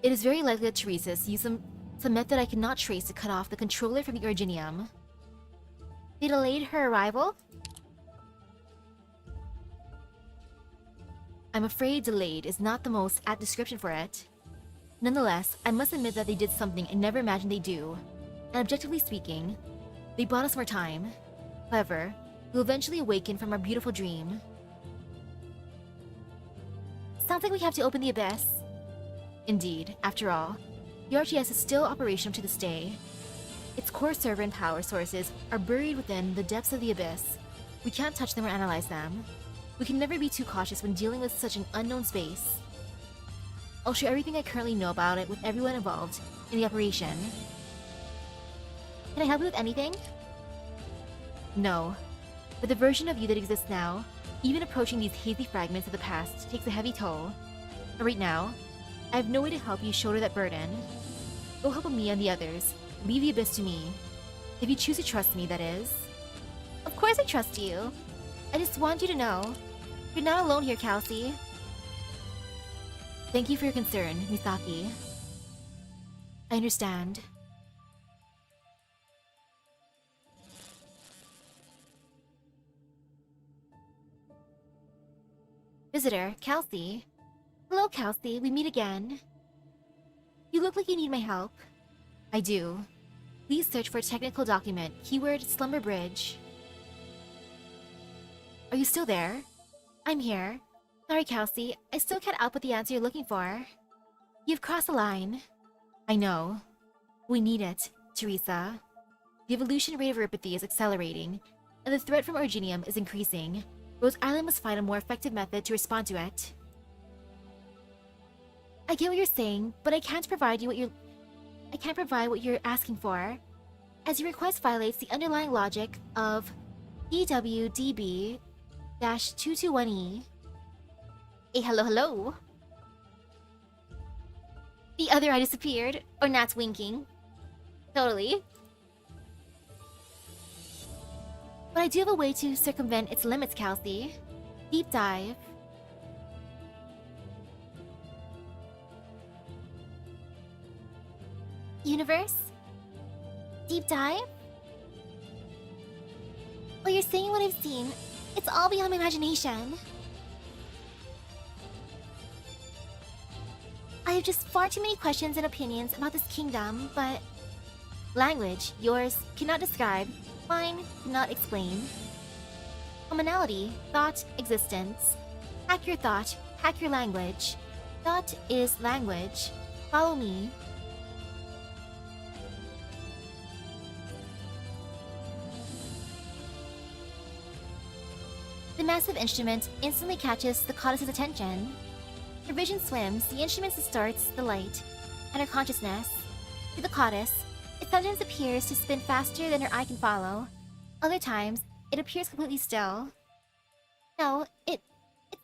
It is very likely that Teresa's used some method I cannot trace to cut off the controller from the Originium. They delayed her arrival? I'm afraid delayed is not the most apt description for it. Nonetheless, I must admit that they did something I never imagined they'd do. And objectively speaking, they bought us more time. However, we'll eventually awaken from our beautiful dream. Sounds like we have to open the Abyss. Indeed, after all, the RTS is still operational to this day. Its core server and power sources are buried within the depths of the Abyss. We can't touch them or analyze them. We can never be too cautious when dealing with such an unknown space. I'll share everything I currently know about it with everyone involved in the operation. Can I help you with anything? No. But the version of you that exists now, even approaching these hazy fragments of the past, takes a heavy toll. And right now, I have no way to help you shoulder that burden. Go help me and the others. Leave the Abyss to me. If you choose to trust me, that is. Of course I trust you. I just want you to know. You're not alone here, Kelsey. Thank you for your concern, Misaki. I understand. Visitor, Kelsey. Hello, Kelsey. We meet again. You look like you need my help. I do. Please search for a technical document, keyword Slumber Bridge. Are you still there? I'm here. Sorry, Kelsey. I still can't output the answer you're looking for. You've crossed the line. I know. We need it, Teresa. The evolution rate of Ripathy is accelerating, and the threat from Originium is increasing. Rose Island must find a more effective method to respond to it. I get what you're saying, but I can't provide what you're asking for, as your request violates the underlying logic of PWDB-221E. Hello. The other eye disappeared, or Nat's winking. Totally. But I do have a way to circumvent its limits, Kelsey. Deep dive. Universe? Deep dive? Well, you're saying what I've seen. It's all beyond my imagination. I have just far too many questions and opinions about this kingdom, but... Language, yours, cannot describe. Mine, cannot explain. Commonality, thought, existence. Hack your thought, hack your language. Thought is language. Follow me. The massive instrument instantly catches the goddess's attention. Her vision swims, the instrument distorts the light, and her consciousness. To the goddess, it sometimes appears to spin faster than her eye can follow. Other times, it appears completely still. No, it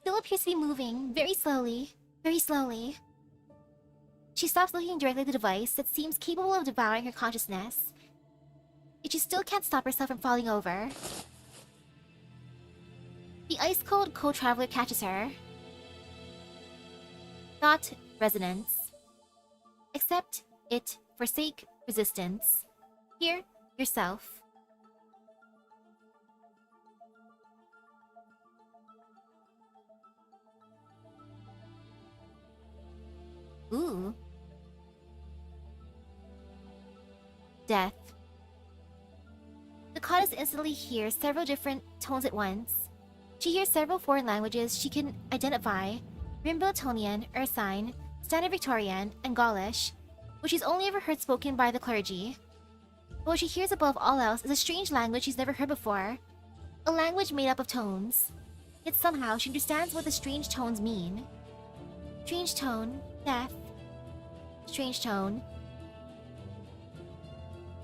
still appears to be moving, very slowly, very slowly. She stops looking directly at the device that seems capable of devouring her consciousness. Yet she still can't stop herself from falling over. The ice-cold co-traveler catches her. Thought, resonance. Accept it, forsake resistance. Hear yourself. Ooh. Death. The goddess instantly hears several different tones at once. She hears several foreign languages she can identify: Rimbo-Tonian, Ursine, Standard Victorian, and Gaulish, which she's only ever heard spoken by the clergy. But what she hears above all else is a strange language she's never heard before. A language made up of tones. Yet somehow she understands what the strange tones mean. Strange tone, death. Strange tone.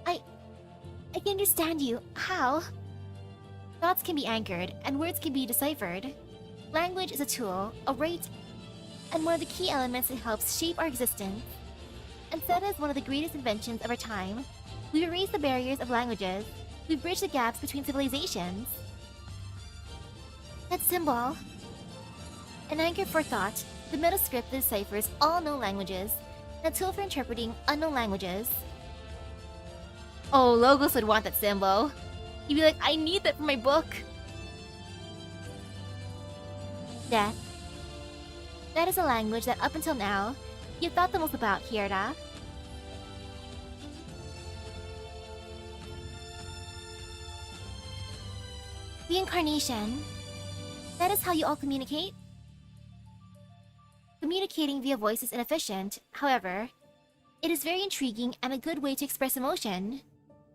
I can understand you. How? Thoughts can be anchored, and words can be deciphered. Language is a tool, a rite, and one of the key elements that helps shape our existence. And said as one of the greatest inventions of our time, we've erased the barriers of languages. We've bridged the gaps between civilizations. That symbol. An anchor for thought, the metascript that deciphers all known languages, and a tool for interpreting unknown languages. Oh, Logos would want that symbol. He'd be like, I need that for my book. Death. That is a language that up until now, you've thought the most about, Hierda. Reincarnation. That is how you all communicate? Communicating via voice is inefficient, however. It is very intriguing and a good way to express emotion.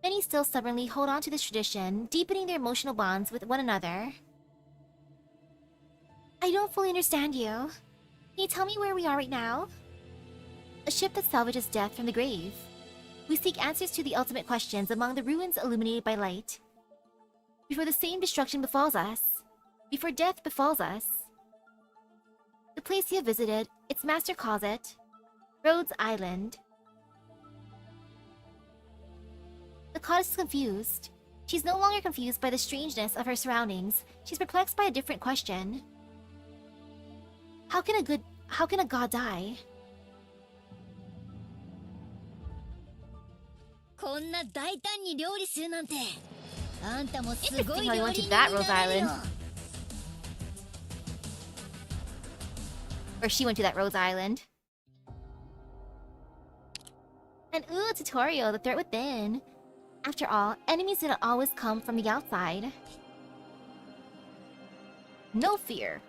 Many still stubbornly hold on to this tradition, deepening their emotional bonds with one another. I don't fully understand you. Can you tell me where we are right now? A ship that salvages death from the grave. We seek answers to the ultimate questions among the ruins illuminated by light. Before the same destruction befalls us. Before death befalls us. The place you have visited, its master calls it Rhodes Island. The goddess is confused. She's no longer confused by the strangeness of her surroundings. She's perplexed by a different question. How can a god die? こんな大胆に料理するなんてあんたもすごい Interesting how you 料 went 理 to 人に that な Rose れるよ Island. Or she went to that Rose Island. And ooh, a tutorial, the threat within. After all, enemies do not always come from the outside. No fear.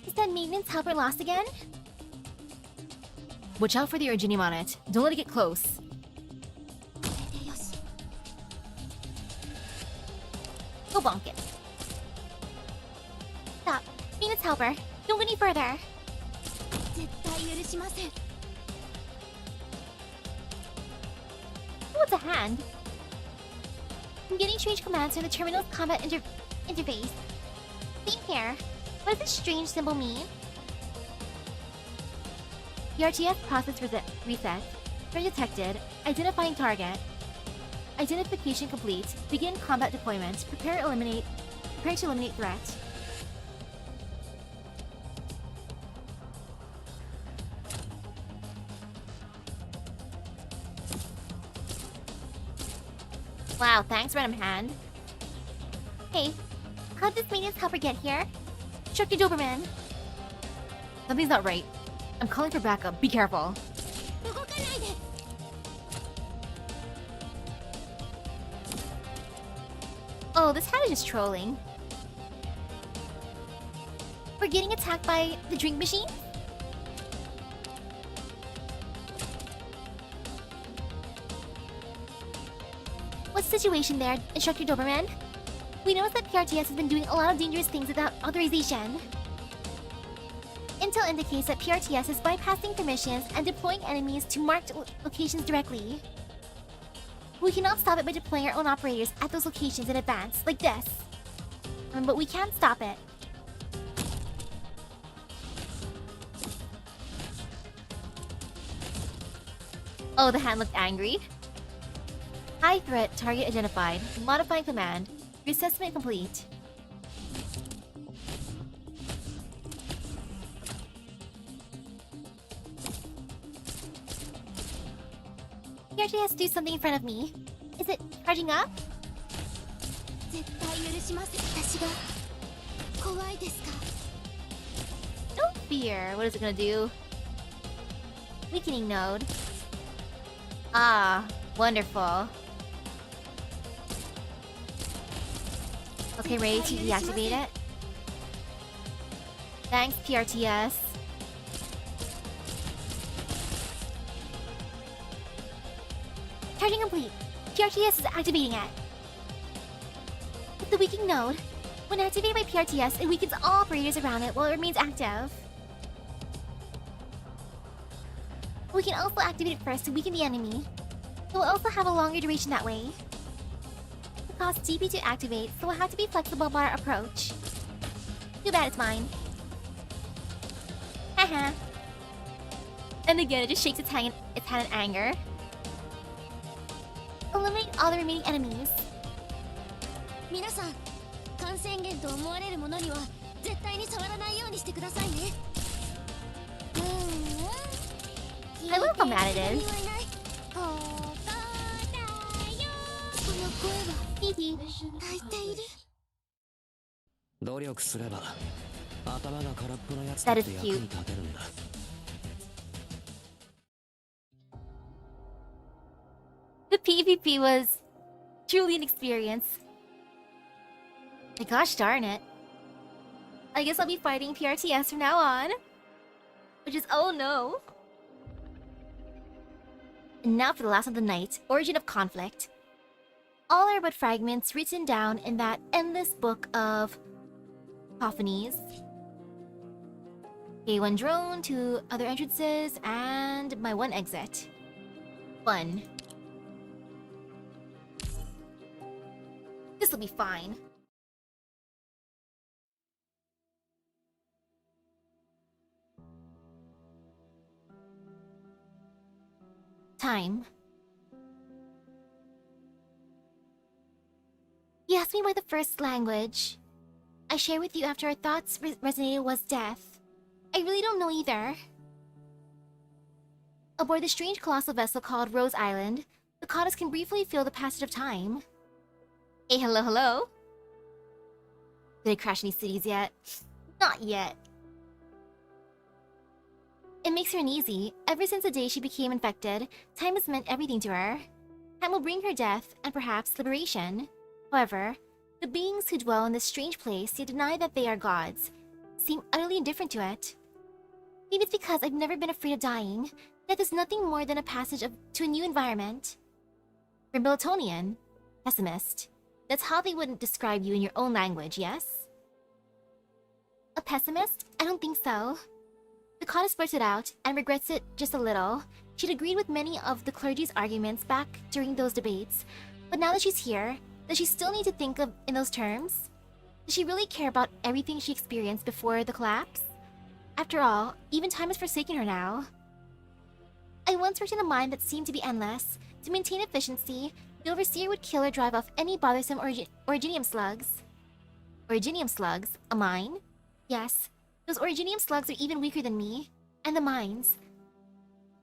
Is that maintenance helper lost again? Watch out for the Urginium on it. Don't let it get close. Go bonk it. Stop. Maintenance helper. Don't go any further. 絶対許しません What's a hand? I'm getting strange commands from the terminal's combat interface. Same here. What does this strange symbol mean? The RTS process reset. Threat detected. Identifying target. Identification complete. Begin combat deployment. Prepare to eliminate threat. Wow, thanks, random hand. Hey, how did this maintenance helper get here? Instructor Doberman. Something's not right. I'm calling for backup. Be careful. 動かないで。 Oh, this hat is just trolling. We're getting attacked by the drink machine? What's the situation there, Instructor Doberman? We noticed that PRTS has been doing a lot of dangerous things without authorization. Intel indicates that PRTS is bypassing permissions and deploying enemies to marked locations directly. We cannot stop it by deploying our own operators at those locations in advance, like this. But we can stop it. Oh, the hand looked angry. High threat target identified. Modifying command. Reassessment complete. PRTS do something in front of me. Is it charging up? 絶対許しません。私が怖いですか？ Don't fear. What is it gonna do? Weakening node. Ah, wonderful. Okay, ready to deactivate it. Thanks, PRTS. Charging complete. PRTS is activating it. With the weakening node, when activated by PRTS, it weakens all operators around it while it remains active. We can also activate it first to weaken the enemy. It will also have a longer duration that way. It costs GP to activate, so we'll have to be flexible about our approach. Too bad it's mine. Haha. And again, it just shakes its hand in anger. Eliminate all the remaining enemies. 皆さん、感染源と思われるものには絶対に触らないようにしてくださいね。I love how mad it is. ここだよ。この声は Hee hee. Mission 泣いている。 accomplished. 努力すれば頭が空っぽのやつ That だっ is て役 cute. に立てるんだ。 The PvP was truly an experience. My gosh darn it. I guess I'll be fighting PRTS from now on. Which is oh no. And now for the last of the night, Origin of Conflict. All are but fragments written down in that endless book of cacophonies. Okay, one drone, two other entrances, and my one exit. Fun. This'll be fine. Time. You asked me why the first language I share with you after our thoughts resonated was death. I really don't know either. Aboard the strange colossal vessel called Rose Island, the Courteous can briefly feel the passage of time. Hey, hello, hello. Did I crash any cities yet? Not yet. It makes her uneasy. Ever since the day she became infected, time has meant everything to her. Time will bring her death and perhaps liberation. However, the beings who dwell in this strange place yet deny that they are gods seem utterly indifferent to it. Maybe it's because I've never been afraid of dying. Death is nothing more than a passage to a new environment. For Miltonian, pessimist. That's how they wouldn't describe you in your own language, yes? A pessimist? I don't think so. The Courteous blurted out, and regrets it just a little. She'd agreed with many of the clergy's arguments back during those debates, but now that she's here, does she still need to think of in those terms? Does she really care about everything she experienced before the collapse? After all, even time has forsaken her now. I once worked in a mine that seemed to be endless. To maintain efficiency, the overseer would kill or drive off any bothersome originium slugs. Originium slugs? A mine? Yes, those originium slugs are even weaker than me. And the mines.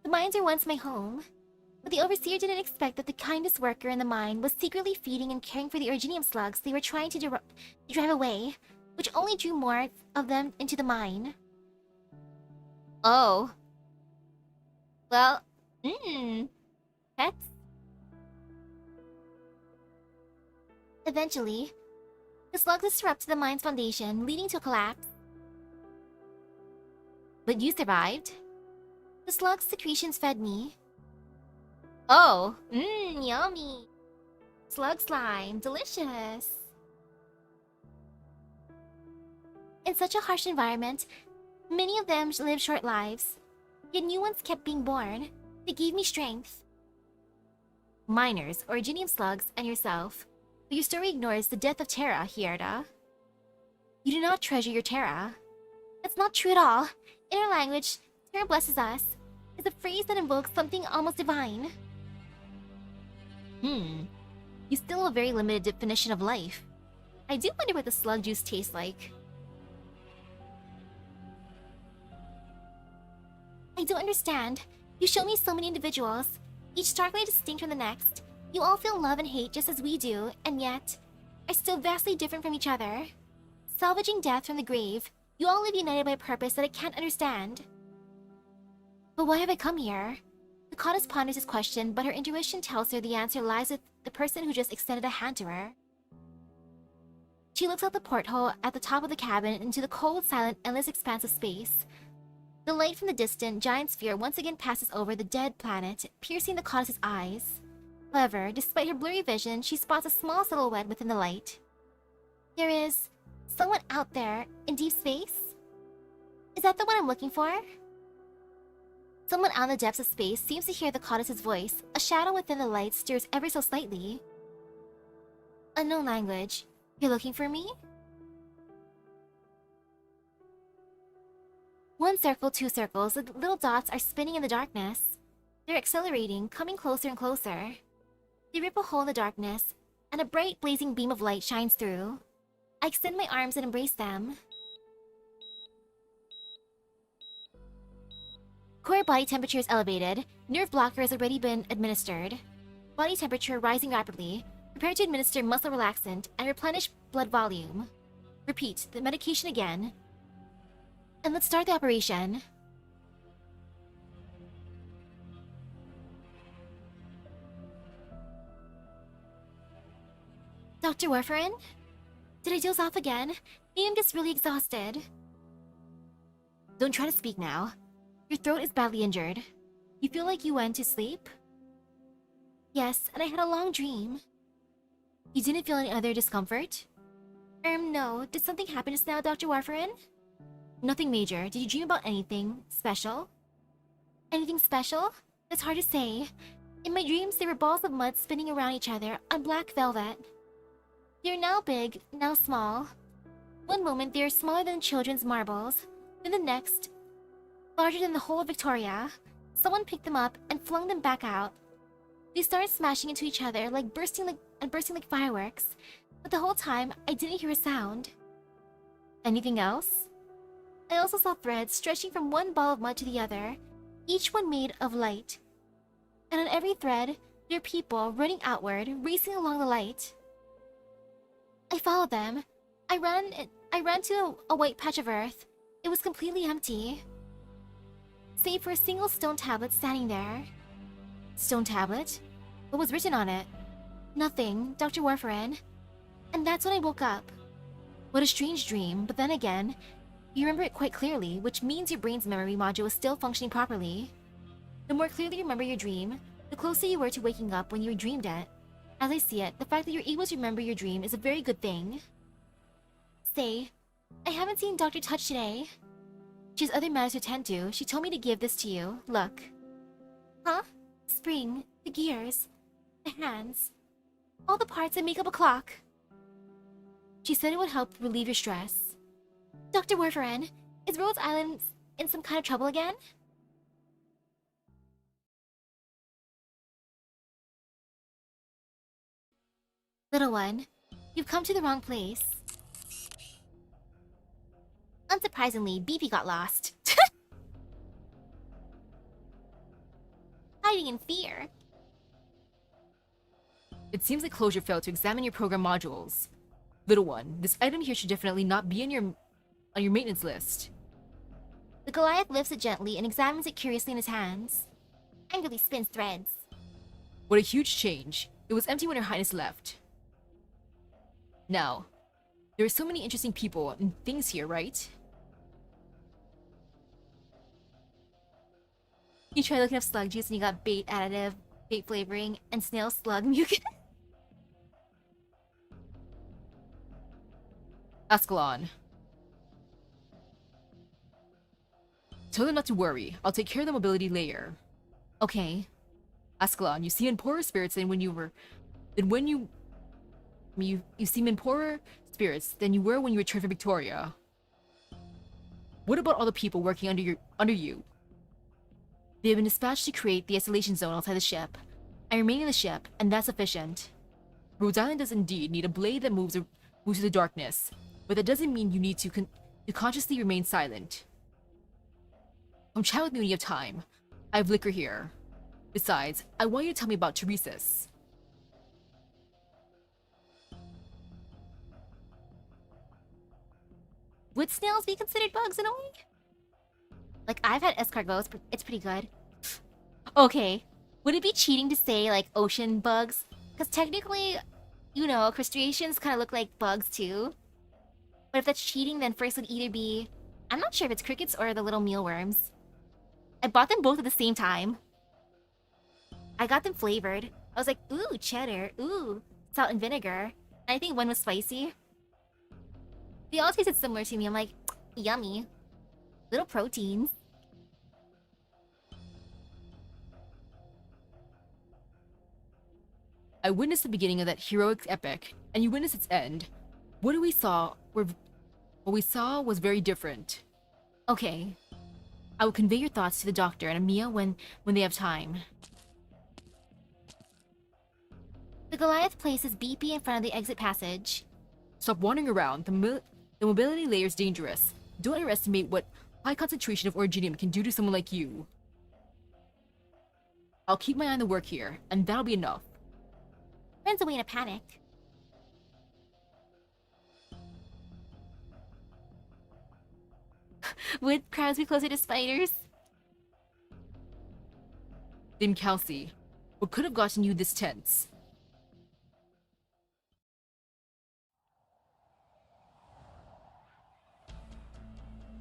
The mines are once my home. But the overseer didn't expect that the kindest worker in the mine was secretly feeding and caring for the Originium slugs they were trying to drive away, which only drew more of them into the mine. Oh. Well, pets? Eventually, the slugs disrupted the mine's foundation, leading to a collapse. But you survived. The slug's secretions fed me. Oh, yummy. Slug slime, delicious. In such a harsh environment, many of them lived short lives, yet new ones kept being born. They gave me strength. Miners, Originium slugs, and yourself. But your story ignores the death of Terra, Hierda. You do not treasure your Terra. That's not true at all. In our language, Terra blesses us is a phrase that invokes something almost divine. You still have a very limited definition of life. I do wonder what the slug juice tastes like. I don't understand. You show me so many individuals, each starkly distinct from the next. You all feel love and hate just as we do, and yet are still vastly different from each other. Salvaging death from the grave, you all live united by a purpose that I can't understand. But why have I come here? The goddess ponders this question, but her intuition tells her the answer lies with the person who just extended a hand to her. She looks out the porthole at the top of the cabin into the cold, silent, endless expanse of space. The light from the distant giant sphere once again passes over the dead planet, piercing the goddess's eyes. However, despite her blurry vision, she spots a small silhouette within the light. There is someone out there in deep space? Is that the one I'm looking for? Someone out in the depths of space seems to hear the goddess's voice. A shadow within the light stirs ever so slightly. Unknown language. You're looking for me? One circle, two circles, the little dots are spinning in the darkness. They're accelerating, coming closer and closer. They rip a hole in the darkness, and a bright, blazing beam of light shines through. I extend my arms and embrace them. Core body temperature is elevated. Nerve blocker has already been administered. Body temperature rising rapidly. Prepare to administer muscle relaxant and replenish blood volume. Repeat the medication again. And let's start the operation. Dr. Warfarin? Did I doze off again? Maybe I'm just really exhausted. Don't try to speak now. Your throat is badly injured. You feel like you went to sleep? Yes, and I had a long dream. You didn't feel any other discomfort? No. Did something happen just now, Dr. Warfarin? Nothing major. Did you dream about anything special? Anything special? That's hard to say. In my dreams, there were balls of mud spinning around each other on black velvet. They're now big, now small. One moment, they are smaller than children's marbles. Then the next, larger than the whole of Victoria. Someone picked them up and flung them back out. They started smashing into each other, bursting like fireworks. But the whole time, I didn't hear a sound. Anything else? I also saw threads stretching from one ball of mud to the other, each one made of light. And on every thread, there are people running outward, racing along the light. I followed them. I ran to a white patch of earth. It was completely empty, save for a single stone tablet standing there. Stone tablet? What was written on it? Nothing, Dr. Warfarin. And that's when I woke up. What a strange dream, but then again, you remember it quite clearly, which means your brain's memory module is still functioning properly. The more clearly you remember your dream, the closer you were to waking up when you dreamed it. As I see it, the fact that you're able to remember your dream is a very good thing. Say, I haven't seen Dr. Touch today. She has other matters to attend to. She told me to give this to you. Look. Huh? The spring, the gears, the hands, all the parts that make up a clock. She said it would help relieve your stress. Dr. Warfarin, is Rhodes Island in some kind of trouble again? Little one, you've come to the wrong place. Unsurprisingly, Beefy got lost. Hiding in fear. It seems like closure failed to examine your program modules. Little one, this item here should definitely not be on your maintenance list. The Goliath lifts it gently and examines it curiously in his hands. Angrily spins threads. What a huge change. It was empty when Her Highness left. Now, there are so many interesting people and things here, right? You try looking up slug juice and you got bait additive, bait flavoring, and snail slug mucus. Ascalon. Tell them not to worry. I'll take care of the mobility layer. Okay. Ascalon, you seem in poorer spirits than when you were returned from Victoria. What about all the people working under you? They have been dispatched to create the isolation zone outside the ship. I remain in the ship, and that's sufficient. Rhode Island does indeed need a blade that moves through the darkness, but that doesn't mean you need to consciously remain silent. Come chat with me when you have time. I have liquor here. Besides, I want you to tell me about Teresa's. Would snails be considered bugs in a way? Like, I've had escargots, it's pretty good. Okay, would it be cheating to say, like, ocean bugs? Because technically, you know, crustaceans kind of look like bugs too. But if that's cheating, then first would either be... I'm not sure if it's crickets or the little mealworms. I bought them both at the same time. I got them flavored. I was like, ooh, cheddar, ooh, salt and vinegar. And I think one was spicy. They all tasted similar to me. I'm like, yummy. Little proteins. I witnessed the beginning of that heroic epic, and you witnessed its end. What we saw was very different. Okay. I will convey your thoughts to the doctor and Amiya when they have time. The Goliath places BP in front of the exit passage. Stop wandering around. The mobility layer is dangerous. Don't underestimate what high concentration of originium can do to someone like you. I'll keep my eye on the work here, and that'll be enough. Runs away in a panic. Would crowds be closer to spiders? Dame Kelsey, what could have gotten you this tense?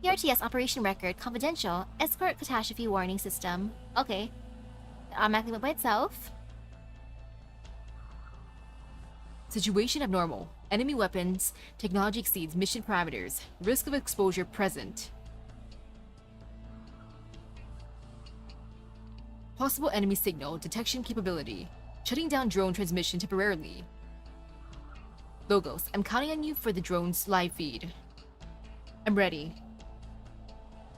PRTS operation record, confidential, escort catastrophe warning system. Okay. It automatically went by itself. Situation abnormal. Enemy weapons. Technology exceeds mission parameters. Risk of exposure present. Possible enemy signal detection capability. Shutting down drone transmission temporarily. Logos, I'm counting on you for the drone's live feed. I'm ready.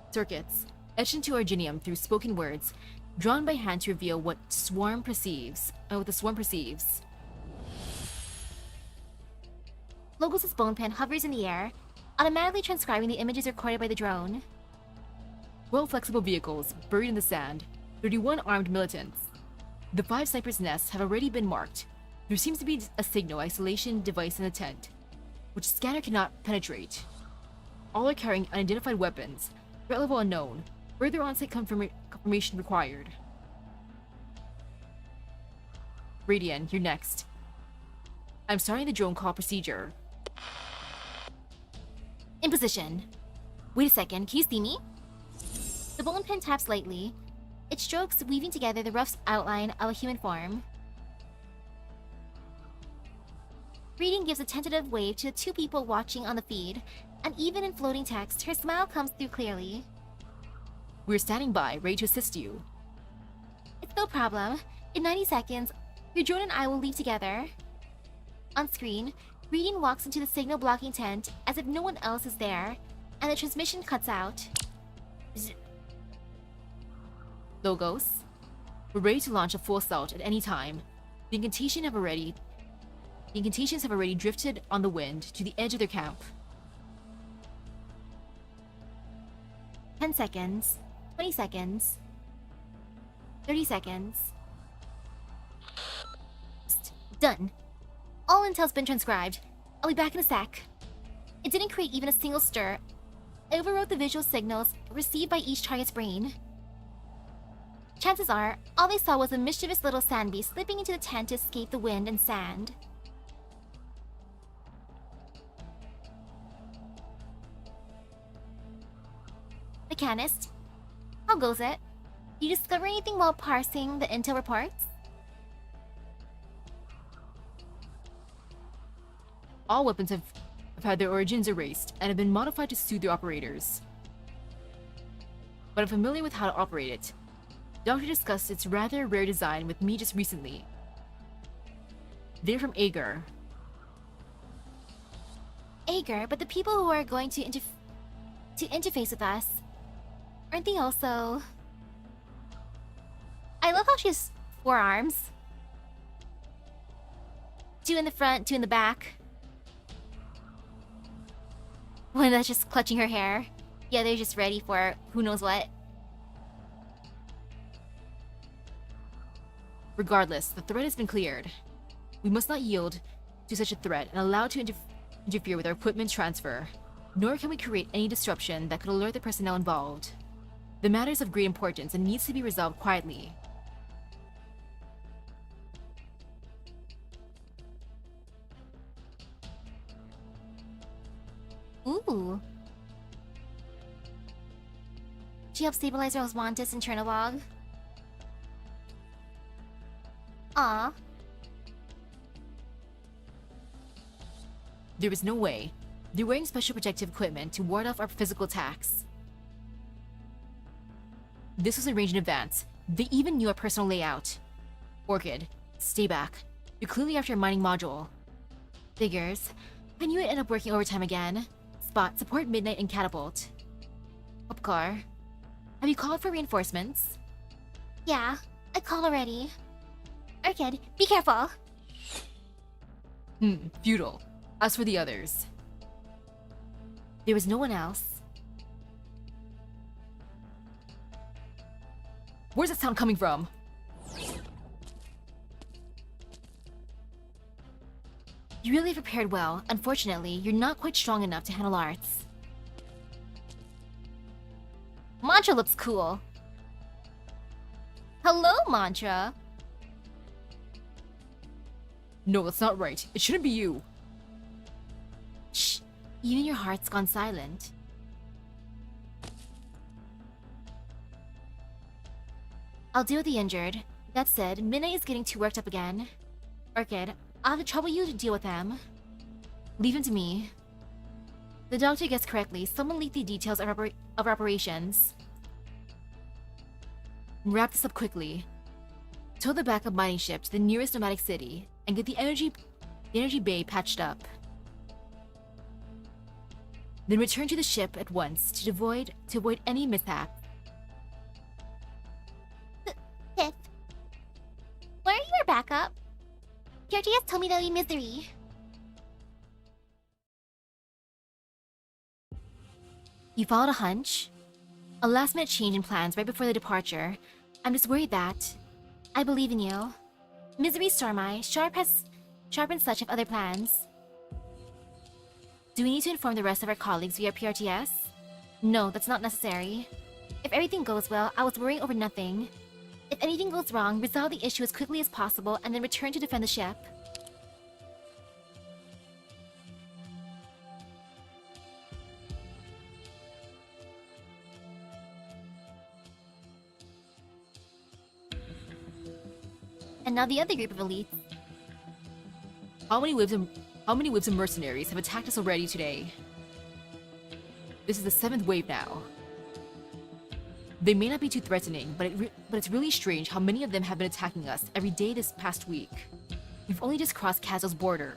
Circuits. Etched into Originium through spoken words, drawn by hand to reveal what the swarm perceives. Logos' bone pen hovers in the air, automatically transcribing the images recorded by the drone. 12 flexible vehicles buried in the sand. 31 armed militants. The 5 snipers' nests have already been marked. There seems to be a signal isolation device in the tent, which the scanner cannot penetrate. All are carrying unidentified weapons. Threat level unknown. Further on-site confirmation required. Radian, you're next. I'm starting the drone call procedure. In position. Wait a second, can you see me? The bone pen taps lightly. Its strokes weaving together the rough outline of a human form. Reading gives a tentative wave to the 2 people watching on the feed, and even in floating text, her smile comes through clearly. We're standing by, ready to assist you. It's no problem. In 90 seconds, your drone and I will leave together. On screen, Reading walks into the signal blocking tent as if no one else is there, and the transmission cuts out. Logos. We're ready to launch a full assault at any time. The incantations have already drifted on the wind to the edge of their camp. 10 seconds. 20 seconds. 30 seconds. Done. All intel's been transcribed. I'll be back in a sec. It didn't create even a single stir. I overwrote the visual signals received by each target's brain. Chances are, all they saw was a mischievous little sand beast slipping into the tent to escape the wind and sand. Mechanist, how goes it? Did you discover anything while parsing the intel reports? All weapons have had their origins erased and have been modified to suit their operators. But I'm familiar with how to operate it. Doctor discussed its rather rare design with me just recently. They're from Agar. Agar, but the people who are going to interface with us, aren't they also... I love how she has 4 arms. 2 in the front, 2 in the back. One that's just clutching her hair. Yeah, they're just ready for who knows what. Regardless, the threat has been cleared. We must not yield to such a threat and allow it to interfere with our equipment transfer, nor can we create any disruption that could alert the personnel involved. The matter is of great importance and needs to be resolved quietly. Ooh. She helped stabilize her Osmanthus and Chernobog. Aw. There is no way. They're wearing special protective equipment to ward off our physical attacks. This was arranged in advance. They even knew our personal layout. Orchid, stay back. You're clearly after a mining module. Figures. I knew it'd end up working overtime again. Spot, support Midnight and Catapult. Upcar, have you called for reinforcements? Yeah, I called already. Orchid, be careful! Futile. As for the others. There was no one else. Where's that sound coming from? You really prepared well. Unfortunately, you're not quite strong enough to handle arts. Mantra looks cool. Hello, Mantra. No, that's not right. It shouldn't be you. Shh. Even your heart's gone silent. I'll deal with the injured. That said, Midnight is getting too worked up again. Orchid, I'll have to trouble you to deal with him. Leave him to me. The doctor guessed correctly. Someone leaked the details of operations. Wrap this up quickly. Tow the backup mining ship to the nearest nomadic city and get the energy bay patched up. Then return to the ship at once to avoid any mishap. Pip, where are your backup? Courteous told me there'll be misery. You followed a hunch? A last-minute change in plans right before the departure. I'm just worried that... I believe in you. Misery Stormeye, Sharp and such have other plans. Do we need to inform the rest of our colleagues via PRTS? No, that's not necessary. If everything goes well, I was worrying over nothing. If anything goes wrong, resolve the issue as quickly as possible and then return to defend the ship. And now the other group of elites. How many waves of mercenaries have attacked us already today? This is the 7th wave now. They may not be too threatening, but it's really strange how many of them have been attacking us every day this past week. We've only just crossed Kazel's border.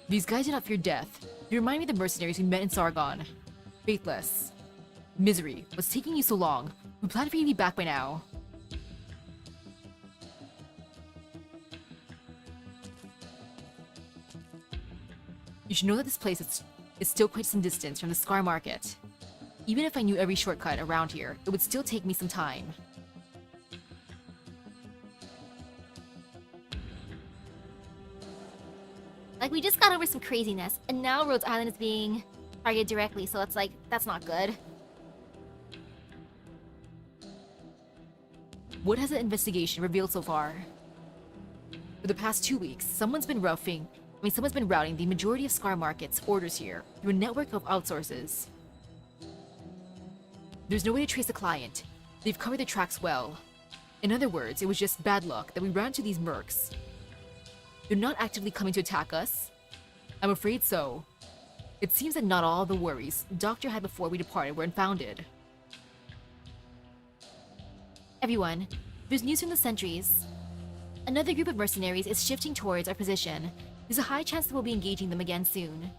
These guys do not fear death. They remind me of the mercenaries we met in Sargon. Faithless. Misery, what's taking you so long? We planned for you to be back by now. You should know that this place is still quite some distance from the Scar Market. Even if I knew every shortcut around here, it would still take me some time. Like, we just got over some craziness, and now Rhodes Island is being targeted directly, so it's like, that's not good. What has the investigation revealed so far? For the past 2 weeks, someone's been routing the majority of Scar Market's orders here through a network of outsources. There's no way to trace the client. They've covered their tracks well. In other words, it was just bad luck that we ran into these mercs. They're not actively coming to attack us? I'm afraid so. It seems that not all the worries Doctor had before we departed were unfounded. Everyone, there's news from the sentries. Another group of mercenaries is shifting towards our position. There's a high chance that we'll be engaging them again soon.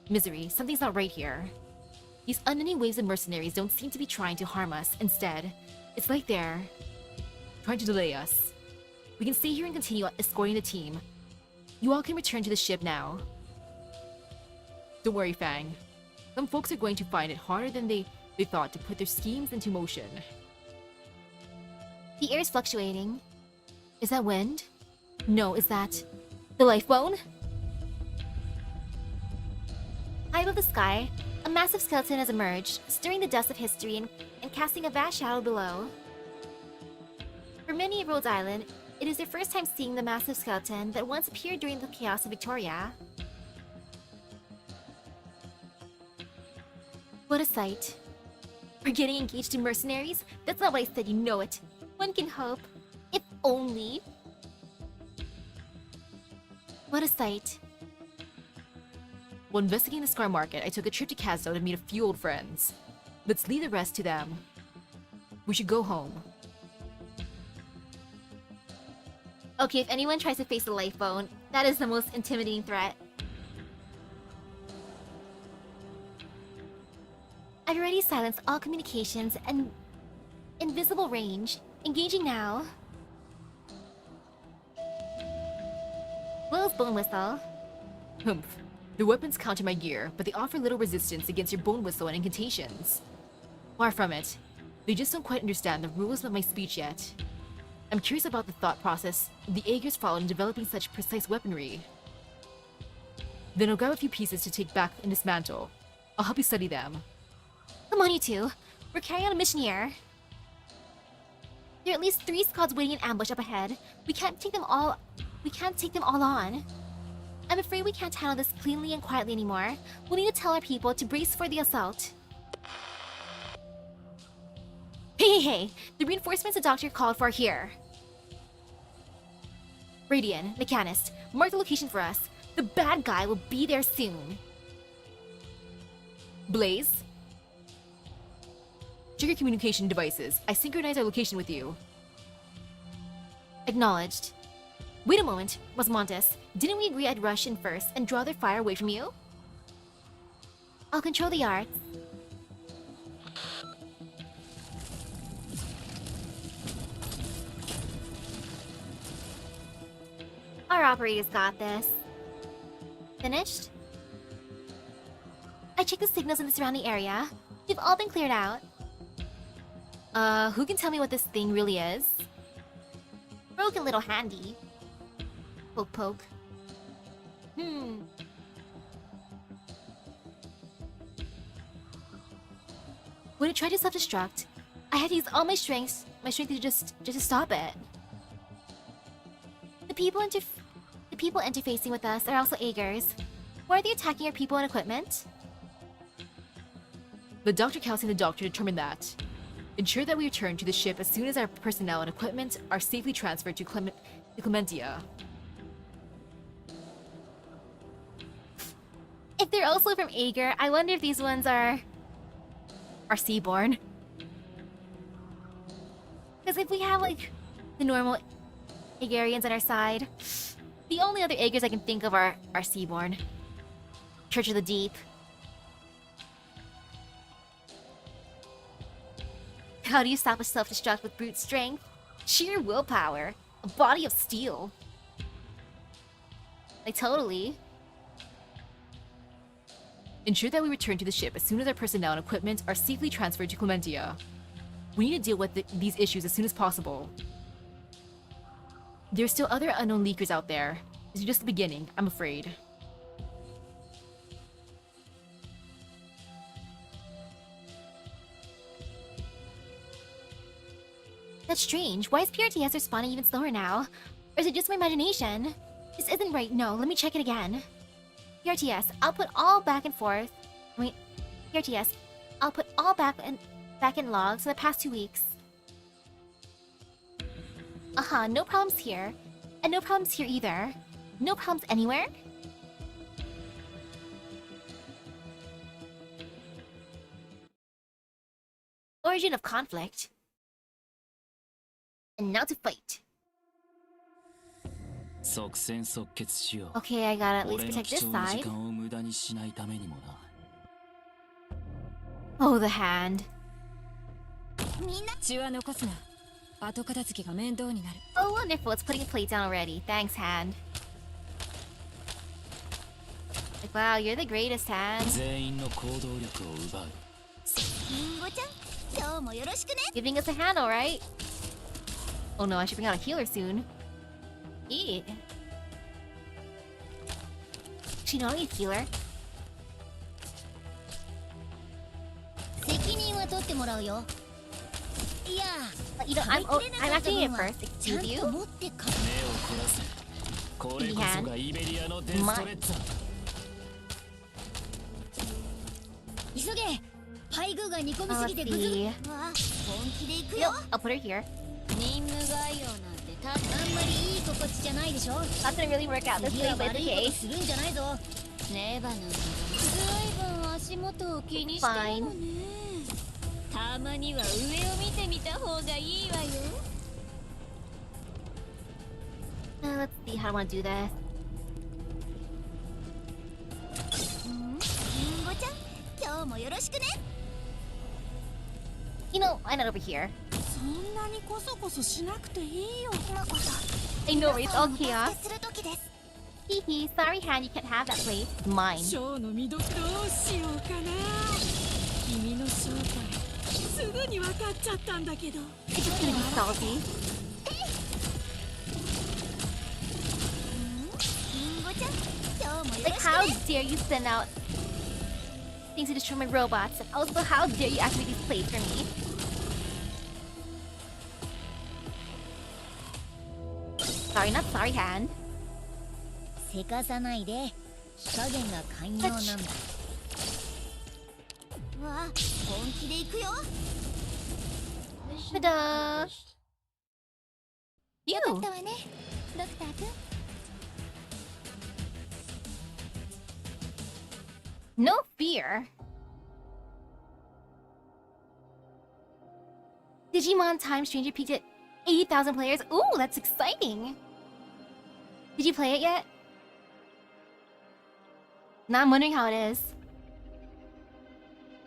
Misery, something's not right here. These unending waves of mercenaries don't seem to be trying to harm us. Instead, it's like they're Trying to delay us. We can stay here and continue escorting the team. You all can return to the ship now. Don't worry, Fang. Some folks are going to find it harder than they thought to put their schemes into motion. The air is fluctuating. Is that wind? No, is that the life bone? High above the sky, a massive skeleton has emerged, stirring the dust of history and casting a vast shadow below. For many at Rhodes Island, it is their first time seeing the massive skeleton that once appeared during the chaos of Victoria. What a sight. We're getting engaged in mercenaries? That's not what I said, you know it. One can hope. If only. What a sight. While investigating the Scar Market, I took a trip to Kazdo to meet a few old friends. Let's leave the rest to them. We should go home. Okay, if anyone tries to face the life bone, that is the most intimidating threat. I've already silenced all communications and invisible range. Engaging now. Will's bone whistle. Humph. The weapons counter my gear, but they offer little resistance against your bone whistle and incantations. Far from it. They just don't quite understand the rules of my speech yet. I'm curious about the thought process the Aegers followed in developing such precise weaponry. Then I'll grab a few pieces to take back and dismantle. I'll help you study them. Come on, you two. We're carrying on a mission here. There are at least 3 squads waiting in ambush up ahead. We can't take them all on. I'm afraid we can't handle this cleanly and quietly anymore. We'll need to tell our people to brace for the assault. Hey! The reinforcements the doctor called for are here. Radian, Mechanist, mark the location for us. The bad guy will be there soon. Blaze? Check your communication devices. I synchronize our location with you. Acknowledged. Wait a moment, Mosmontes. Didn't we agree I'd rush in first and draw their fire away from you? I'll control the arts. Our operators got this. Finished? I checked the signals in the surrounding area. They've all been cleared out. Who can tell me what this thing really is? Broke a little handy. Poke poke. When it tried to self-destruct, I had to use all my strength to just to stop it. The people interfacing with us are also Aegers. Why are they attacking our people and equipment? The Dr. Kelsey and the Doctor determined that. Ensure that we return to the ship as soon as our personnel and equipment are safely transferred to Clementia. If they're also from Aeger, I wonder if these ones are Seaborn. Because if we have, like, the normal Aegerians on our side, the only other Aegers I can think of are Seaborn. Church of the Deep. How do you stop a self-destruct with brute strength? Sheer willpower. A body of steel. Like, totally. Ensure that we return to the ship as soon as our personnel and equipment are safely transferred to Clementia. We need to deal with these issues as soon as possible. There's still other unknown leakers out there. This is just the beginning, I'm afraid. That's strange. Why is PRTS responding even slower now? Or is it just my imagination? This isn't right. No, let me check it again. PRTS, output all back and forth. Wait, PRTS, output all back in logs for the past 2 weeks. No problems here. And no problems here either. No problems anywhere? Origin of conflict. And now to fight. 即戦即決しよう。 Okay, I gotta at least 俺の protect 貴 this 重な時 side. 間を無駄にしないためにもな。 Oh, the hand. みんな血は残すな。後片付けが面倒になる。 Oh, wonderful. It's putting a plate down already. Thanks, hand. Like, wow, you're the greatest, hand. 全員の行動力を奪う。りんごちゃん、今日もよろしくね。 Giving us a hand, alright? Oh no, I should bring out a healer soon. Yeah. She not only a healer. 責任は取ってもらうよ。いや、 But you know, I'm acting it first. ちゃ Excuse ん you? と持ってか。目を凝らせ。これこそがイベリアのデストレッザー。急げ。配偶が煮込みすぎて Let's ぐず see. わあ、本気で行く No, よ。 I'll put her here. 任務概要なんてあんまりいい心地じゃないでしょ。 Not gonna really work out this 次 way, は but 悪 it's いこ okay. とするんじゃないぞ。ネバなんだ。ずいぶん足元を気にしてるのね。たまには上を見てみた方がいいわよ。Let's see how I want to do this. りんごちゃん、今日もよろしくね。 You know, why not over here? そんなにコソコソしなくていいよ。今こそ I know, it's all お助 chaos. けする時です。 Hee hee, sorry, hand, you can't have that plate. It's mine. ショーの見どころをしようかな。君の正体すぐに分かっちゃったんだけど。 It's just gonna be salty. りんごちゃん、今日もよ Like, ろしく how ね。 dare you send out things to destroy my robots? And also, how dare you activate these plates for me? Sorry, not sorry, hand. せかさないで。火加減が寛容なんだ。わあ、本気で行くよ。 Mission Ta-da! accomplished. You! よかったわね、ドクター君。 No fear! Digimon Time Stranger peaked at 80,000 players. Ooh, that's exciting! Did you play it yet? Now I'm wondering how it is.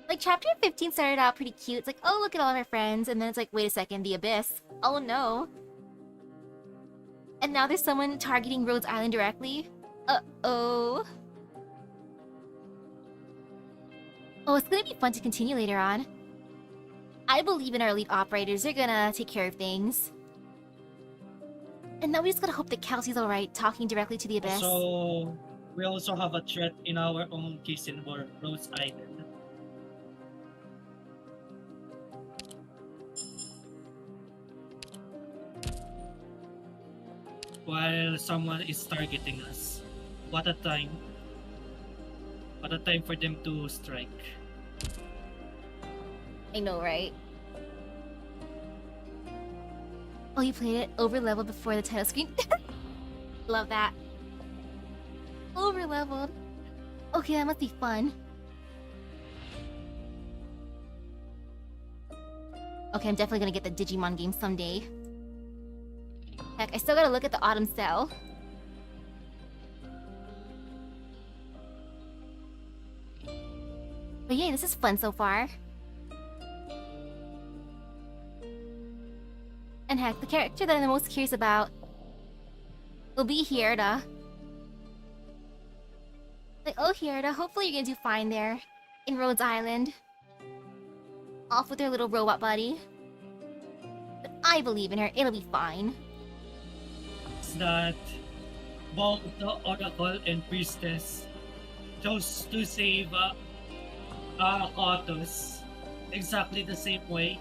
Like, chapter 15 started out pretty cute. It's like, oh, look at all of our friends. And then it's like, wait a second, the abyss. Oh no. And now there's someone targeting Rhodes Island directly. Uh-oh. Oh, it's gonna be fun to continue later on. I believe in our elite operators. They're gonna take care of things. And now we just gotta hope that Kelsey's alright, talking directly to the abyss. So we also have a threat in our own case in Rose Island. While someone is targeting us. What a time. What a time for them to strike. I know, right? Oh, you played it over leveled before the title screen? Love that. Over leveled. Okay, that must be fun. Okay, I'm definitely gonna get the Digimon game someday. Heck, I still gotta look at the Autumn Cell. But yeah, this is fun so far. And heck, the character that I'm the most curious about will be Hierda. Like, oh Hierda, hopefully you're gonna do fine there in Rhodes Island. Off with her little robot buddy. But I believe in her, it'll be fine. sucks that both the Oracle and Priestess chose to save courteous exactly the same way.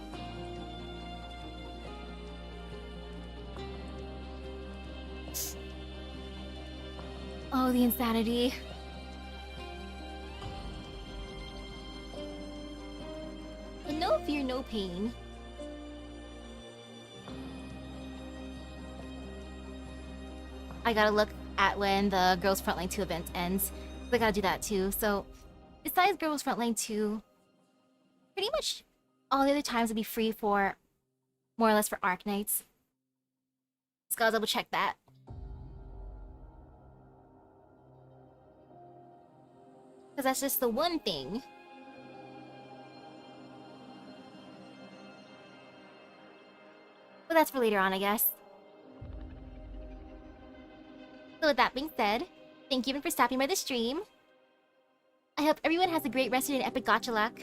Oh, the insanity. But no fear, no pain. I gotta look at when the Girls Frontline 2 event ends. I gotta do that too. So, besides Girls Frontline 2, pretty much all the other times will be free for, more or less, for Arknights. Just gotta double check that. Because that's just the one thing. But that's for later on, I guess. So with that being said, thank you for stopping by the stream. I hope everyone has a great rest of your epic gacha luck.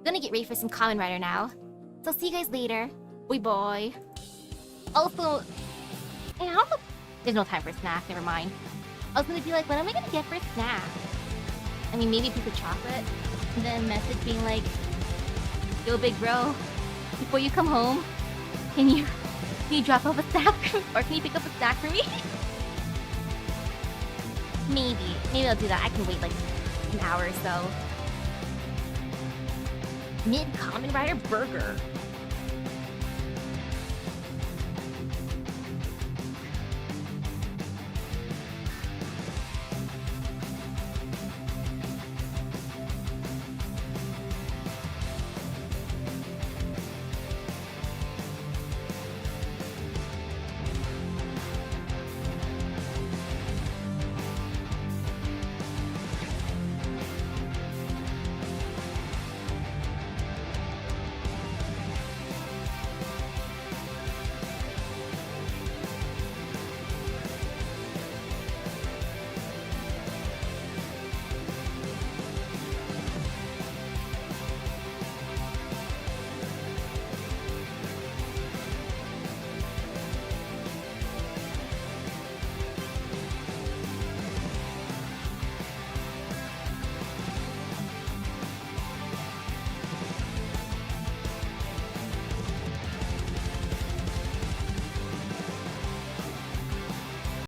Gonna get ready for some Kamen Rider now. So I'll see you guys later. Boy boy. Also, I don't know. There's no time for a snack, never mind. I was gonna be like, what am I gonna get for a snack? I mean, maybe a piece of chocolate. And then message being like, yo big bro, before you come home, can you drop off a snack? Or can you pick up a snack for me? Maybe I'll do that. I can wait like an hour or so. Mid Kamen Rider burger.